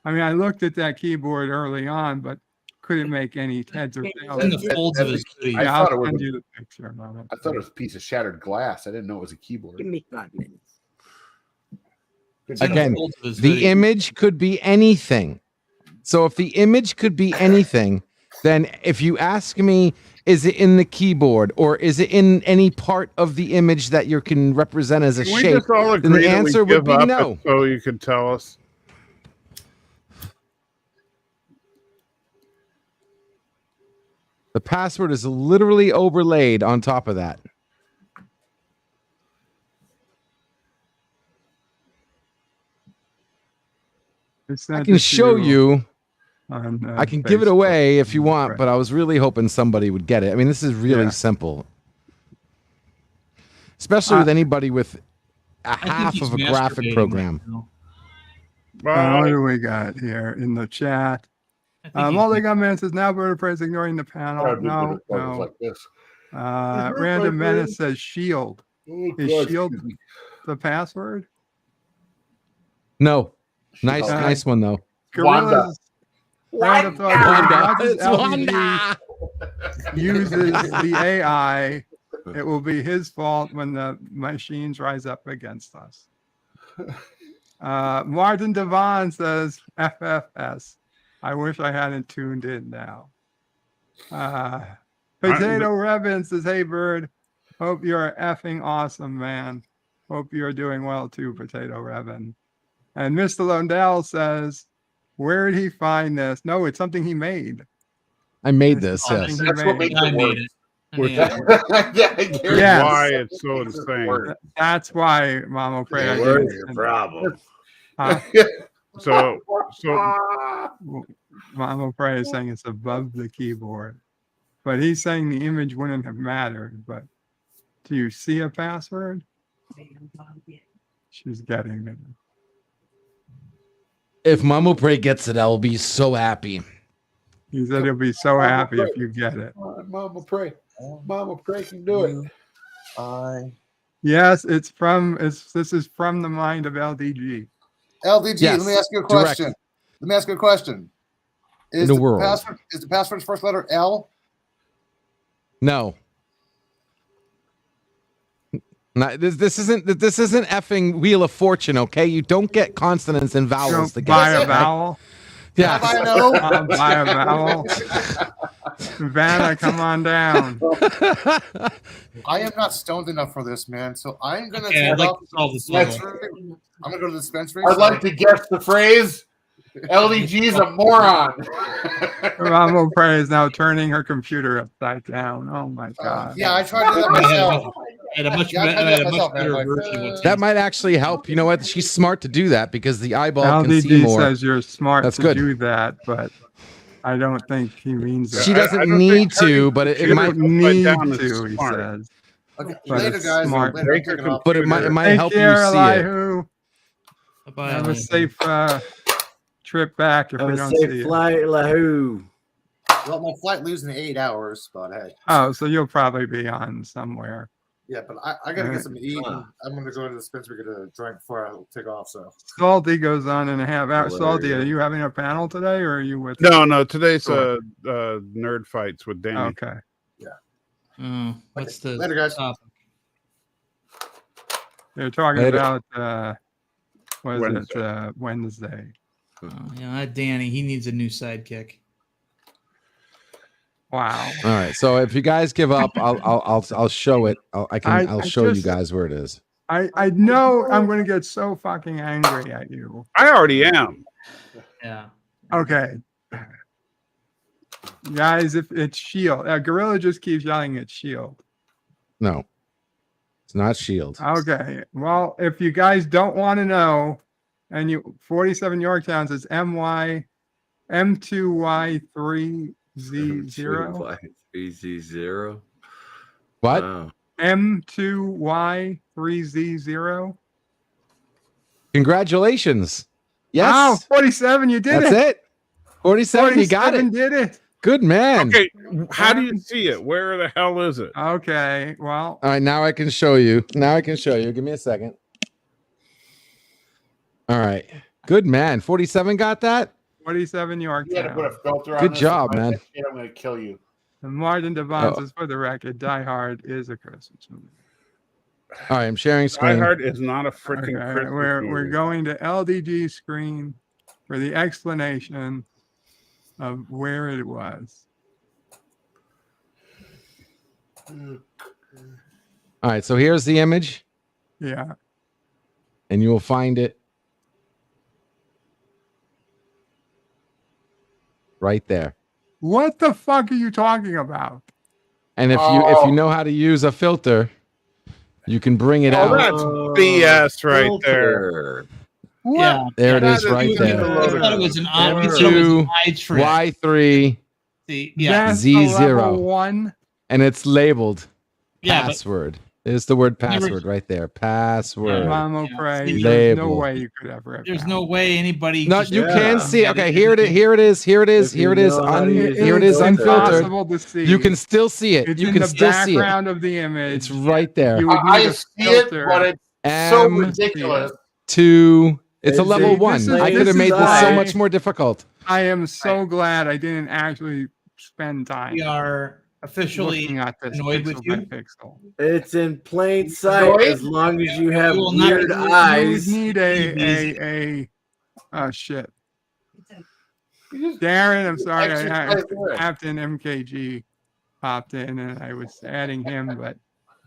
I mean, I looked at that keyboard early on, but couldn't make any heads or tails. In the folds of his hoodie. I Yeah, thought it I'll was send a- you the picture. Mama. I thought it was a piece of shattered glass. I didn't know it was a keyboard. Give me 5 minutes. Again, the image could be anything. So if the image could be anything, then if you ask me, is it in the keyboard or is it in any part of the image that you can represent as a Can we shape? just all Then agree the that we answer would give be up no. so you can tell us? The password is literally overlaid on top of that. I can show you. I can give it away if you want, but I was really hoping somebody would get it. I mean, this is really simple. Especially with anybody with a half of a graphic program. What do we got here in the chat? Multi-Gunman says, now Bird Praise ignoring the panel. No, no. Like this. Random Menace says shield. Oh, Is God, shield excuse me. the password? No. Nice one, though. Gorillas. Random Thought Wanda. says, It's LVD uses the AI. It will be his fault when the machines rise up against us. Martin Devon says FFS. I wish I hadn't tuned in now. Potato Revin says, hey, Bird. Hope you're effing awesome, man. Hope you're doing well too, Potato Revin. And Mr. Lundell says, where did he find this? No, it's something he made. I made this. Yes. That's what makes it work. Yes. Why it's so insane. That's why, Mama Pray. Where's your problem? So Mama Pray is saying it's above the keyboard. But he's saying the image wouldn't have mattered. But do you see a password? She's getting it. If Mamo Pray gets it, I'll be so happy. He said he'll be so happy if you get it. Mama Pray. Mama Pray can do it. Yes, this is from the mind of LDG. LDG, Yes, let me ask you a direct. question. Let me ask you a question. Is The world. Is the password's first letter L? No. This isn't effing Wheel of Fortune, okay? You don't get consonants and vowels Don't together. buy a okay? vowel. Yeah. I know. Buy a vowel. Vanna, come on down. I am not stoned enough for this, man. So I'm gonna Okay, I'd turn like off to solve this the puzzle. dispensary. I'm gonna go to the dispensary. I'd like to guess the phrase. LDG's a moron. Mama Pray is now turning her computer upside down. Oh my god. Yeah, I tried to do that myself. And a much, Yeah, I tried better, that myself, man. better Like, version of what's That might actually help. You know what? She's smart to do that because the eyeball can see LDG more. says you're smart That's to good. do that, but I don't think he means that. She doesn't I don't need think to, but it You might. don't need down is to, he smart. says. Okay, But later, it's guys. smart. Later, I'm taking off. But it might Take help you care, see it. Elihu. Bye. Have a safe trip back if Have we a don't safe see you. flight, Lahoo. Well, my flight leaves in 8 hours, but hey. Oh, so you'll probably be on somewhere. Yeah, but I gotta Alright. get something to eat. And I'm gonna go to the Spencer, get a drink before I take off. So Salty goes on in a half hour. Hilarious. Salty, are you having a panel today, or are you with? No. Today's Sure. nerd fights with Danny. Okay. yeah. What's the Later, guys. topic? They're talking Later. about what is Wednesday. it? Wednesday. Danny, he needs a new sidekick. Wow. All right. So if you guys give up, I'll show it. I'll show you just- guys where it is. I know I'm going to get so fucking angry at you. I already am. Yeah. Okay. Guys, if it's Shield. Gorilla just keeps yelling it's Shield. No, it's not Shield. Okay. Well, if you guys don't want to know, and you 47 Yorktown says M2Y3Z0. Z0. What? Wow. M2Y3Z0. Congratulations. Yes. Wow, 47, you did That's it. it. 47, you got 47 it. did it. Good man. Okay, how do you see it? Where the hell is it? Okay, well. All right, now I can show you. Give me a second. All right. Good man. 47 got that? 47 You had to Yorktown. put a filter on Good this. job, If I man. say shit, I'm going to kill you. And Martin Devon Oh. says, for the record, Die Hard is a Christmas movie. All right, I'm sharing Die screen. Hard is not a freaking Okay, Christmas we're movie. going to LDG screen for the explanation of where it was. All right, so here's the image, Yeah. and you will find it right there. What the fuck are you talking about? And if you know how to use a filter, you can bring it out. That's BS right there. Filter. What? Yeah. There it That is is right even there. a I load of thought it was an odd. We thought it was M2, an eye trick. Y3, Yeah. That's Z0. the level 1. and it's labeled Yeah, but- password. There's the word Never- password right there. Password. Mama Yeah. pray. See, There's no label. way you could ever have There's found no way anybody. No, just- you Yeah. can see. Yeah, Okay, they- here it is. Here it is. Here it is. If Here it you is. know how to use Here it it, is it's unfiltered. impossible to see. You can still see it. It's You in can the still see it. background of the image. It's right there. You would need I a see it, filter. but it's so M- ridiculous. It's a See, level this 1. is- I could this have made is this so why- much more difficult. I am so glad I didn't actually spend time We are officially looking at this annoyed pixel with by you. pixel. It's in plain sight Annoyed? as long as you have You will not- weird You would eyes. need a oh shit. Darren, I'm sorry, Exercise there. Captain MKG popped in and I was adding him, but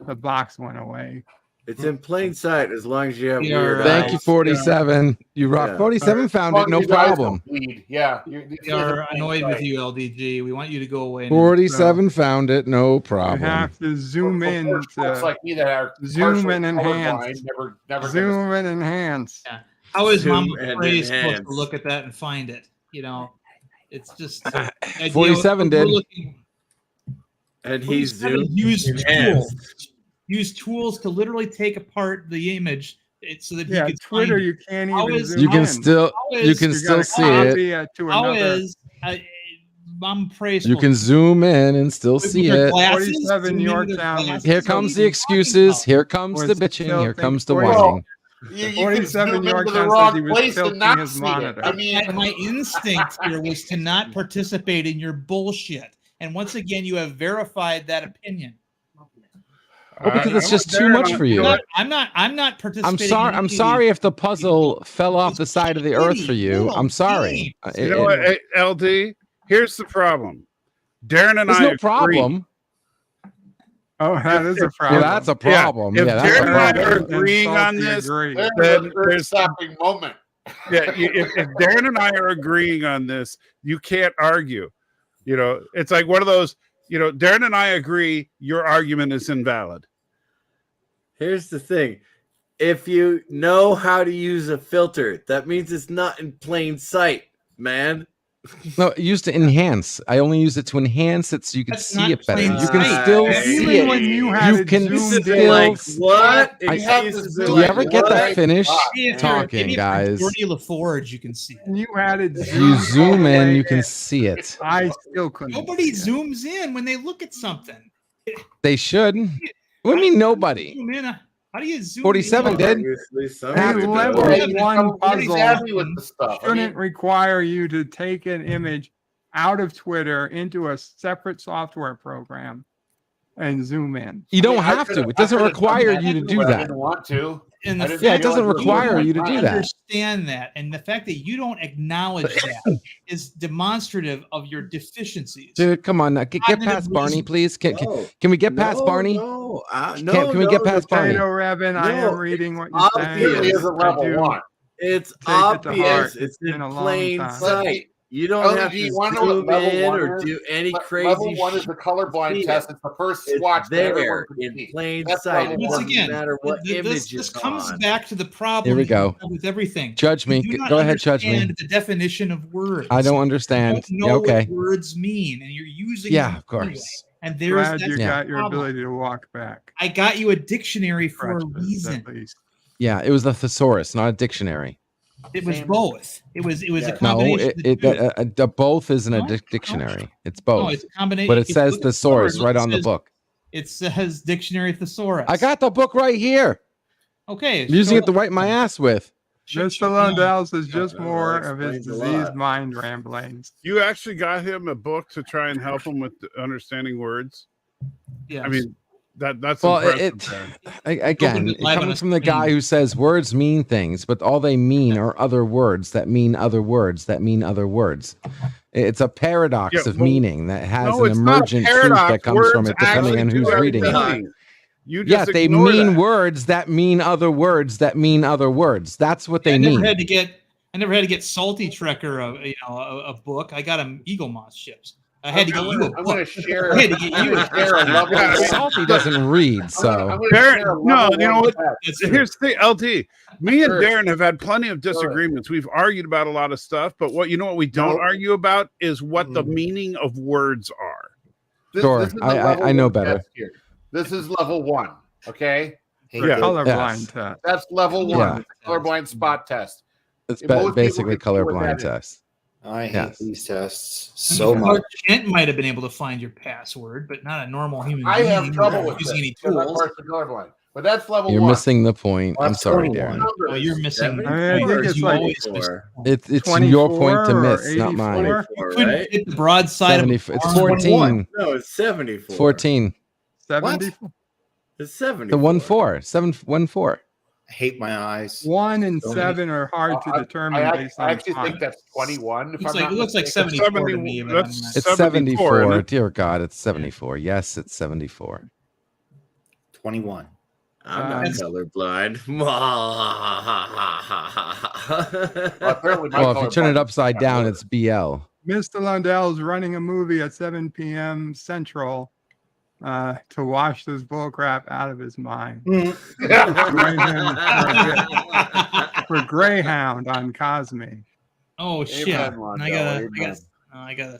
the box went away. It's in plain sight as long as you have We weird are- eyes. Thank you, 47. You rock. Yeah. 47 found it. No Your eyes problem. don't bleed. Yeah. We are annoyed with you, LDG. We want you to go away. now. 47 found it. No You problem. have to zoom in Folks to like me that are zoom partially and enhance. colorblind, never gonna zoom and enhance. Yeah. How is Zoom Mama and Prey supposed enhance. to look at that and find it? You know, it's just 47 did. And he's 47 zoomed used enhanced. tools. Use tools to literally take apart the image so that Yeah, he could Twitter, find it. you can't How even is- zoom You can in. still How you is- can You still gotta see it. copy it to How another. is Mama Prey You supposed can to- zoom in and still with see their it. glasses? 47 Zoom in with their Yorktown was- glasses? Here comes the What are you talking excuses. about? Here comes the Was bitching. Here tilting comes the 40. whining. You 47 can zoom into the Yorktown says wrong he was place and tilting not his see it. monitor. I mean, My instinct here was to not participate in your bullshit. And once again, you have verified that opinion. Well, because it's I'm just with too Darren much on for you. Philip. I'm not participating. I'm sorry. in I'm any sorry if the puzzle fell off the side of the earth for you. I'm sorry. You know what, hey, LD? Here's the problem. Darren and There's I no agree. problem. Oh, that is a Yeah, problem. that's a problem. If Yeah, that's a Darren and I problem. are And agreeing on Salty this, agree. then there's a there's stopping moment. yeah. If Darren and I are agreeing on this, you can't argue. You know, it's like one of those. You know, Darren and I agree. Your argument is invalid. Here's the thing. If you know how to use a filter, that means it's not in plain sight, man. No, used to enhance. I only use it to enhance it so you can That's see not it better. plain You can sight. still Even see it. when you had You it can zoomed still. in, like what? I- It have used to to zoom be Do you like ever get what? to finish Maybe if talking, guys? Jordy LaForge, you can see it. you had it If you zoomed zoom all the in, way you can see it. I still couldn't. Nobody see it. zooms in when they look at something. They should. What do you mean nobody? Zoom in. How do you zoom 47 in? did. Obviously, A somebody level does. one Nobody's puzzle happy with the stuff. I shouldn't mean, require you to take an image out of Twitter into a separate software program and zoom in. You I don't mean, I have could've- to. It I doesn't could've done require that you to too, do but I that. didn't want to. And I the didn't Yeah, it fact feel doesn't like doing require it. you to do I that. understand that, and the fact that you don't acknowledge that is demonstrative of your deficiencies. Dude, come on now. Get Cognitive past Barney, reasoning. please. Can we get past No, Barney? no, Can we get past Barney? Potato Revan, I am No, reading what you're obvious. saying. It really isn't I level do one. It's take it to heart. obvious. It's been in a long plain time. sight. You don't have Do to you want to know what zoom level in one or is? do any Level crazy one is the colorblind see test. it. It's the first It's swatch that everyone there can in see. plain That's sight. level It Once one. doesn't again, matter what image this is comes on. back to the problem. Here we go. With everything. Judge me. You do not Go ahead, judge me. understand the definition of words. I don't You understand. don't know Yeah, okay. what words mean, and you're using Yeah, them of course. anyway. And Glad you that's got the your problem. ability to walk back. I got you a dictionary for a Prejudice, reason. at least. Yeah, it was a thesaurus, not a dictionary. It was both. It was a No, combination. the both isn't a No, dictionary. It's both. No, it's a combination. But it If you says look at the thesaurus word, right it on the says- book. It says dictionary thesaurus. I got the book right here. Okay. I'm using it to wipe my ass with. Mr. Lundell's is just well, more that of his explains a diseased lot. mind ramblings. You actually got him a book to try and help him with understanding words. Yes. I mean, that's Well, impressive. again, Opened it live on coming a from the screen. guy who says words mean things, but all they mean are other words that mean other words that mean other words. It's a paradox Yeah, of well, meaning that has no, an it's not a emergent truth paradox. that comes from Words it, depending actually on do who's have reading it. meaning. You Yeah, just they ignore mean that. words that mean other words that mean other words. That's what they I never mean. had to get Salty Trekker a book. I got him Eagle Moss chips. I had to get you a I'm going to book. share. I had to get I'm you gonna share a level Yeah, one. Salty doesn't read, I'm so gonna Darren, share a no, level you know one what? test. That's true. Here's the LT. Me and Sure. Darren have had plenty of disagreements. We've argued about a lot of stuff, but what we don't No. argue about is what the meaning of words are. Sure, This is a I level know one better. test here. This is level one. Okay. The Yeah. colorblind Yes. test. That's level one. Yeah. The colorblind spot test. It's Most people basically can see what colorblind that is. test. I hate Yes. these tests so Clark much. Kent might have been able to find your password, but not a normal human I being have trouble without with using this any because I'm tools. partially colorblind. But that's level You're one. missing the point. I'm That's sorry, 21. Darren. Oh, you're missing. I mean, I think because it's you like always miss- 24. It's your 24 point to or miss, not mine. 84? You couldn't right? hit the broadside of 70, a it's barn. 14. No, it's 74. 14. 74. It's 70. The 1-4. 7-1-4. I hate my eyes. 1 and So 7 are hard to determine I based on actually time. think that's 21. If Looks I'm like, not it looks like mistaken. 74 to me. But I'm That's not- It's 74, 74. isn't it? Dear God, it's 74. Yes, it's 74. 21. I'm not That's- colorblind. Apparently my Well, if you turn it colorblind- upside down, it's BL. Mr. Lundell's running a movie at 7 p.m. Central to wash this bullcrap out of his mind. Join him for Greyhound on Cosme. Oh shit! Amen, And Londell, I gotta. amen. I gotta.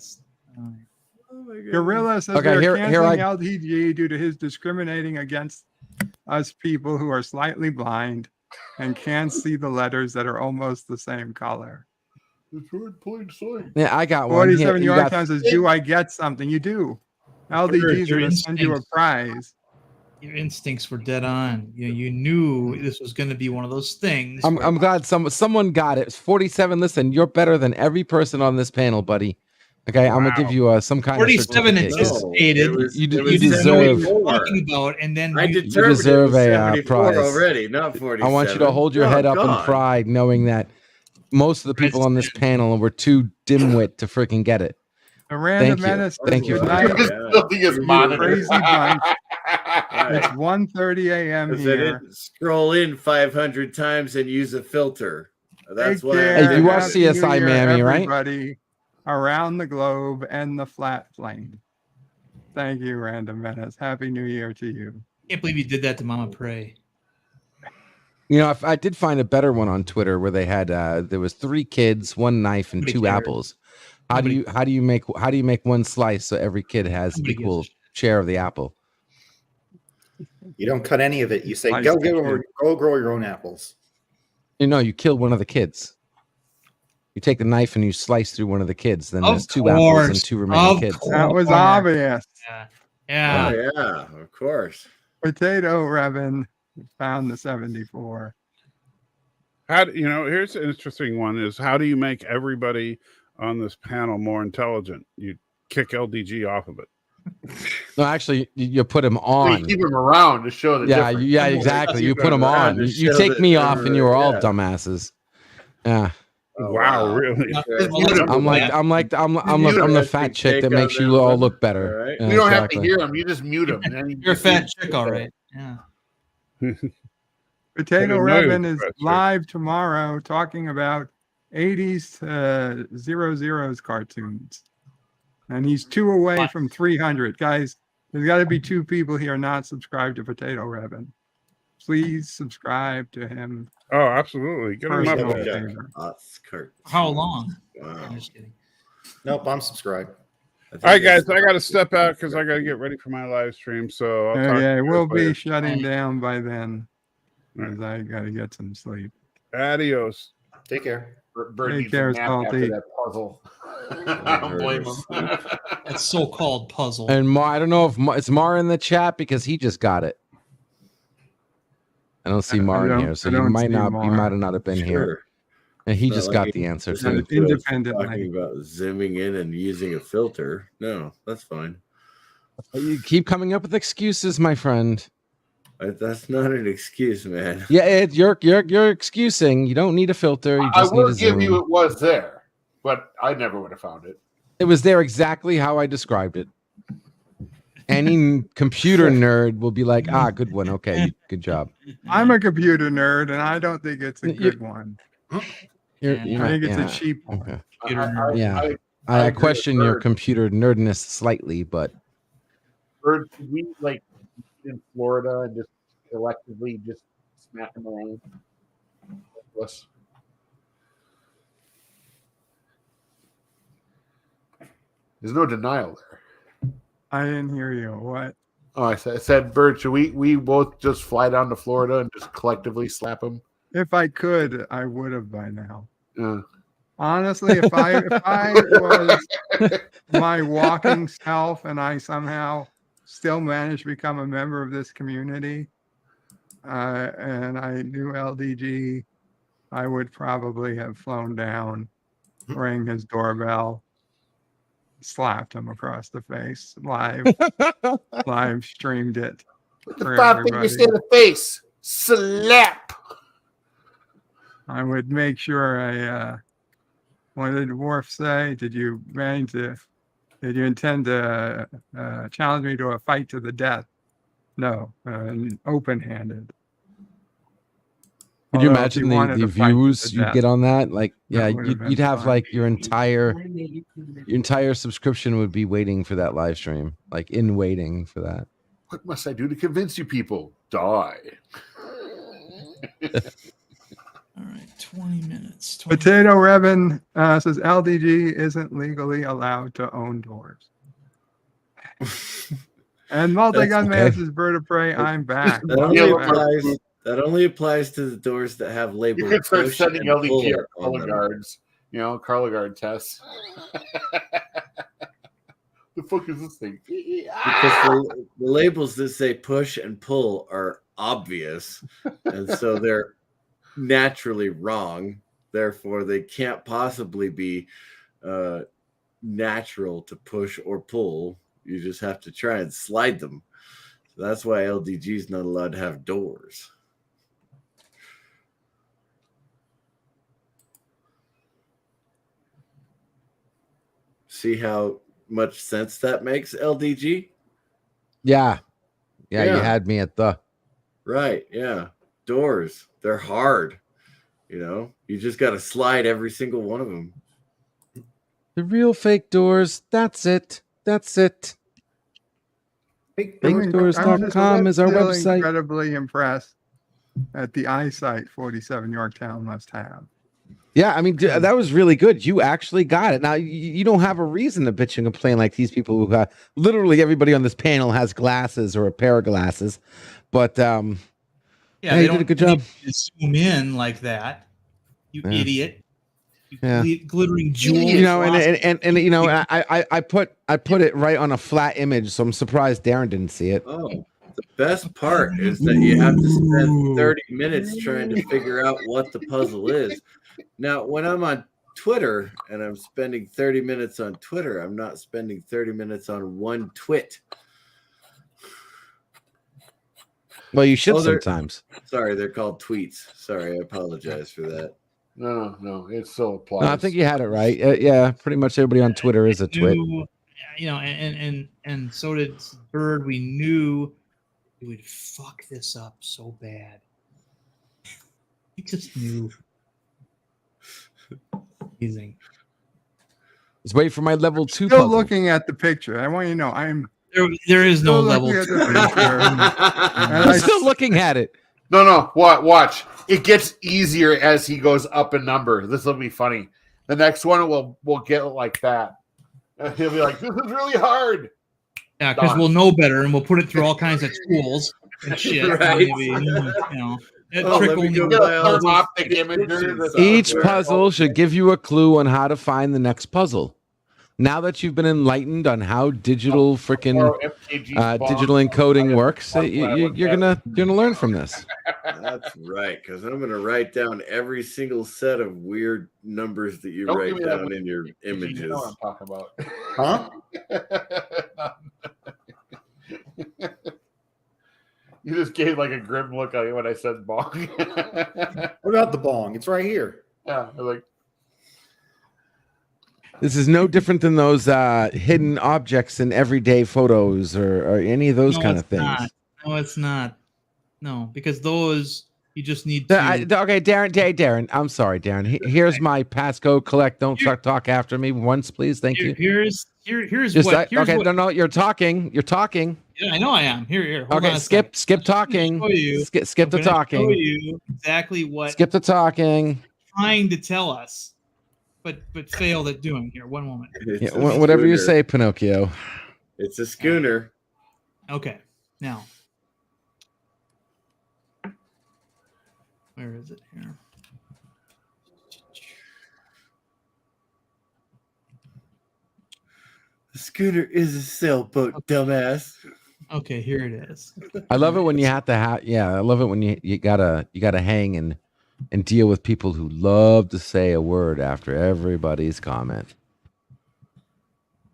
Gorilla says Okay, they're here canceling I- LTG due to his discriminating against us people who are slightly blind and can't see the letters that are almost the same color. It's right in plain sight. Yeah, I got one. 47 You Yard got- Time says, do I get something? You do. LDG's Your going to send you a instincts. prize. Your instincts were dead on. You knew this was going to be one of those things. I'm where- glad someone got it. 47. Listen, you're better than every person on this panel, buddy. Okay, I'm gonna give you some kind of 47 certificate. anticipated. You you didn't know deserve. what you were talking about, and then I you- determined deserve it was a, 74 prize. already, not 47. I want you to hold your Oh, head up in God. pride, knowing that most of the people on this panel were too dimwit to freaking get it. The Random Thank you. Menace. Thank you. Good night. Building his You monitor. crazy bunch. Right. It's 1:30 a.m. Because I here. didn't scroll in 500 times and use a filter. That's Take why. care. Hey, you watch Happy New CSI Year, Miami, right? Everybody around the globe and the flat plane. Thank you, Random Menace. Happy New Year to you. can't believe you did that to Mama Prey. You know, I did find a better one on Twitter where they had there was 3 kids, 1 knife, and Nobody 2 cares. apples. How do you make one slice so every kid has equal share of the apple? You don't cut any of it. You say, Slice go the kid. go grow your own apples. You kill one of the kids. You take the knife and you slice through one of the kids. Then Of there's 2 apples and course. 2 remaining Of kids. That was course. obvious. Yeah. Oh, yeah, of course. Potato Revan found the 74. Here's an interesting one: is how do you make everybody on this panel more intelligent? You kick LDG off of it. No, actually, you put him So you on. keep him around to show the Yeah, difference. yeah, exactly. You put him on. You take me off, and you were all dumbasses. Yeah. Wow, really? I'm the fat chick that makes you all look better. Right. Yeah, You don't exactly. have to hear him. You just mute him. You're a fat chick, all right. Yeah. Potato I didn't know you Revan was is fat chick. live tomorrow talking about 80s 00s cartoons. And he's 2 away from 300. Guys, there's got to be 2 people here not subscribed to Potato Revan. Please subscribe to him. Oh, absolutely. Get him up Personal there. favor. How long? Wow. I'm just kidding. Nope, I'm subscribed. All right, guys, I got to step out because I got to get ready for my live stream. So I'll talk to Yeah, you we'll guys later. be shutting down by then. Because I got to get some sleep. Adios. Take care. Bird Take needs a care, nap after Salty. that puzzle. I don't blame him. That so-called puzzle. And I don't know if it's Mar in the chat because he just got it. I don't see Mar in here, so you might have not have been here. And he just got the answer too. Independently. Talking about zooming in and using a filter. No, that's fine. You keep coming up with excuses, my friend. That's not an excuse, man. Yeah, you're excusing. You don't need a filter. You I just need will a give zoom. you it was there, but I never would have found it. It was there exactly how I described it. Any computer nerd will be like, good one. Okay, good job. I'm a computer nerd, and I don't think it's a good one. I think it's a cheap one. Okay. I question your computer nerdness slightly, but Bird, could we like in Florida and just collectively just smack them around? Yes. There's no denial there. I didn't hear you. What? Oh, I said, Bird, should we both just fly down to Florida and just collectively slap him? If I could, I would have by now. Yeah. Honestly, if I was my walking self and I somehow still managed to become a member of this community, and I knew LDG, I would probably have flown down, rang his doorbell, slapped him across the face, live streamed it. The 5 fingers in the face. Slap. I would make sure what did Worf say? Did you intend to challenge me to a fight to the death? No, open-handed. could you Although if imagine wanted the to fight to views the you'd death, get on that? Like, yeah, that would have been you'd have fun. like your entire subscription would be waiting for that live stream, like in waiting for that. What must I do to convince you people? Die. All right, 20 minutes. Potato Revan says LDG isn't legally allowed to own doors. And Multi-Gun Man says Bird of Prey, I'm back. That only applies to the doors that have labels. You could start push sending and pull LDG or on color them. guards. Color guard tests. The fuck is this thing? Because the labels that say push and pull are obvious, and so they're naturally wrong. Therefore, they can't possibly be natural to push or pull. You just have to try and slide them. So that's why LDG is not allowed to have doors. See how much sense that makes, LDG? Yeah, you had me at the right. Yeah, doors. They're hard. You just got to slide every single one of them. The real fake doors. That's it. FakeDoors.com is our still website. Incredibly impressed at the eyesight 47 Yorktown must have. Yeah, I mean, that was really good. You actually got it. Now, you don't have a reason to bitch and complain like these people who got literally everybody on this panel has glasses or a pair of glasses. But Yeah, you did a good job. Zoom in like that, you idiot. Yeah. Glittering jewel. You know, and you know, I put it right on a flat image, so I'm surprised Darren didn't see it. Oh, the best part is that you have to spend 30 minutes trying to figure out what the puzzle is. Now, when I'm on Twitter and I'm spending 30 minutes on Twitter, I'm not spending 30 minutes on one twit. Well, you should sometimes. Sorry, they're called tweets. Sorry, I apologize for that. No, it still applies. No, I think you had it right. Yeah, pretty much everybody on Twitter is a twit. You know, and so did Bird. We knew we would fuck this up so bad. We just knew. Amazing. Let's wait for my level 2 Still puzzle. looking at the picture. I want you to know I'm. There is no still level looking 2. at the picture. I'm still looking at it. No. Watch. It gets easier as he goes up in number. This will be funny. The next one will get like that. And he'll be like, "This is really hard." Yeah, because we'll know better and we'll put it through all kinds of tools and shit. Right. Maybe, you know, Each puzzle should give you a clue on how to find the next puzzle. Now that you've been enlightened on how digital digital encoding works, you're gonna learn from this. That's right, because I'm going to write down every single set of weird numbers that you Don't write give me that down in your images. You know what I'm talking about. Huh? You just gave like a grim look at me when I said bong. What about the bong? It's right here. Yeah, like This is no different than those hidden objects in everyday photos or any of those kind of things. No, it's not. No, because those you just need to. Okay, Darren. I'm sorry, Darren. Here's my passcode. Collect. Don't talk after me once, please. Thank you. Here's Just what. okay. No. You're talking. You're talking. Yeah, I know I am. Here. Hold Okay. on Skip talking. Skip the talking. Show you exactly what. Skip the talking. Trying to tell us, but failed at doing. Here, one moment. Yeah, whatever you say, Pinocchio. It's a schooner. Okay. Now. Where is it here? The schooner is a sailboat, dumbass. Okay, here it is. I love it when you have to have. Yeah, I love it when you gotta hang and deal with people who love to say a word after everybody's comment.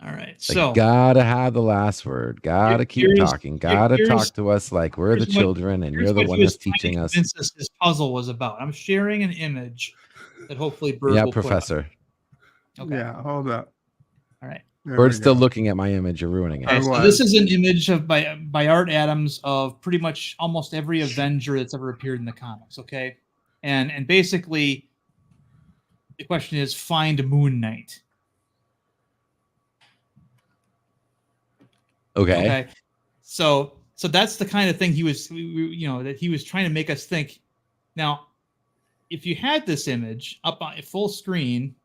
All right, Like, so gotta have the last word. Gotta keep talking. Gotta talk to us like we're the children, and you're the one that's teaching us. This puzzle was about. I'm sharing an image that hopefully Bird will Professor. Put up. Okay. Yeah, hold up. All right. Bird's still looking at my image. You're ruining it. Okay, so this is an image by Art Adams of pretty much almost every Avenger that's ever appeared in the comics. Okay, and basically, the question is find Moon Knight. Okay. So that's the kind of thing he was, that he was trying to make us think. Now, if you had this image up on full screen,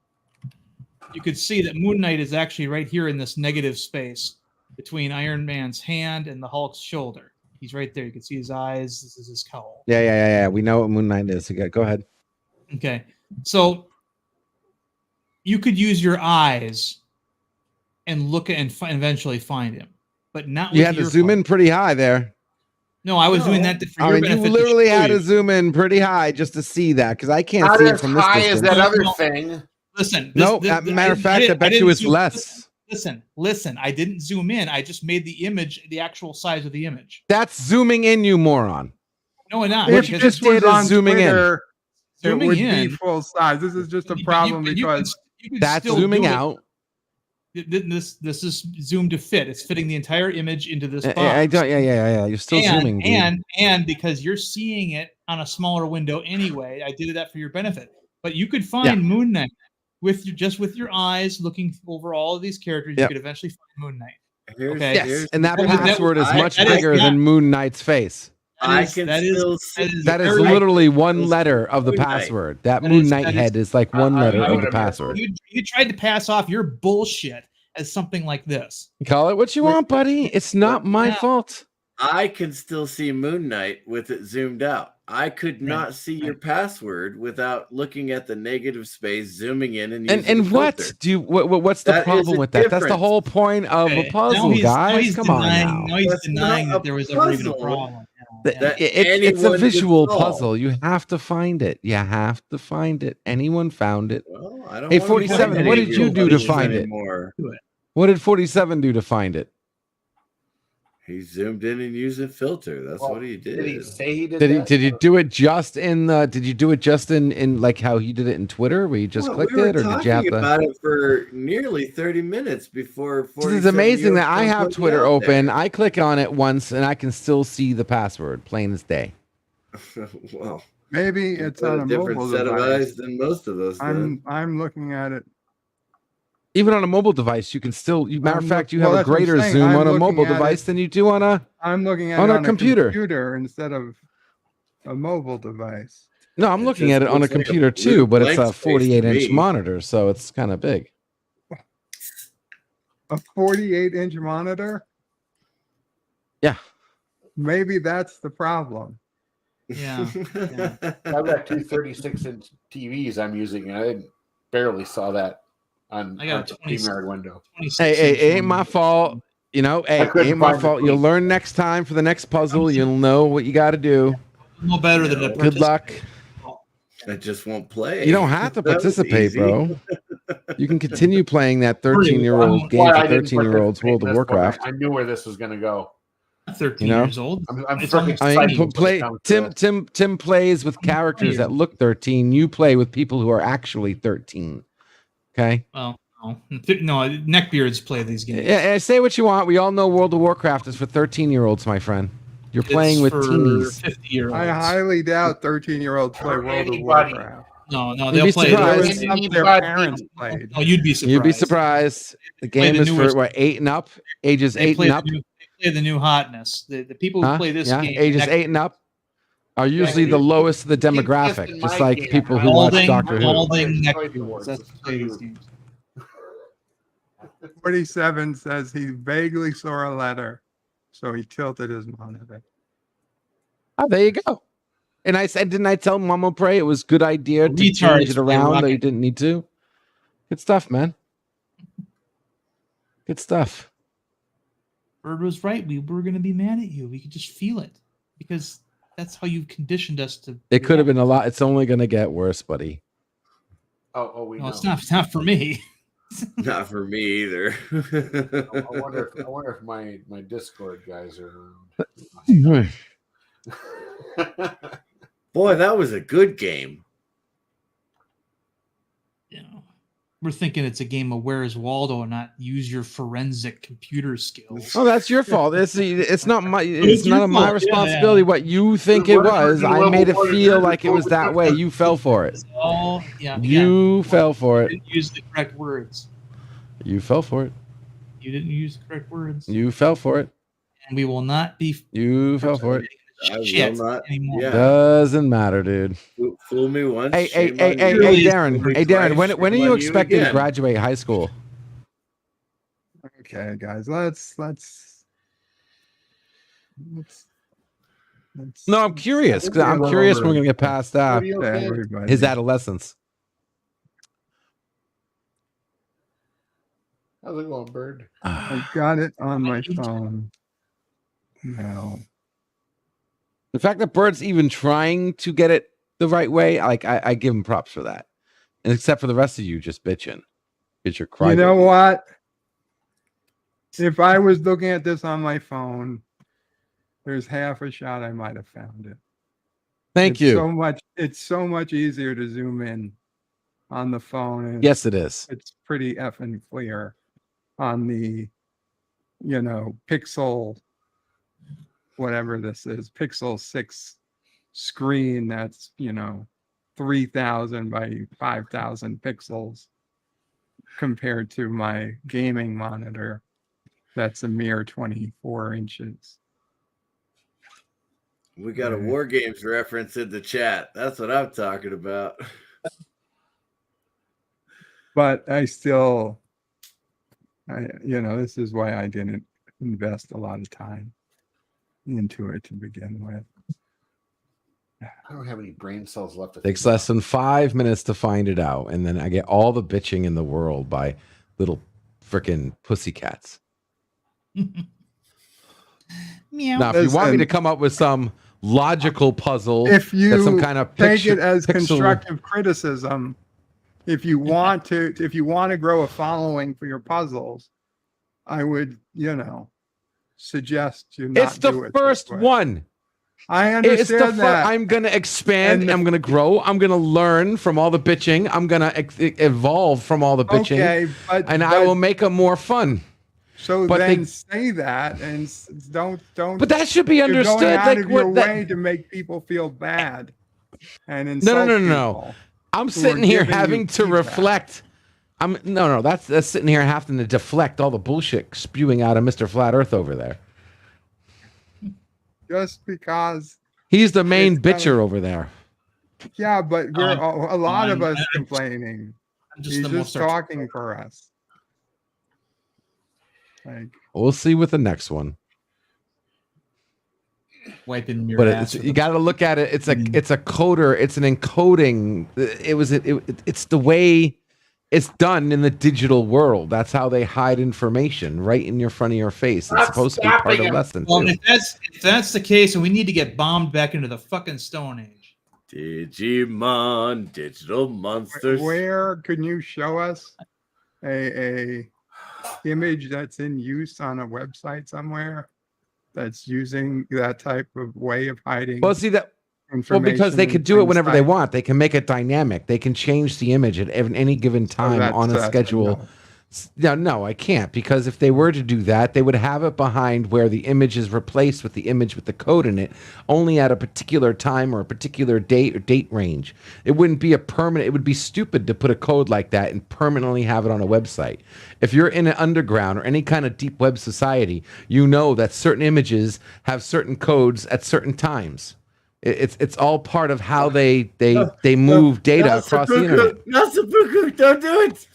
you could see that Moon Knight is actually right here in this negative space between Iron Man's hand and the Hulk's shoulder. He's right there. You can see his eyes. This is his cowl. Yeah. We know what Moon Knight is. Go ahead. Okay. So you could use your eyes and look at and eventually find him. But not. You had to zoom in pretty high there. No, I was doing that for your benefit. You literally had to zoom in pretty high just to see that, because I can't see it from this distance. As that other thing. Listen. Matter of fact, I bet you it's less. Listen. I didn't zoom in. I just made the image the actual size of the image. That's zooming in, you moron. No, and not. If this was on zooming Twitter, in. It would in. be full size. This is just a problem because that's zooming out. This is zoomed to fit. It's fitting the entire image into this box. Yeah. You're still zooming, dude. And because you're seeing it on a smaller window anyway, I did that for your benefit. But you could find Moon Knight with your eyes looking over all of these characters. You could eventually find Moon Knight. And that password is much bigger than Moon Knight's face. I can still That is very- literally one letter of the Moon Knight. password. That That Moon is- Knight that head is- is like one letter I of would the have- password. You tried to pass off your bullshit as something like this. Call it what you want, buddy. It's not my Yeah. fault. I can still see Moon Knight with it zoomed out. I could not see your password without looking at the negative space, zooming in, and using And the what filter. do you, what's the That is problem a with that? That's the difference. whole point of Okay, a puzzle, now guys. he's Come denying, on now. Now he's That's denying not that a there was ever even a puzzle. problem. It's a anyone could visual solve. puzzle. You have to find it. You have to find it. Anyone found it. Well, I don't Hey, wanna 47, find what any did you real do to puzzles find it? anymore. What did 47 do to find it? He zoomed in and used a filter. That's what he did. Did he say he did Did that? you do it just in the? Did you do it just in like how you did it in Twitter, where you just Well, clicked we were it, or did you have talking to? about it for nearly 30 minutes before. It's amazing that I 47-year-old have put me Twitter out open. I click on it once, and I can still see the password, plain as day. there. Well, Maybe you've it's got on a a different mobile set of device. eyes than most of us. Then I'm looking at it. Even on a mobile device, you can still. Matter of fact, you have well, a that's what I'm greater saying. zoom I'm on a looking mobile at it- device than you do on a. I'm looking at on it a on computer. a computer instead of a mobile device. No, I'm looking at it on a computer too, but it's a 48-inch monitor, so it's kind of big. A 48-inch monitor? Yeah. Maybe that's the problem. Yeah. I've got two 36-inch TVs I'm using, and I barely saw that on I got the a 20 StreamYard window. Hey, it ain't my fault. You know, hey, it couldn't ain't my find the fault. You'll tweet. learn next time for the next puzzle. You'll know what you got to do. No better than a Good luck. I just won't play. You don't have to That was participate, easy. bro. You can continue playing that That's 13-year-old game why for I didn't 13-year-olds participate World in of this one. Warcraft. I knew where this was going to go. 13 You know? years old. I'm It's freaking almost I excited. mean, when it play comes to Tim plays with characters that look 13. You play with people who are actually 13. Okay. Well, no, neckbeards play these games. Yeah, say what you want. We all know World of Warcraft is for 13-year-olds, my friend. You're playing with for teenies. 50-year-olds. I highly doubt 13-year-olds play World of anybody. Warcraft. No, You'd they'll be play surprised. those. Some of their parents played. Oh, you'd be surprised. You'd be surprised. The game the is for newest- what, 8 and up? Ages They 8 play and the up? new- they play the new hotness. The people who Huh? play this Yeah, game, ages 8 and up are usually the lowest of the demographic, just like people who watch Doctor Who. Balding neckbeards. That's who play these games. 47 says he vaguely saw a letter, so he tilted his monitor. Oh, there you go. And I said, didn't I tell Mama Pray it was a good idea to Retards change it play around, though Rocket. you didn't need to? Good stuff, man. Good stuff. Bird was right. We were going to be mad at you. We could just feel it because that's how you've conditioned us to. It could have been a lot. It's only going to get worse, buddy. we No, know. it's not for me. Not for me either. I wonder if my Discord guys are around. Boy, that was a good game. We're thinking it's a game of Where's Waldo, not use your forensic computer skills. Oh, that's your fault. It's not my It's your none of my fault. responsibility. Yeah. What you think it was, I made it feel like it was that way. You fell for it. Oh, yeah. You fell for You it. didn't use the correct words. You fell for it. You didn't use the correct words. You fell for it. And we will not be You fell for it. shit not. anymore. Yeah. Doesn't matter, dude. Fool me once. Hey, shame on you. Darren. Hey, Darren. When are Shame you on expecting to again. graduate high school? Okay, guys, let's No, I'm curious because I'm curious when we're gonna get past everybody. his adolescence. How's it going, Bird? I got it on my phone. No. The fact that Bird's even trying to get it the right way, like I give him props for that. And except for the rest of you just bitching. It's your cry. You know what? If I was looking at this on my phone, there's half a shot I might have found it. Thank you. It's so much easier to zoom in on the phone. And Yes, it is. It's pretty effing clear on the, Pixel, whatever this is, Pixel 6 screen that's, 3,000 by 5,000 pixels compared to my gaming monitor that's a mere 24 inches. We got a War Games reference in the chat. That's what I'm talking about. But I still, this is why I didn't invest a lot of time into it to begin with. I don't have any brain cells left. To Takes less than 5 minutes to find it out, and then I get all the bitching in the world by little freaking pussycats. Meow. Now, if you want me to come up with some logical puzzle, If you that's some kind of take picture, it as pixel- constructive criticism, if you want to grow a following for your puzzles, I would, suggest you not it's the do it first this way. one. I understand that. I'm going to expand. And I'm going to grow. I'm going to learn from all the bitching. I'm going to evolve from all the bitching. Okay, and I will make them more fun. So but then say that and don't. But that should be you're understood. Going out Like of your what? way to make people feel bad and insult No. people I'm who sitting are here giving you having to feedback. reflect. That's sitting here having to deflect all the bullshit spewing out of Mr. Flat Earth over there. Just because He's the main it's gonna- bitcher over there. Yeah, but we're a lot of us I'm complaining. just He's the just most talking for us. Like, We'll see with the next one. wiping your But ass. you got to look at it. It's a coder. It's an encoding. It's the way it's done in the digital world. That's how they hide information right in your front of your face. It's supposed to be part of the lesson. Well, too. if that's the case, then we need to get bombed back into the fucking Stone Age. Digimon, digital monsters. where can you show us a image that's in use on a website somewhere that's using that type of way of hiding? Well, see that. Well, information because they in could do it plain whenever they sight? want. They can make it dynamic. They can change the image at any given time that's on a a schedule. No, I can't, because if they were to do that, they would have it behind where the image is replaced with the image with the code in it, only at a particular time or a particular date or date range. It wouldn't be a permanent. It would be stupid to put a code like that and permanently have it on a website. If you're in an underground or any kind of deep web society, you know that certain images have certain codes at certain times. It's all part of how they move data across the internet. Nasabuku, don't do it.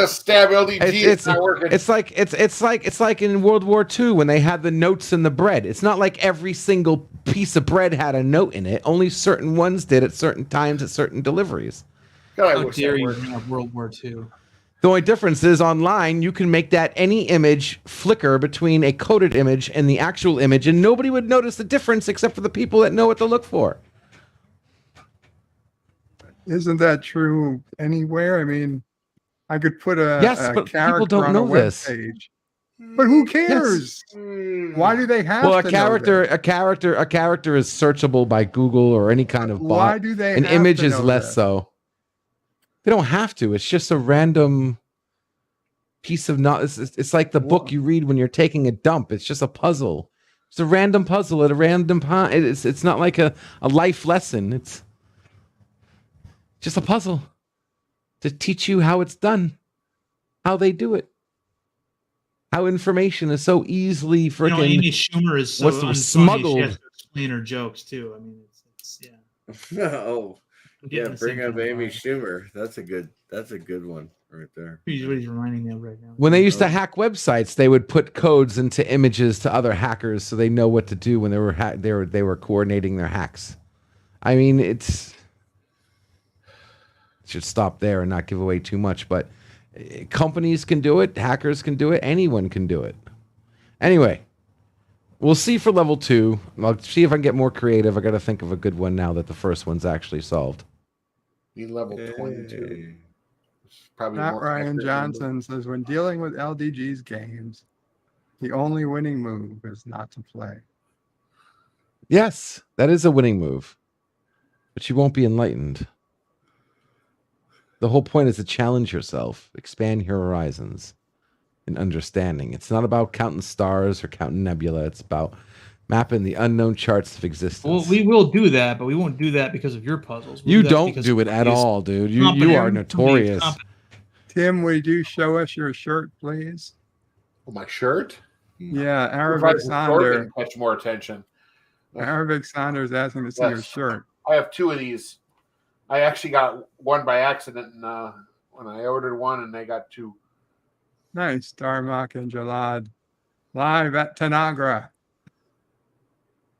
Stab LDG. It's not working. It's like in World War II when they had the notes in the bread. It's not like every single piece of bread had a note in it. Only certain ones did at certain times at certain deliveries. How dare you bring up World War II? The only difference is online, you can make that any image flicker between a coded image and the actual image, and nobody would notice the difference except for the people that know what to look for. Isn't that true anywhere? I mean, I could put a but character people don't on know a web this. page. But who cares? Why do they have Well, to know that? a character is searchable by Google or any kind of bot. Why do they An have image to is know less that? so. They don't have to. It's just a random piece of knowledge. It's like the book you read when you're taking a dump. It's just a puzzle. It's a random puzzle at a random time. It's not like a life lesson. It's just a puzzle to teach you how it's done, how they do it, how information is so easily freaking. Amy Schumer is so unfunny, smuggled. She has to explain her jokes too. I mean, it's yeah. Oh, Getting yeah. the Bring same up kind of Amy vibe. Schumer. That's a good one right there. What he's reminding me of right now. When they used to hack websites, they would put codes into images to other hackers so they know what to do when they were coordinating their hacks. I mean, it should stop there and not give away too much, but companies can do it, hackers can do it, anyone can do it. Anyway, we'll see for level 2. I'll see if I can get more creative. I got to think of a good one now that the first one's actually solved. Need level 22. Probably Matt more Ryan accurate than Johnson says, when dealing with LDG's games, the only winning move is not to play. Yes, that is a winning move, but you won't be enlightened. The whole point is to challenge yourself, expand your horizons in understanding. It's not about counting stars or counting nebula. It's about mapping the unknown charts of existence. Well, we will do that, but we won't do that because of your puzzles. We'll You that don't because do it at somebody's all, dude. You competent. are notorious. Tim, would you show us your shirt, please? Oh, my shirt? Yeah, Provide Aravic the sword Sonder. and catch more attention. Arabic Saunders asking to see your shirt. I have 2 of these. I actually got one by accident when I ordered one, and I got 2. Nice. Darmok and Jalad live at Tanagra.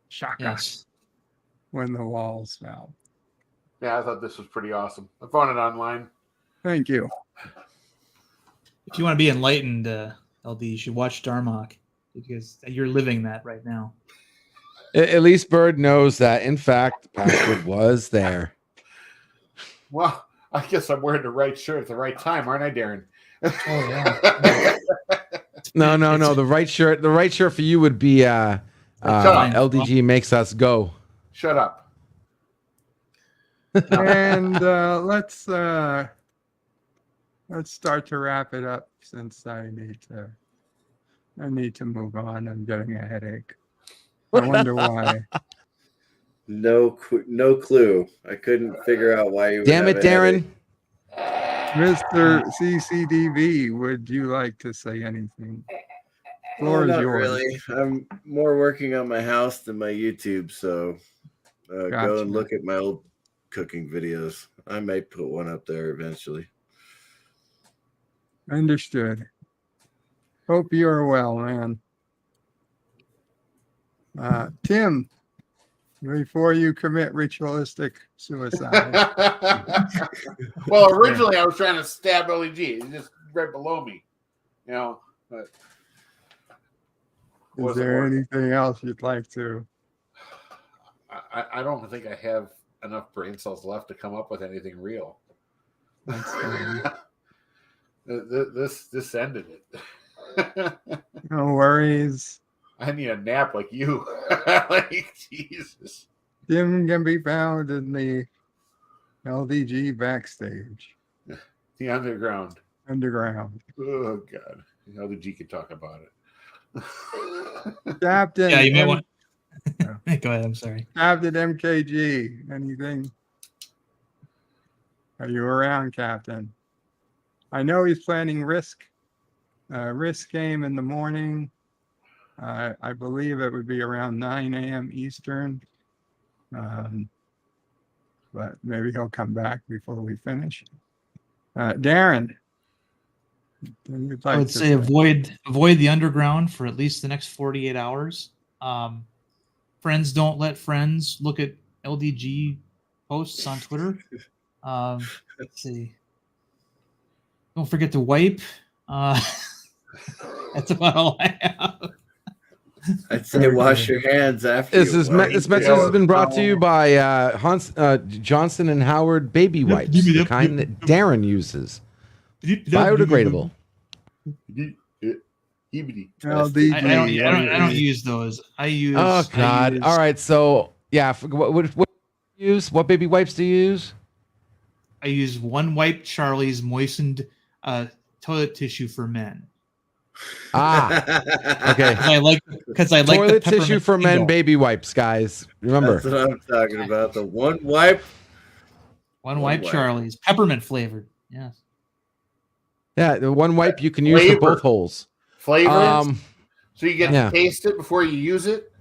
Shaka. Yes. When the walls fell. Yeah, I thought this was pretty awesome. I found it online. Thank you. If you want to be enlightened, LD, you should watch Darmok because you're living that right now. At least Bird knows that, in fact, the password was there. Well, I guess I'm wearing the right shirt at the right time, aren't I, Darren? Oh yeah. No. The right shirt for you would be LDG makes us go. Shut up. And let's start to wrap it up since I need to move on. I'm getting a headache. I wonder why. No clue. I couldn't figure out why you. Damn it, Darren. Mr. CCDV, would you like to say anything? Floor is Not yours. really. I'm more working on my house than my YouTube, so go Gotcha. and look at my old cooking videos. I might put one up there eventually. Understood. Hope you are well, man. Tim, before you commit ritualistic suicide. Well, originally I was trying to stab LEG. He's just right below me. You know, but Is there anything else you'd like to? I don't think I have enough brain cells left to come up with anything real. This ended it. No worries. I need a nap like you. Like, Jesus. Tim can be found in the LDG backstage. The underground. Underground. Oh, God. LDG can talk about it. Captain. Yeah, you may want. Go ahead. I'm sorry. Captain MKG. Anything? Are you around, Captain? I know he's planning risk game in the morning. I believe it would be around 9 a.m. Eastern. But maybe he'll come back before we finish. Darren. I would say avoid the underground for at least the next 48 hours. Friends don't let friends look at LDG posts on Twitter. Let's see. Don't forget to wipe. That's about all I have. I'd say wash your hands after. This message has been brought to you by Johnson and Howard baby wipes, the kind that Darren uses. Biodegradable. I don't use those. I use. Oh God! All right, so yeah, what do you use? What baby wipes do you use? I use One Wipe Charlie's moistened toilet tissue for men. Okay. Because I like toilet the tissue for men baby wipes, guys. Remember. That's what I'm talking about. The One Wipe. One Wipe Charlie's peppermint flavored. Yes. Yeah, the One Wipe you can use for both holes. Flavor. So you get to taste it before you use it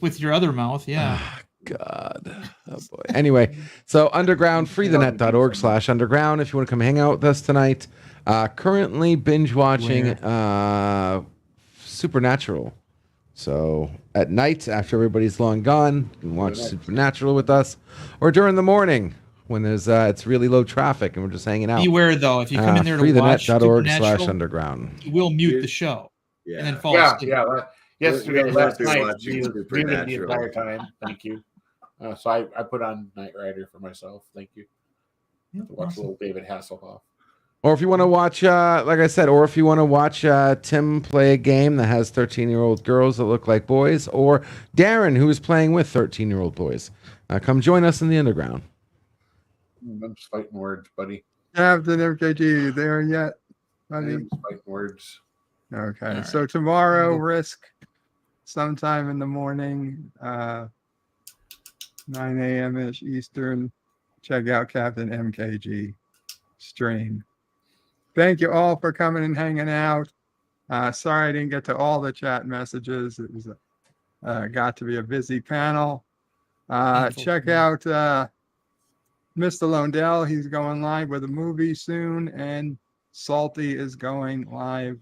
with your other mouth. Yeah. God. Oh boy. Anyway, so underground, freethenet.org/underground if you want to come hang out with us tonight. Currently binge watching Supernatural. So at night, after everybody's long gone, you can watch Supernatural with us, or during the morning when there's it's really low traffic and we're just hanging out. Beware though, if you come in there to watch freethenet.org/underground. you will mute the show and then fall asleep. Yesterday, last night, we was muted the entire time. Thank you. So I put on Knight Rider for myself. Thank you. To watch little David Hasselhoff. Or if you want to watch, like I said, or if you want to watch Tim play a game that has 13-year-old girls that look like boys, or Darren, who is playing with 13-year-old boys, come join us in the underground. I'm just fighting words, buddy. Captain MKG, there yet, buddy? I'm just fighting words. Okay, so tomorrow, Risk, sometime in the morning, 9 a.m.-ish Eastern. Check out Captain MKG stream. Thank you all for coming and hanging out. Sorry I didn't get to all the chat messages. It was Got to be a busy panel. Painful Check for me. out Mr. Londell. He's going live with a movie soon, and Salty is going live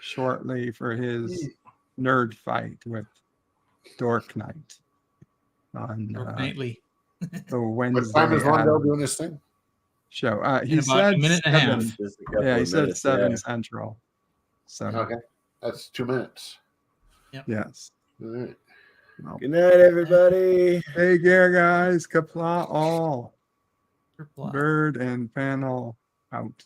shortly for his nerd fight with Dork Knight on Nightly. the Wednesday. What time is Rondell doing this thing? Show. He In about said a minute and a half. 7. Just a couple Yeah, he of said minutes, 7 yeah. Central. So Okay, that's 2 minutes. yes. All right. Well, Good night, everybody. take care, guys. Qapla all. Qapla. Bird and panel out.